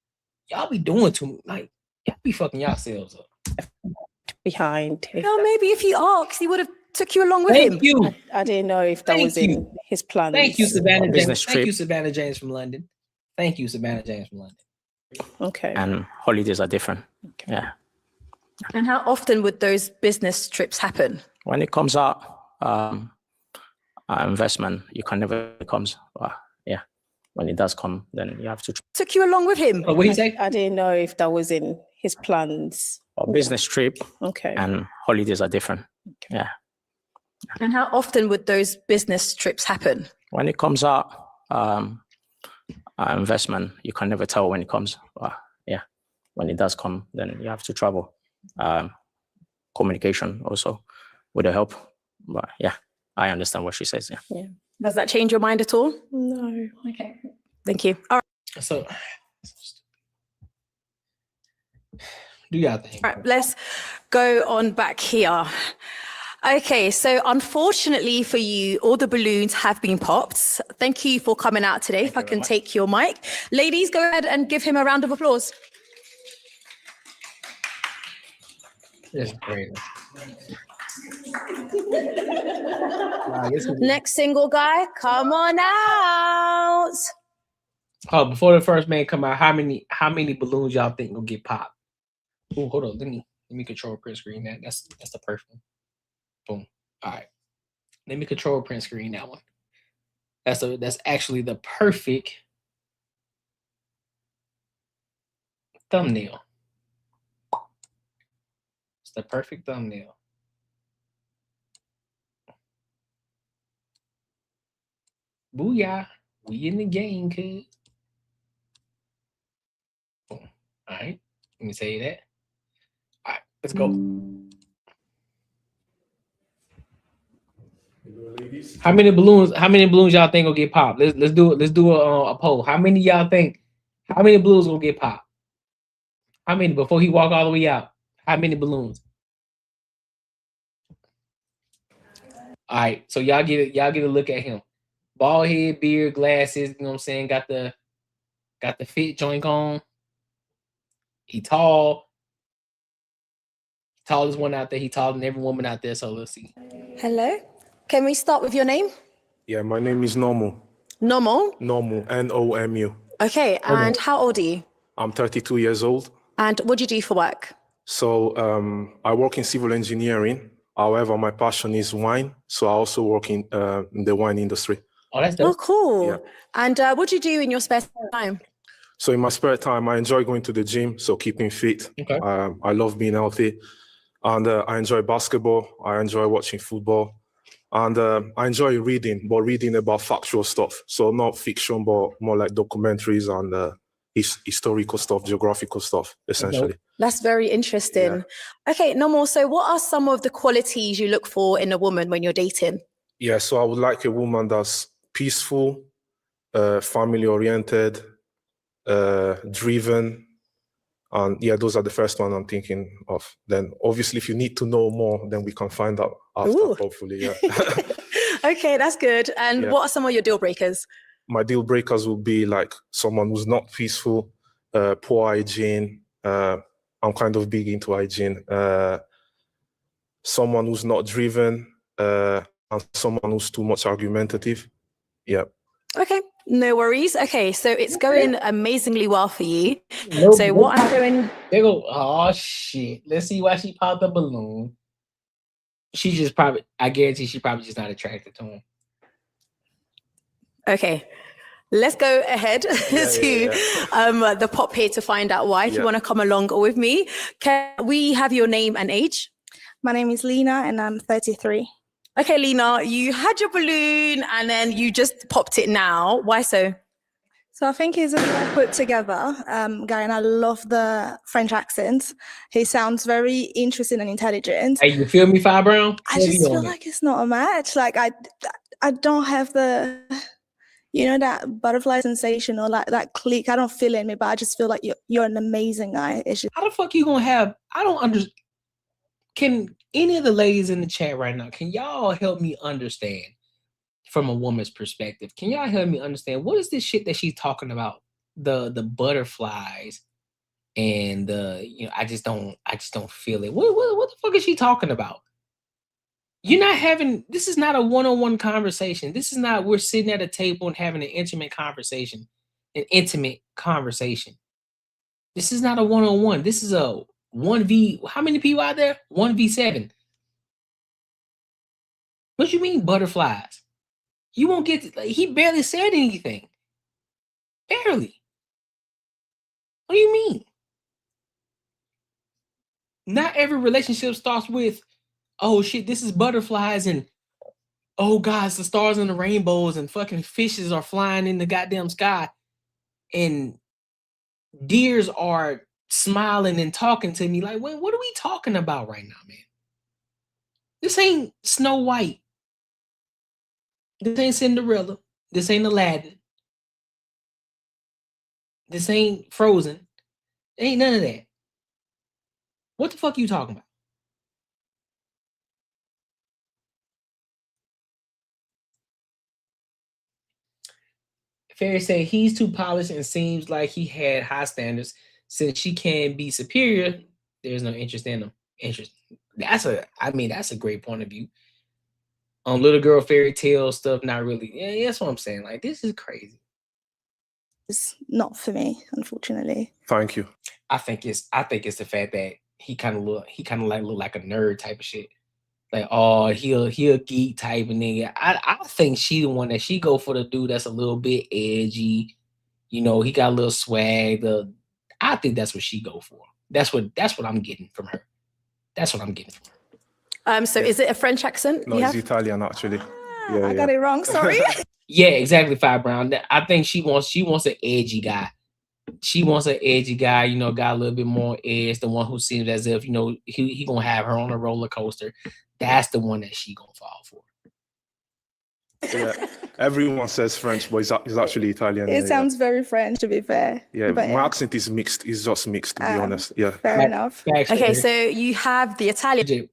Y'all be doing too like y'all be fucking yourselves up. Behind. No, maybe if he asked, he would have took you along with him. Thank you. I didn't know if that was in his plans. Thank you, Savannah James. Trip. Thank you, Savannah James from London. Thank you, Savannah James from London. Okay. And holidays are different. Okay. Yeah. And how often would those business trips happen? When it comes out, investment, you can never comes. Yeah. When it does come, then you have to. Took you along with him. Oh, what do you say? I didn't know if that was in his plans. A business trip. Okay. And holidays are different. Okay. Yeah. And how often would those business trips happen? When it comes out, investment, you can never tell when it comes. Yeah. When it does come, then you have to travel. Communication also would help. But yeah, I understand what she says. Yeah. Does that change your mind at all? No. Okay. Thank you. All right. So do y'all think? All right, let's go on back here. Okay, so unfortunately for you, all the balloons have been popped. Thank you for coming out today. If I can take your mic. Ladies, go ahead and give him a round of applause. That's great. Next single guy, come on out. Oh, before the first man come out, how many balloons y'all think will get popped? Oh, hold on. Let me control print screen that. That's the perfect one. Boom. All right. Let me control print screen that one. That's actually the perfect thumbnail. It's the perfect thumbnail. Booyah. We in the game, kid. Boom. All right. Let me say that. All right, let's go. How many balloons y'all think will get popped? Let's do a poll. How many y'all think? How many balloons gonna get popped? How many before he walk all the way out? How many balloons? All right, so y'all get a look at him. Bald head, beard, glasses, you know what I'm saying? Got the fit joint on. He tall. Tallest one out there. He taller than every woman out there, so let's see. Hello. Can we start with your name? Yeah, my name is Nomu. Normal. Nomu, Nomu. Okay, and how old are you? I'm 32 years old. And what do you do for work? So I work in civil engineering. However, my passion is wine. So I also work in the wine industry. Oh, that's dope. Oh, cool. Yeah. And what do you do in your spare time? So in my spare time, I enjoy going to the gym, so keeping fit. Okay. I love being healthy. And I enjoy basketball. I enjoy watching football. And I enjoy reading, but reading about factual stuff. So not fiction, but more like documentaries and historical stuff, geographical stuff, essentially. That's very interesting. Yeah. Okay, Normal. So what are some of the qualities you look for in a woman when you're dating? Yeah, so I would like a woman that's peaceful, family-oriented, driven. And yeah, those are the first one I'm thinking of. Then obviously, if you need to know more, then we can find out after, hopefully, yeah. Okay, that's good. And what are some of your deal breakers? My deal breakers will be like someone who's not peaceful, poor hygiene. I'm kind of big into hygiene. Someone who's not driven, and someone who's too much argumentative. Yeah. Okay, no worries. Okay, so it's going amazingly well for you. Nope, So what I'm doing... They go, oh shit. Let's see why she popped the balloon. She just probably, I guarantee she probably just not attracted to him. Okay, let's go ahead to the pop here to find out why. If you want to come along with me, can we have your name and age? My name is Lena and I'm 33. Okay, Lena, you had your balloon and then you just popped it now. Why so? So I think he's a well put together guy, and I love the French accent. He sounds very interesting and intelligent. Hey, you feel me, Fi Brown? I just feel like it's not a match. Like I don't have the, you know, that butterfly sensation or like that click. I don't feel it in me, but I just feel like you're an amazing guy. It's just... How the fuck you gonna have? I don't understand. Can any of the ladies in the chat right now, can y'all help me understand from a woman's perspective? Can y'all help me understand what is this shit that she's talking about? The butterflies and I just don't feel it. What the fuck is she talking about? You're not having, this is not a one-on-one conversation. This is not, we're sitting at a table and having an intimate conversation. This is not a one-on-one. This is a 1v, how many people out there? 1v7. What you mean butterflies? You won't get, he barely said anything. Barely. What do you mean? Not every relationship starts with, oh shit, this is butterflies and oh God, it's the stars and the rainbows and fucking fishes are flying in the goddamn sky and deers are smiling and talking to me. Like, what are we talking about right now, man? This ain't Snow White. This ain't Cinderella. This ain't Aladdin. This ain't Frozen. Ain't none of that. What the fuck are you talking about? Fairy said he's too polished and seems like he had high standards. Since she can be superior, there's no interest in him. That's a great point of view. Little girl fairy tale stuff, not really. Yeah, that's what I'm saying. Like, this is crazy. It's not for me, unfortunately. Thank you. I think it's the fact that he kind of look like a nerd type of shit. Like, oh, he'll geek type of nigga. I think she the one that she go for the dude that's a little bit edgy. You know, he got a little swag. I think that's what she go for. That's what I'm getting from her. That's what I'm getting from her. So is it a French accent? No, it's Italian actually. Yeah, I got it wrong. Sorry. Yeah, exactly, Five Brown. I think she wants an edgy guy. She wants an edgy guy, you know, got a little bit more edge. The one who seems as if, you know, he gonna have her on a roller coaster. That's the one that she gonna fall for. Yeah, everyone says French, but it's actually Italian. It sounds very French, to be fair. Yeah, but my accent is mixed. It's just mixed, to be honest. Yeah. Fair enough. Okay, so you have the Italian.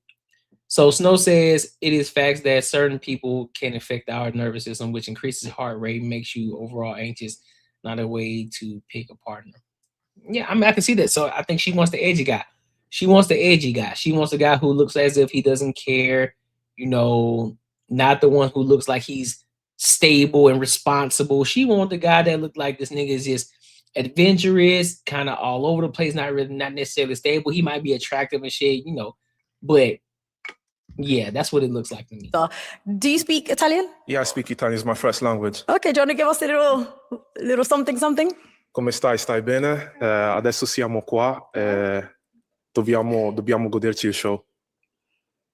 So Snow says it is facts that certain people can affect our nervous system, which increases heart rate, makes you overall anxious. Not a way to pick a partner. Yeah, I mean, I can see that. So I think she wants the edgy guy. She wants the edgy guy. She wants a guy who looks as if he doesn't care, you know, not the one who looks like he's stable and responsible. She wants the guy that look like this nigga is just adventurous, kind of all over the place, not necessarily stable. He might be attractive and shit, you know, but yeah, that's what it looks like to me. Do you speak Italian? Yeah, I speak Italian. It's my first language. Okay, do you want to give us a little something? Come stai? Stai bene? Adesso siamo qua. Dobbiamo goderci il show.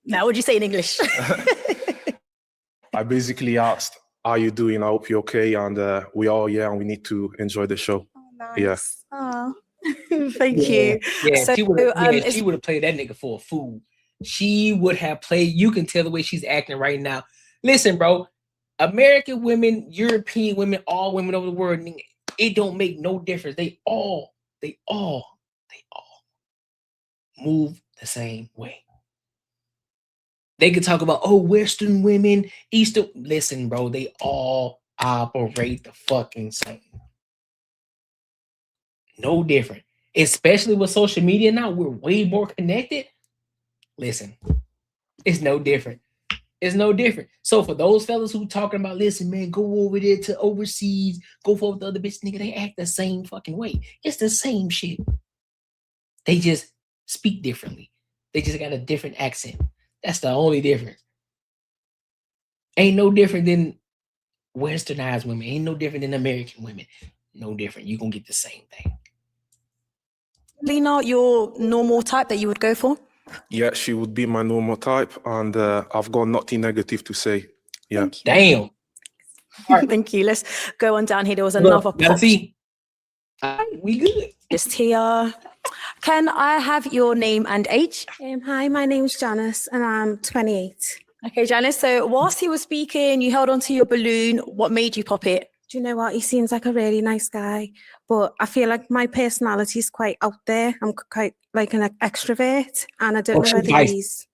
Now, what would you say in English? I basically asked, "Are you doing? I hope you're okay." And we are, yeah, and we need to enjoy the show. Oh, nice. Yeah. Oh. Thank you. Yeah, So, she would have played that nigga for a fool. She would have played. You can tell the way she's acting right now. Listen, bro, American women, European women, all women over the world, it don't make no difference. They all move the same way. They could talk about, oh, Western women, Eastern. Listen, bro, they all operate the fucking same. No different. Especially with social media now, we're way more connected. Listen, it's no different. It's no different. So for those fellas who talking about, listen, man, go over there to overseas, go for the other bitch, nigga, they act the same fucking way. It's the same shit. They just speak differently. They just got a different accent. That's the only difference. Ain't no different than westernized women. Ain't no different than American women. No different. You're gonna get the same thing. Lena, your normal type that you would go for? Yeah, she would be my normal type, and I've got nothing negative to say. Yeah. Damn. Thank you. Let's go on down here. There was another pop. We good. Just here. Can I have your name and age? Hi, my name's Janice and I'm 28. Okay, Janice. So whilst he was speaking, you held onto your balloon. What made you pop it? Do you know what? He seems like a really nice guy, but I feel like my personality is quite out there. I'm quite like an extrovert, and I don't know whether he's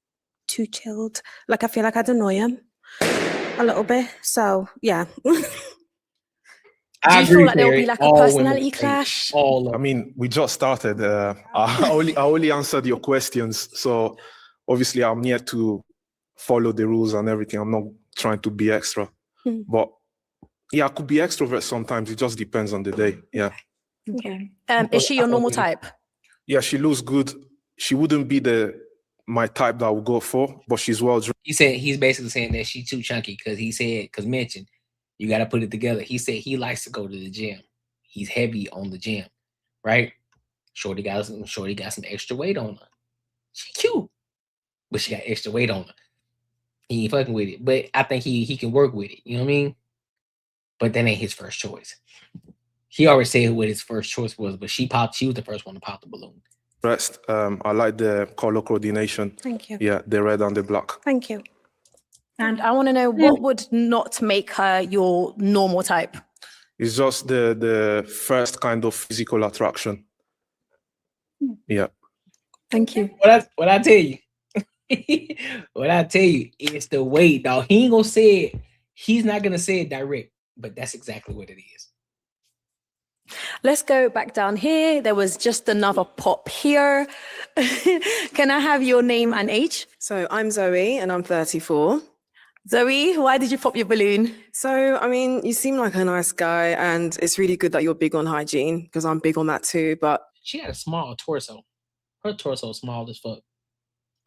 too chilled. Like, I feel like I'd annoy him a little bit. So, yeah. Do you feel like there'll be like a personality clash? I mean, we just started. I only answered your questions. So obviously I'm here to follow the rules and everything. I'm not trying to be extra. But yeah, I could be extrovert sometimes. It just depends on the day. Yeah. Okay. Is she your normal type? Yeah, she looks good. She wouldn't be my type that I would go for, but she's well dressed. He said he's basically saying that she's too chunky because mentioned you got to put it together. He said he likes to go to the gym. He's heavy on the gym, right? Shorty got some extra weight on her. She cute, but she got extra weight on her. He ain't fucking with it, but I think he can work with it. You know what I mean? But that ain't his first choice. He already said what his first choice was, but she was the first one to pop the balloon. Dressed. I like the color coordination. Thank you. Yeah, the red and the black. Thank you. And I want to know what would not make her your normal type? It's just the first kind of physical attraction. Yeah. Thank you. What I tell you? What I tell you, it's the way, dog. He ain't gonna say it. He's not gonna say it direct, but that's exactly what it is. Let's go back down here. There was just another pop here. Can I have your name and age? So I'm Zoe and I'm 34. Zoe, why did you pop your balloon? So, I mean, you seem like a nice guy, and it's really good that you're big on hygiene because I'm big on that too. But she had a small torso. Her torso is small as fuck.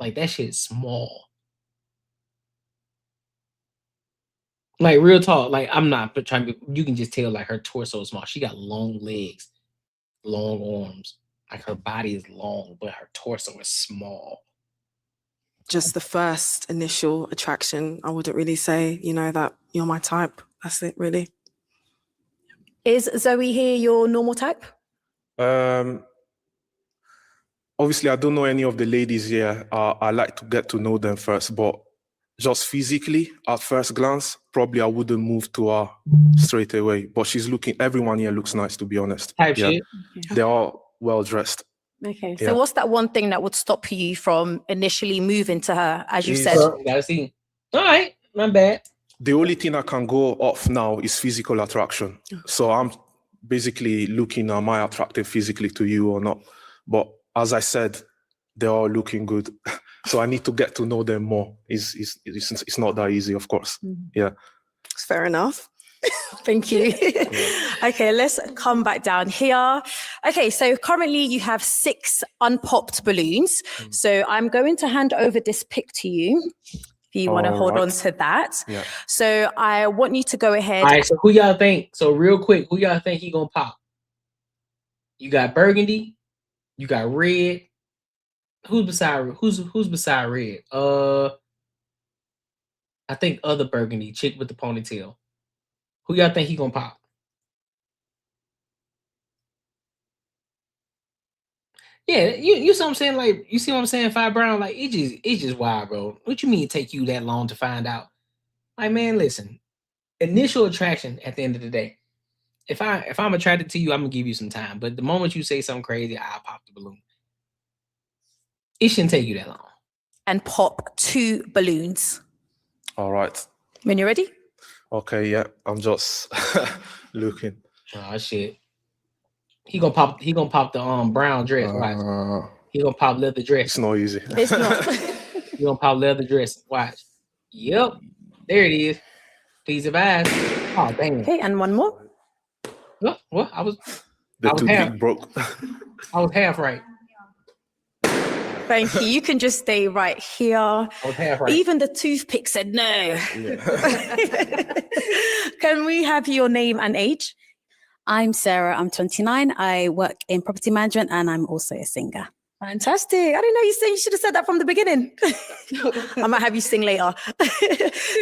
Like that shit is small. Like real talk. Like I'm not trying to. You can just tell like her torso is small. She got long legs, long arms. Like her body is long, but her torso is small. just the first initial attraction, I wouldn't really say, that you're my type. That's it, really. Is Zoe here your normal type? Obviously, I don't know any of the ladies here. I like to get to know them first, but just physically, at first glance, probably I wouldn't move to her straight away. But everyone here looks nice, to be honest. Type shit. They're all well dressed. Okay. So what's that one thing that would stop you from initially moving to her, as you said? Gotta see. All right, not bad. The only thing I can go off now is physical attraction. So I'm basically looking, am I attractive physically to you or not? But as I said, they're all looking good. So I need to get to know them more. It's not that easy, of course. Yeah. It's fair enough. Thank you. Okay, let's come back down here. Okay, so currently you have 6 unpopped balloons. So I'm going to hand over this pick to you. If you want to hold on to that. Yeah. So I want you to go ahead. All right, so who y'all think? So real quick, who y'all think he gonna pop? You got burgundy, you got red. Who's beside red? I think other burgundy, chick with the ponytail. Who y'all think he gonna pop? Yeah, you see what I'm saying? Like, you see what I'm saying, Fi Brown? Like, it's just wild, bro. What you mean it take you that long to find out? Like, man, listen. Initial attraction at the end of the day. If I'm attracted to you, I'm gonna give you some time. But the moment you say something crazy, I'll pop the balloon. It shouldn't take you that long. And pop 2 balloons. All right. When you're ready? Okay, yeah. I'm just looking. Oh shit. He gonna pop the brown dress, watch. He gonna pop leather dress. It's not easy. It's not. He gonna pop leather dress. Watch. Yep. There it is. Please advise. Oh damn. Okay, and one more. What? I was toothpick broke. I was half right. Thank you. You can just stay right here. I was half right. Even the toothpick said no. Yeah. Can we have your name and age? I'm Sarah. I'm 29. I work in property management and I'm also a singer. Fantastic. I didn't know you sang. You should have said that from the beginning. I might have you sing later.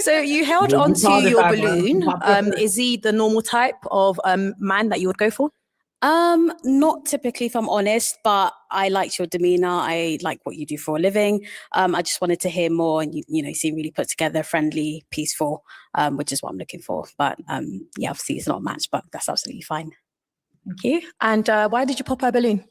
So you held on to your balloon. Is he the normal type of man that you would go for? Not typically, if I'm honest, but I liked your demeanor. I like what you do for a living. I just wanted to hear more, and you seem really put together, friendly, peaceful, which is what I'm looking for. But yeah, obviously it's not a match, but that's absolutely fine. Thank you. And why did you pop a balloon?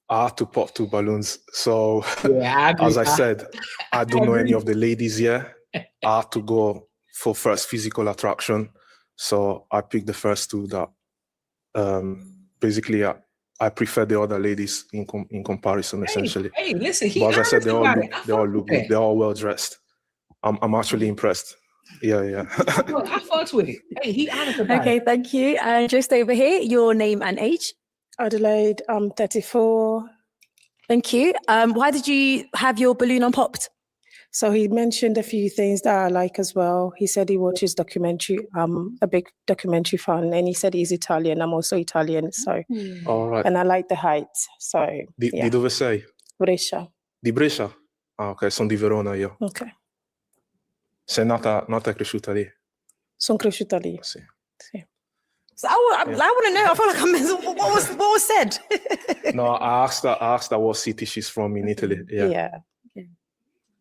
I had to pop 2 balloons. So yeah, as I said, I don't know any of the ladies here. I had to go for first physical attraction. So I picked the first 2 that basically I prefer the other ladies in comparison, essentially. Hey, listen, but as I said, they all look good. They're all well dressed. I'm actually impressed. Yeah. Well, I fucks with it. Hey, he honest about it. Okay, thank you. And just over here, your name and age? Adelaide, I'm 34. Thank you. Why did you have your balloon unpopped? So he mentioned a few things that I like as well. He said he watches documentary. I'm a big documentary fan, and he said he's Italian. I'm also Italian, so. All right. And I like the heights, so. Di dove sei? Brescia. Di Brescia? Ah, ok, sono di Verona io. Ok. Sei nata e cresciuta lì? Sono cresciuta lì. Sì. So I want to know. I feel like I missed what was said. No, I asked her what city she's from in Italy. Yeah.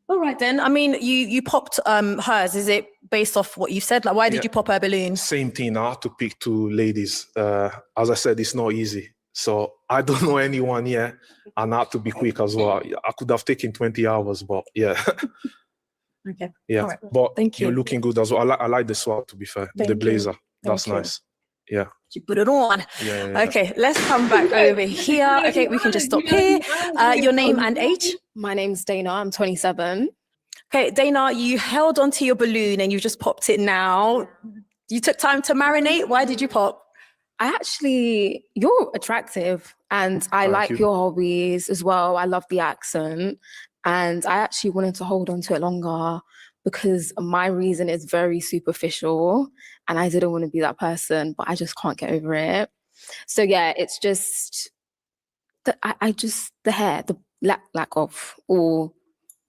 All right then. I mean, you popped hers. Is it based off what you said? Like, why did you pop her balloon? Same thing. I had to pick 2 ladies. As I said, it's not easy. So I don't know anyone yet, and I had to be quick as well. I could have taken 20 hours, but yeah. Okay. Yeah. Right. But thank you. You're looking good as well. I like the swag, to be fair. The blazer. That's nice. Yeah. You put it on. Yeah. Okay, let's come back over here. Okay, we can just stop here. Your name and age? My name's Dana. I'm 27. Okay, Dana, you held onto your balloon and you just popped it now. You took time to marinate. Why did you pop? You're attractive and I Thank like you. your hobbies as well. I love the accent. And I actually wanted to hold on to it longer because my reason is very superficial and I didn't want to be that person, but I just can't get over it. So yeah, it's just the hair, the lack of, or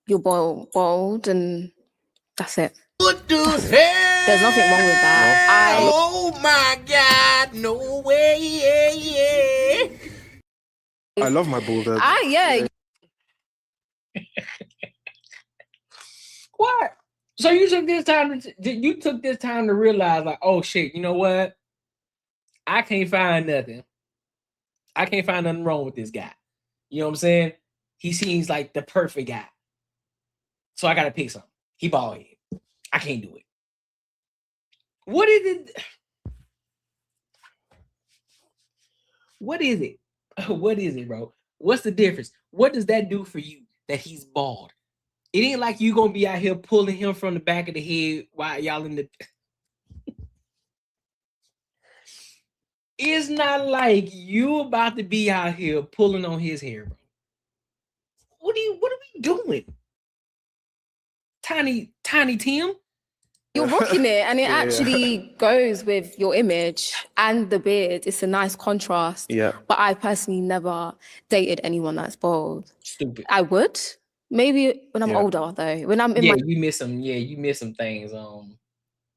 you're bald and that's it. What the hell? There's nothing wrong with that. Oh my God, no way. I love my bald head. Yeah. What? So you took this time to realize, like, oh shit, you know what? I can't find nothing. I can't find nothing wrong with this guy. You know what I'm saying? He seems like the perfect guy. So I gotta pick something. He bald head. I can't do it. What is it? What is it? What is it, bro? What's the difference? What does that do for you that he's bald? It ain't like you gonna be out here pulling him from the back of the head while y'all in the. It's not like you about to be out here pulling on his hair, bro. What are we doing? Tiny Tim? You're rocking it and it actually goes with your image and the beard. It's a nice contrast. Yeah. But I personally never dated anyone that's bald. Stupid. I would. Maybe when I'm older though. When I'm in my you miss some things,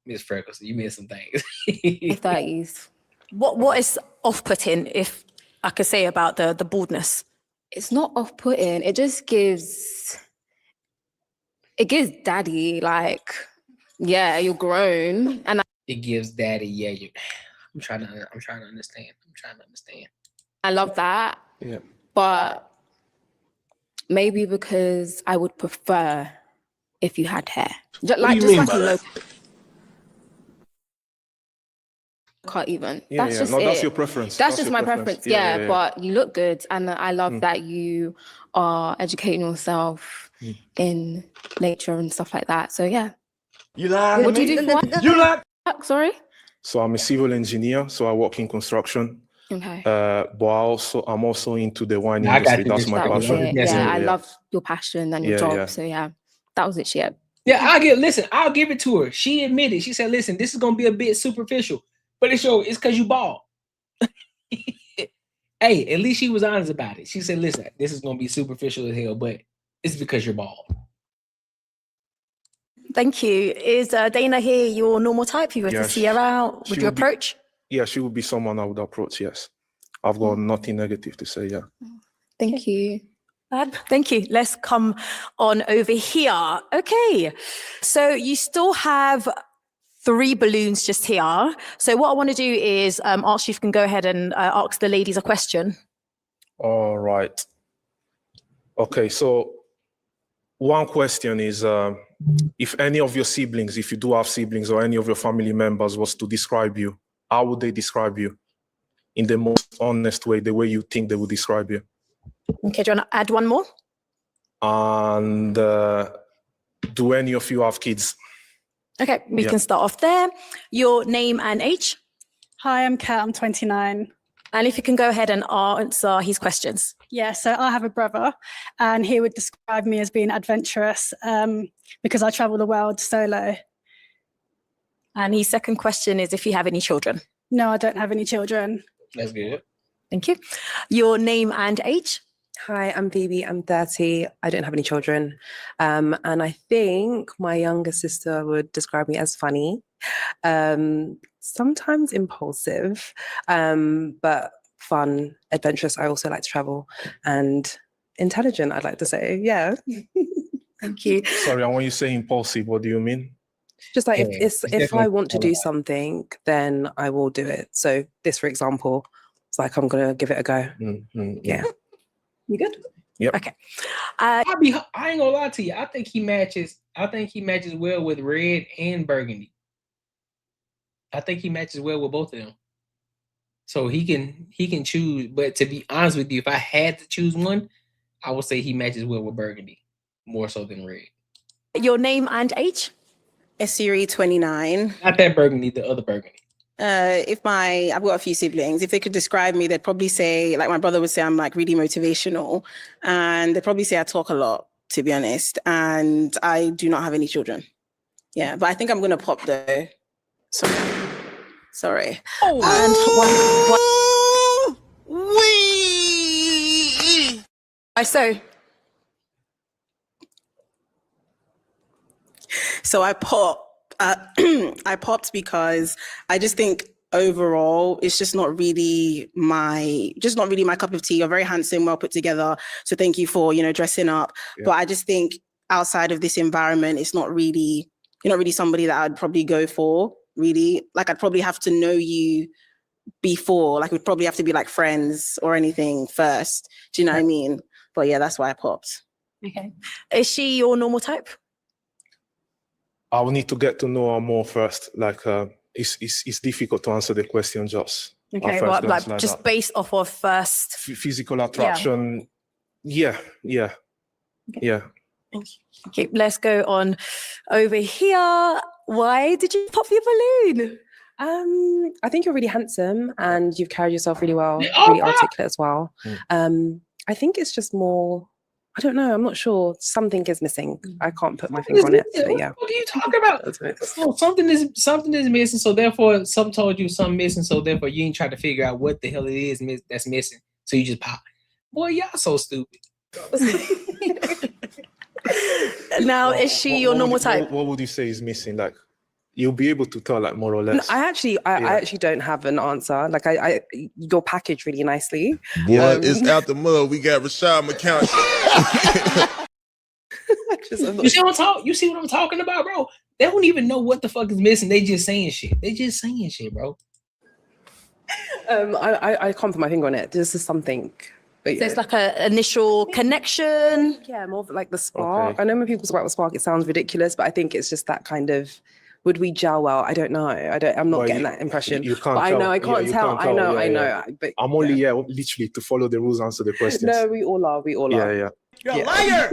Miss Freckles. You miss some things. 30s. What is off-putting, if I could say, about the baldness? It's not off-putting. It just gives daddy, like, yeah, you're grown. And it gives daddy, I'm trying to understand. I love that. Yeah. But maybe because I would prefer if you had hair. What do you mean by a low that? cut even. Yeah, That's just no, it. that's your preference. That's just my preference. Yeah, yeah. but you look good. And I love that you are educating yourself in nature and stuff like that. So yeah. You lied. What do you do for work? You lied. Sorry? So I'm a civil engineer, so I work in construction. Okay. But I'm also into the wine I got industry. you. That's my That was passion. it. Yeah, I love your passion and your Yeah, job. yeah. So yeah, that was it. Yeah. Yeah, I'll give it to her. She admitted. She said, listen, this is gonna be a bit superficial, but it's because you bald. Hey, at least she was honest about it. She said, listen, this is gonna be superficial as hell, but it's because you're bald. Thank you. Is Dana here your normal type? If you were to see her out, would you approach? Yeah, she would be someone I would approach, yes. I've got nothing negative to say, yeah. Thank you. Thank you. Let's come on over here. Okay. So you still have 3 balloons just here. So what I want to do is ask you if you can go ahead and ask the ladies a question. All right. Okay, so one question is, if any of your siblings, if you do have siblings or any of your family members was to describe you, how would they describe you? In the most honest way, the way you think they would describe you. Okay, do you want to add one more? And do any of you have kids? Okay, we can start off there. Your name and age? Hi, I'm Kat, I'm 29. And if you can go ahead and answer his questions. Yeah, so I have a brother and he would describe me as being adventurous because I travel the world solo. And his second question is if you have any children. No, I don't have any children. That's good. Thank you. Your name and age? Hi, I'm Phoebe. I'm 30. I don't have any children. And I think my younger sister would describe me as funny, sometimes impulsive, but fun, adventurous. I also like to travel and intelligent, I'd like to say. Yeah. Thank you. Sorry, and when you say impulsive, what do you mean? Just like if I want to do something, then I will do it. So this, for example, it's like I'm going to give it a go. Yeah. You good? Yep. Okay. I ain't gonna lie to you. I think he matches well with red and burgundy. I think he matches well with both of them. So he can choose. But to be honest with you, if I had to choose one, I would say he matches well with burgundy more so than red. Your name and age? Esiri 29. Not that burgundy, the other burgundy. I've got a few siblings. If they could describe me, they'd probably say, like my brother would say, I'm like really motivational, and they'd probably say I talk a lot, to be honest. And I do not have any children. Yeah, but I think I'm gonna pop though. Sorry. Oh, and So I popped. I popped because I just think overall it's just not really my cup of tea. You're very handsome, well put together. So thank you for dressing up. Yeah. But I just think outside of this environment, it's not really you're not really somebody that I'd probably go for. Really, like I'd probably have to know you before. Like we'd probably have to be like friends or anything first. Do you know what I mean? But yeah, that's why I popped. Okay. Is she your normal type? I will need to get to know her more first. Like, it's difficult to answer the question just. Okay, well, like just that. Based off of first physical attraction. Yeah. Okay. Okay, let's go on over here. Why did you pop your balloon? I think you're really handsome and you've carried yourself really well, really articulate as well. I think it's just more. I don't know. I'm not sure. Something is missing. I can't put my finger on it. But yeah. What are you talking about? Oh, something is missing. So therefore, some told you something missing. So therefore, you ain't trying to figure out what the hell it is that's missing. So you just pop. Boy, y'all so stupid. Now, is she your normal type? What would you say is missing? Like, you'll be able to tell, like, more or less. No, I actually don't have an answer. Like, you're packaged really nicely. Boy, it's out the mud. We got Rashad McCown. You see what I'm talking about, bro? They don't even know what the fuck is missing. They just saying shit. Bro. I can't put my finger on it. This is something. But there's like an initial connection. Yeah, more of like the spark. Okay. I know when people talk about the spark, it sounds ridiculous, but I think it's just that kind of. Would we gel well? I don't know. I'm not getting that impression. You can't tell. I know. I can't tell. I know. But I'm only literally to follow the rules, answer the questions. No, we all are. Yeah. You're a liar!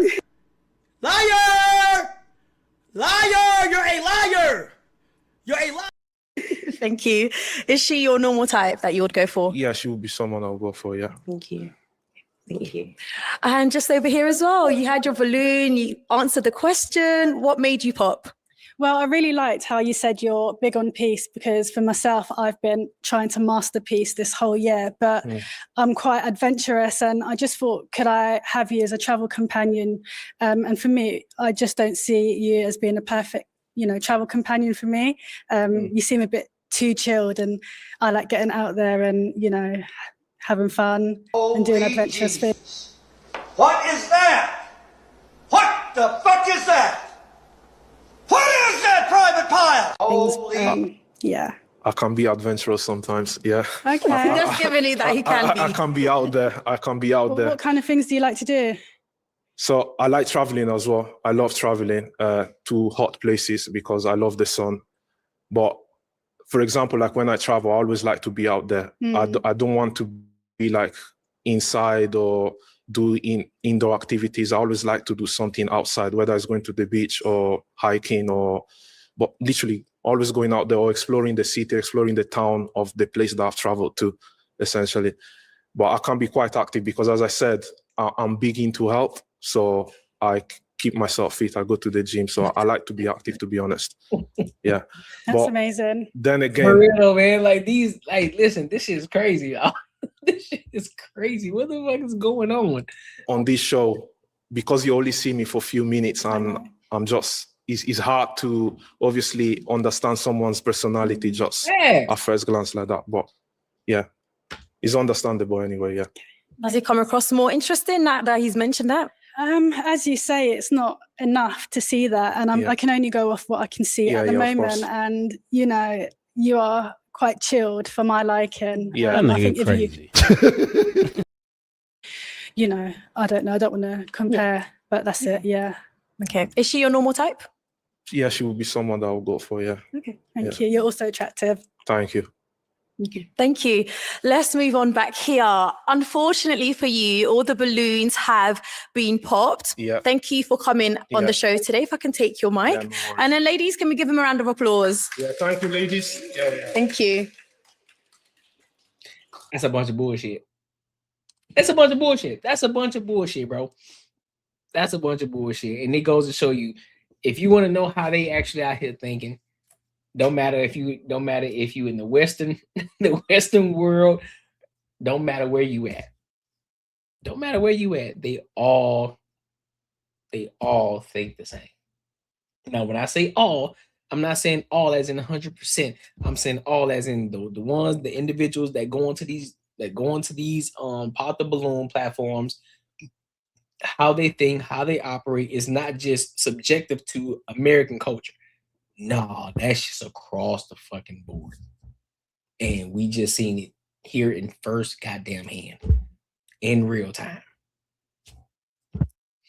Liar! Liar! You're a liar! You're a liar! Thank you. Is she your normal type that you would go for? Yeah, she would be someone I'll go for, yeah. Thank you. And just over here as well, you had your balloon, you answered the question. What made you pop? Well, I really liked how you said you're big on peace, because for myself, I've been trying to master peace this whole year, but I'm quite adventurous, and I just thought, could I have you as a travel companion? And for me, I just don't see you as being a perfect, travel companion for me. You seem a bit too chilled, and I like getting out there and, having fun and doing adventurous things. What is that? What the fuck is that? What is that private pile? Yeah. I can be adventurous sometimes, yeah. Okay. Just giving you that he can be. I can be out there. What kind of things do you like to do? So I like traveling as well. I love traveling to hot places because I love the sun. But for example, like when I travel, I always like to be out there. I don't want to be like inside or do indoor activities. I always like to do something outside, whether it's going to the beach or hiking but literally always going out there or exploring the city, exploring the town of the place that I've traveled to, essentially. But I can be quite active because, as I said, I'm big into health. So I keep myself fit. I go to the gym. So I like to be active, to be honest. Yeah. That's amazing. Then again. For real, man. Listen, this shit is crazy, y'all. This shit is crazy. What the fuck is going on? On this show, because you only see me for a few minutes and I'm just, it's hard to obviously understand someone's personality just at first glance like that. But yeah, it's understandable anyway, yeah. Does it come across more interesting that he's mentioned that? As you say, it's not enough to see that. And I can only go off what I can see at the moment. And, you are quite chilled for my liking. Yeah, I think crazy. I don't know. I don't want to compare, but that's it. Yeah. Okay. Is she your normal type? Yeah, she will be someone that I'll go for, yeah. Okay. Thank you. You're also attractive. Thank you. Thank you. Let's move on back here. Unfortunately for you, all the balloons have been popped. Yeah. Thank you for coming on the show today. If I can take your mic. Yeah, no worries. And then ladies, can we give them a round of applause? Yeah, thank you, ladies. Yeah. Thank you. That's a bunch of bullshit. That's a bunch of bullshit. That's a bunch of bullshit, bro. That's a bunch of bullshit. And it goes to show you, if you want to know how they actually out here thinking, don't matter if you in the Western world, don't matter where you at. Don't matter where you at. They all think the same. Now, when I say all, I'm not saying all as in 100%. I'm saying all as in the individuals that go into these pop the balloon platforms. How they think, how they operate is not just subjective to American culture. No, that's just across the fucking board. And we just seen it here in first goddamn hand in real time.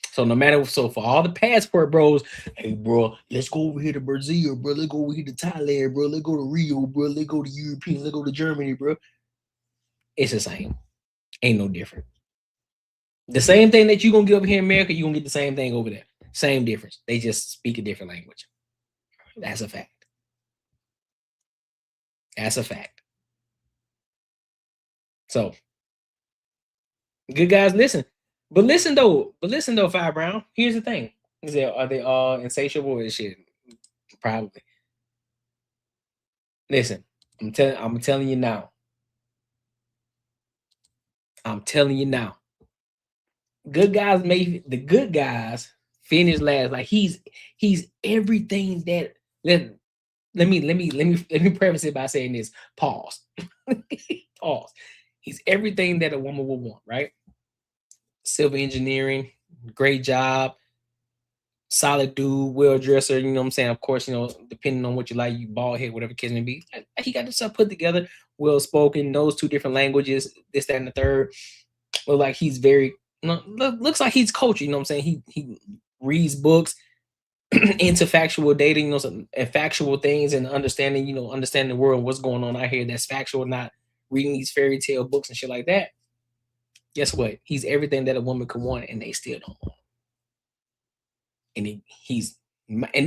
So for all the passport bros, hey bro, let's go over here to Brazil, bro. Let's go over here to Thailand, bro. Let's go to Rio, bro. Let's go to European. Let's go to Germany, bro. It's the same. Ain't no different. The same thing that you're gonna get over here in America, you're gonna get the same thing over there. Same difference. They just speak a different language. That's a fact. That's a fact. So, good guys, listen. But listen though, Five Brown. Here's the thing: are they all insatiable and shit? Probably. Listen, I'm telling you now. I'm telling you now. The good guys finish last. Like he's everything that. Let me preface it by saying this. Pause. Pause. He's everything that a woman would want, right? Civil engineering, great job, solid dude, well dresser. You know what I'm saying? Of course, you know, depending on what you like, you bald head, whatever case may be. He got himself put together, well spoken, knows 2 different languages, this, that, and the third. Well, like he's very, looks like he's cultured. You know what I'm saying? He reads books into factual data, you know, and factual things, and understanding the world, what's going on out here that's factual, not reading these fairy tale books and shit like that. Guess what? He's everything that a woman could want, and they still don't want. And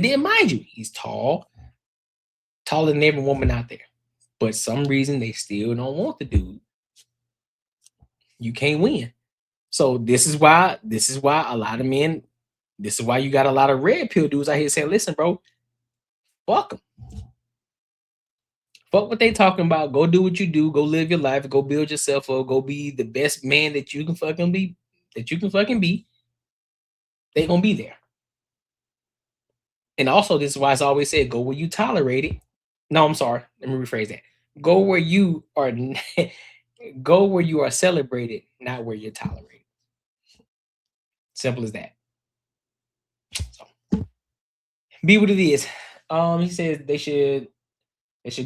then mind you, he's taller than every woman out there. But some reason they still don't want the dude. You can't win. So this is why a lot of men, this is why you got a lot of red pill dudes out here saying, listen, bro, fuck them. Fuck what they talking about. Go do what you do. Go live your life. Go build yourself up. Go be the best man that you can fucking be. They gonna be there. And also, this is why it's always said, go where you tolerate it. No, I'm sorry. Let me rephrase that. Go where you are celebrated, not where you're tolerated. Simple as that. So, be what it is. He says they should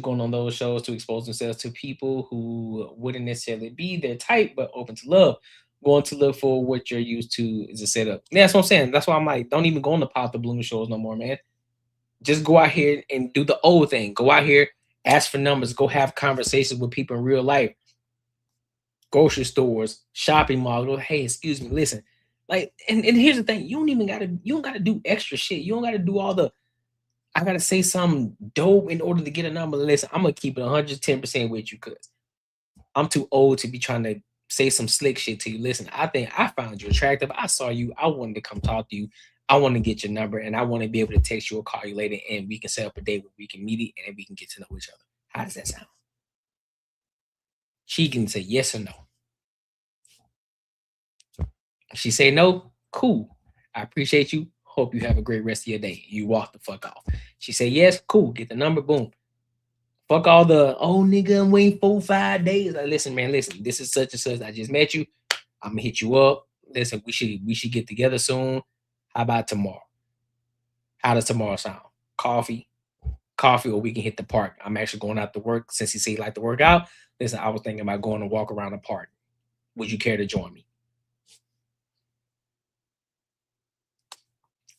go on those shows to expose themselves to people who wouldn't necessarily be their type, but open to love. Going to look for what you're used to is a setup. Yeah, that's what I'm saying. That's why I'm like, don't even go on the pop the balloon shows no more, man. Just go out here and do the old thing. Go out here, ask for numbers, go have conversations with people in real life. Grocery stores, shopping malls. Go, hey, excuse me, listen. Like, and here's the thing, you don't gotta do extra shit. You don't gotta do all the, I gotta say something dope in order to get a number. Listen, I'm gonna keep it 110% with you, because I'm too old to be trying to say some slick shit to you. Listen, I think I found you attractive. I saw you. I wanted to come talk to you. I want to get your number, and I want to be able to text you or call you later, and we can set up a date where we can meet it and we can get to know each other. How does that sound? She can say yes or no. If she say no, cool. I appreciate you. Hope you have a great rest of your day. You walk the fuck off. She say yes, cool. Get the number, boom. Fuck all the, oh nigga, I'm waiting 4-5 days. Like, listen, man, listen. This is such and such. I just met you. I'm gonna hit you up. Listen, we should get together soon. How about tomorrow? How does tomorrow sound? Coffee, or we can hit the park. I'm actually going out to work. Since he said he like to work out, listen, I was thinking about going to walk around the park. Would you care to join me?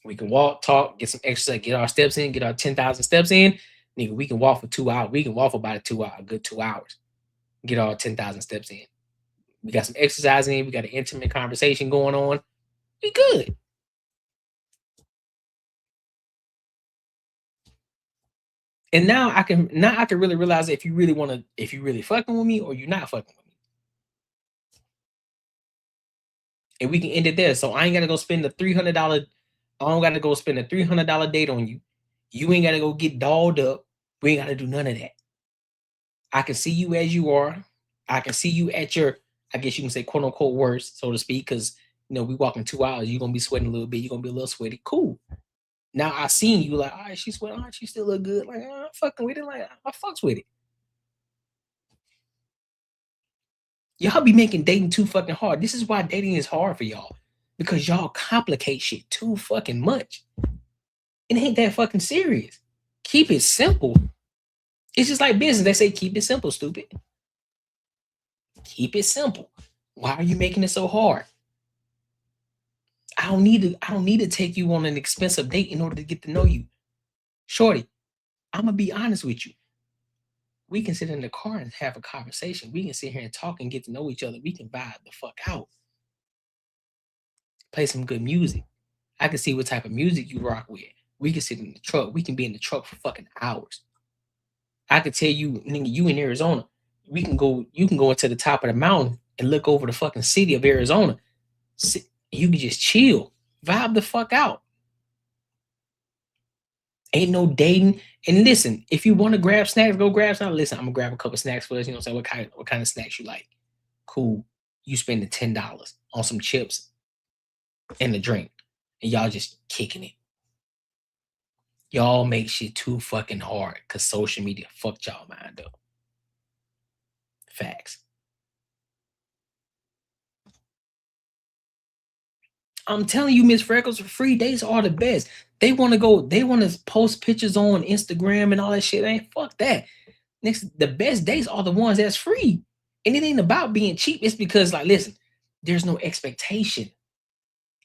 We can walk, talk, get some exercise, get our steps in, get our 10,000 steps in. Nigga, we can walk for 2 hours. We can walk for about a good 2 hours. get all 10,000 steps in. We got some exercise in. We got an intimate conversation going on. We good. And now I can really realize if you really fucking with me or you're not fucking with me. And we can end it there. So I ain't gotta go spend the $300. I don't gotta go spend a $300 date on you. You ain't gotta go get dolled up. We ain't gotta do none of that. I can see you as you are. I can see you at your, I guess you can say, quote unquote, worst, so to speak, because we walking 2 hours. You're gonna be sweating a little bit. You're gonna be a little sweaty. Cool. Now I seen you like, all right, she's sweating. All right, she still look good. Like, I'm fucking with it. Like, I fucks with it. Y'all be making dating too fucking hard. This is why dating is hard for y'all. Because y'all complicate shit too fucking much. It ain't that fucking serious. Keep it simple. It's just like business. They say keep it simple, stupid. Keep it simple. Why are you making it so hard? I don't need to take you on an expensive date in order to get to know you. Shorty, I'm gonna be honest with you. We can sit in the car and have a conversation. We can sit here and talk and get to know each other. We can vibe the fuck out. Play some good music. I can see what type of music you rock with. We can sit in the truck. We can be in the truck for fucking hours. I could tell you, nigga, you in Arizona. You can go into the top of the mountain and look over the fucking city of Arizona. You can just chill. Vibe the fuck out. Ain't no dating. And listen, if you want to grab snacks, go grab some. Listen, I'm gonna grab a couple snacks for us. You know what I'm saying? What kind of snacks you like? Cool. You spending $10 on some chips and a drink. And y'all just kicking it. Y'all make shit too fucking hard because social media fucked y'all mind up. Facts. I'm telling you, Miss Freckles, free dates are the best. They want to post pictures on Instagram and all that shit. Ain't fuck that. The best dates are the ones that's free. And it ain't about being cheap. It's because, like, listen, there's no expectation.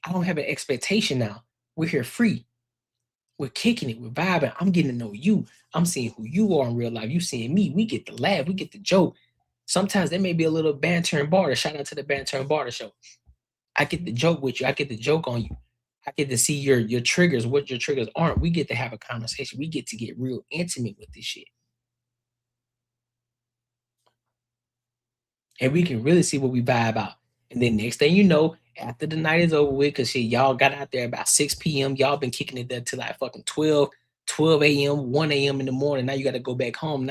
I don't have an expectation now. We're here free. We're kicking it. We're vibing. I'm getting to know you. I'm seeing who you are in real life. You seeing me. We get the laugh. We get the joke. Sometimes there may be a little banter and barter. Shout out to the banter and barter show. I get the joke with you. I get the joke on you. I get to see your triggers, what your triggers aren't. We get to have a conversation. We get to get real intimate with this shit. And we can really see what we vibe out. And then next thing you know, after the night is over with, because shit, y'all got out there about 6 p.m. Y'all been kicking it there till like fucking 12 a.m., 1 a.m. in the morning. Now you got to go back home.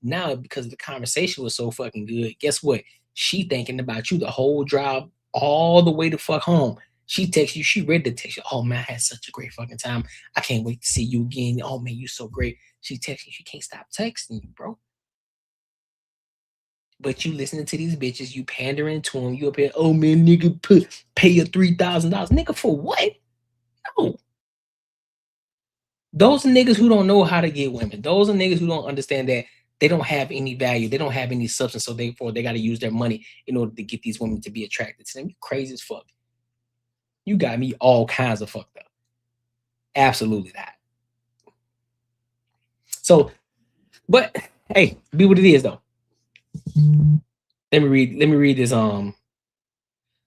Now because the conversation was so fucking good, guess what? She thinking about you the whole drive all the way to fuck home. She texts you. She ready to text you. Oh, man, I had such a great fucking time. I can't wait to see you again. Oh, man, you so great. She texts you. She can't stop texting you, bro. But you listening to these bitches, you pandering to them, you up here, oh man, nigga, pay your $3,000. Nigga, for what? No. Those are niggas who don't know how to get women. Those are niggas who don't understand that they don't have any value. They don't have any substance, so therefore they got to use their money in order to get these women to be attracted to them. You crazy as fuck. You got me all kinds of fucked up. Absolutely not. So, but hey, be what it is though. Let me read this. Let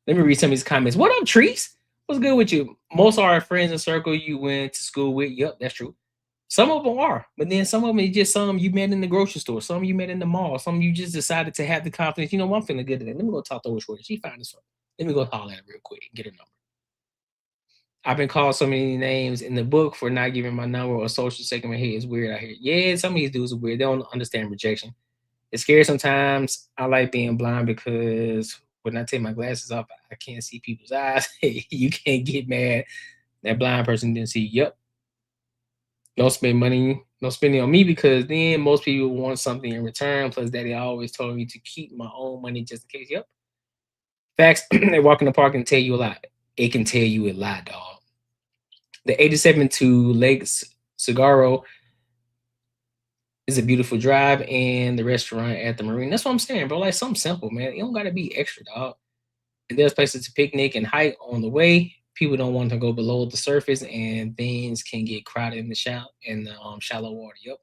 me read some of these comments. What up, Trees? What's good with you? Most are our friends in circle you went to school with. Yep, that's true. Some of them are, but then some of them is just some you met in the grocery store. Some you met in the mall. Some you just decided to have the confidence. You know, I'm feeling good today. Let me go talk to her shorty. She found this one. Let me go holler at her real quick and get her number. I've been called so many names in the book for not giving my number or social shaking my head. It's weird out here. Yeah, some of these dudes are weird. They don't understand rejection. It's scary sometimes. I like being blind because when I take my glasses off, I can't see people's eyes. You can't get mad. That blind person didn't see. Yep. Don't spend money. Don't spend it on me because then most people want something in return. Plus, daddy always told me to keep my own money just in case. Yep. Facts. They walk in the park and tell you a lot. It can tell you a lot, dog. The 87 to Lake Sagaro is a beautiful drive, and the restaurant at the marina. That's what I'm saying, bro. Like something simple, man. You don't gotta be extra, dog. And there's places to picnic and hike on the way. People don't want to go below the surface, and things can get crowded in the shallow water. Yep.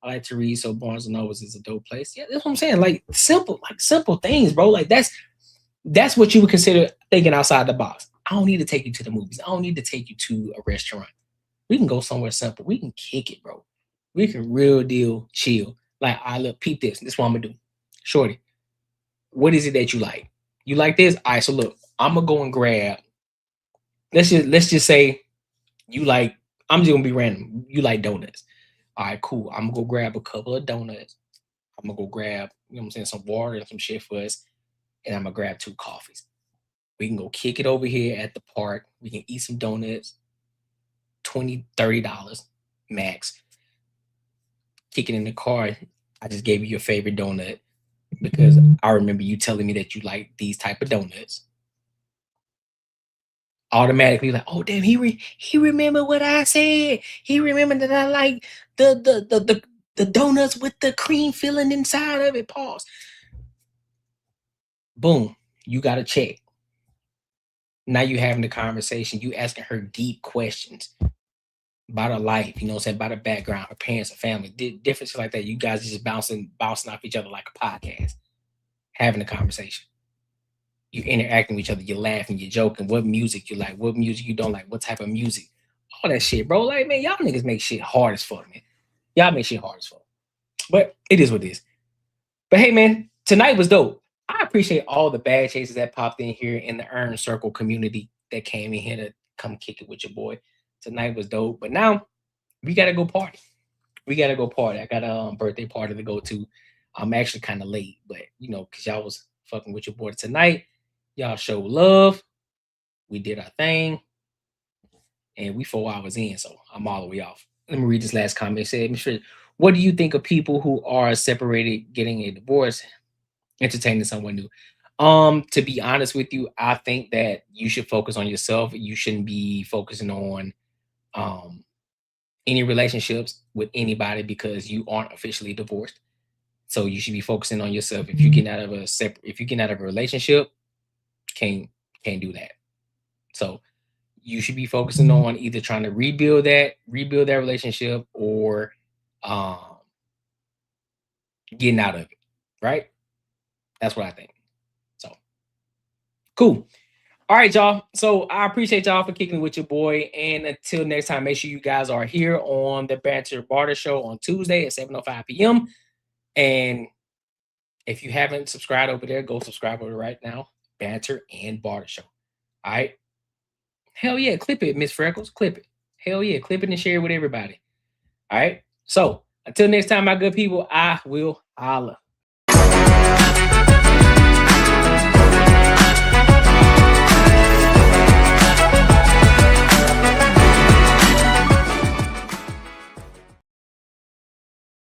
I like to read, so Barnes & Nobles is a dope place. Yeah, that's what I'm saying. Like simple things, bro. Like that's what you would consider thinking outside the box. I don't need to take you to the movies. I don't need to take you to a restaurant. We can go somewhere simple. We can kick it, bro. We can real deal chill. Like, I look, peep this. This is what I'm gonna do. Shorty, what is it that you like? You like this? All right, so look, I'm gonna go and grab. Let's just say you like, I'm just gonna be random. You like donuts. All right, cool. I'm gonna go grab a couple of donuts. I'm gonna go grab, you know what I'm saying, some water and some shit for us. And I'm gonna grab 2 coffees. We can go kick it over here at the park. We can eat some donuts. $20, $30 max. Kick it in the car. I just gave you your favorite donut because I remember you telling me that you like these type of donuts. Automatically like, oh damn, he remember what I said. He remembered that I like the donuts with the cream filling inside of it. Pause. Boom, you got a check. Now you having the conversation. You asking her deep questions about her life, you know what I'm saying, about her background, her parents, her family, differences like that. You guys just bouncing off each other like a podcast, having a conversation. You're interacting with each other. You're laughing. You're joking. What music you like? What music you don't like? What type of music? All that shit, bro. Like, man, y'all niggas make shit hard as fuck, man. Y'all make shit hard as fuck. But it is what it is. But hey, man, tonight was dope. I appreciate all the bad chases that popped in here in the Earn Circle community that came in here to come kick it with your boy. Tonight was dope. But now we got to go party. We got to go party. I got a birthday party to go to. I'm actually kind of late, but, you know, because y'all was fucking with your boy tonight. Y'all show love. We did our thing. And we 4 hours in, so I'm all the way off. Let me read this last comment. It said, Mr. What do you think of people who are separated, getting a divorce, entertaining someone new? To be honest with you, I think that you should focus on yourself. You shouldn't be focusing on any relationships with anybody because you aren't officially divorced. So you should be focusing on yourself. If you're getting out of a relationship, can't do that. So you should be focusing on either trying to rebuild that relationship or getting out of it, right? That's what I think. So cool. All right, y'all. So I appreciate y'all for kicking it with your boy. And until next time, make sure you guys are here on the Banter Barter Show on Tuesday at 7:05 p.m. And if you haven't subscribed over there, go subscribe over right now. Banter and Barter Show. All right. Hell yeah, clip it, Miss Freckles. Clip it. Hell yeah, clip it and share it with everybody. All right. So until next time, my good people, I will holla.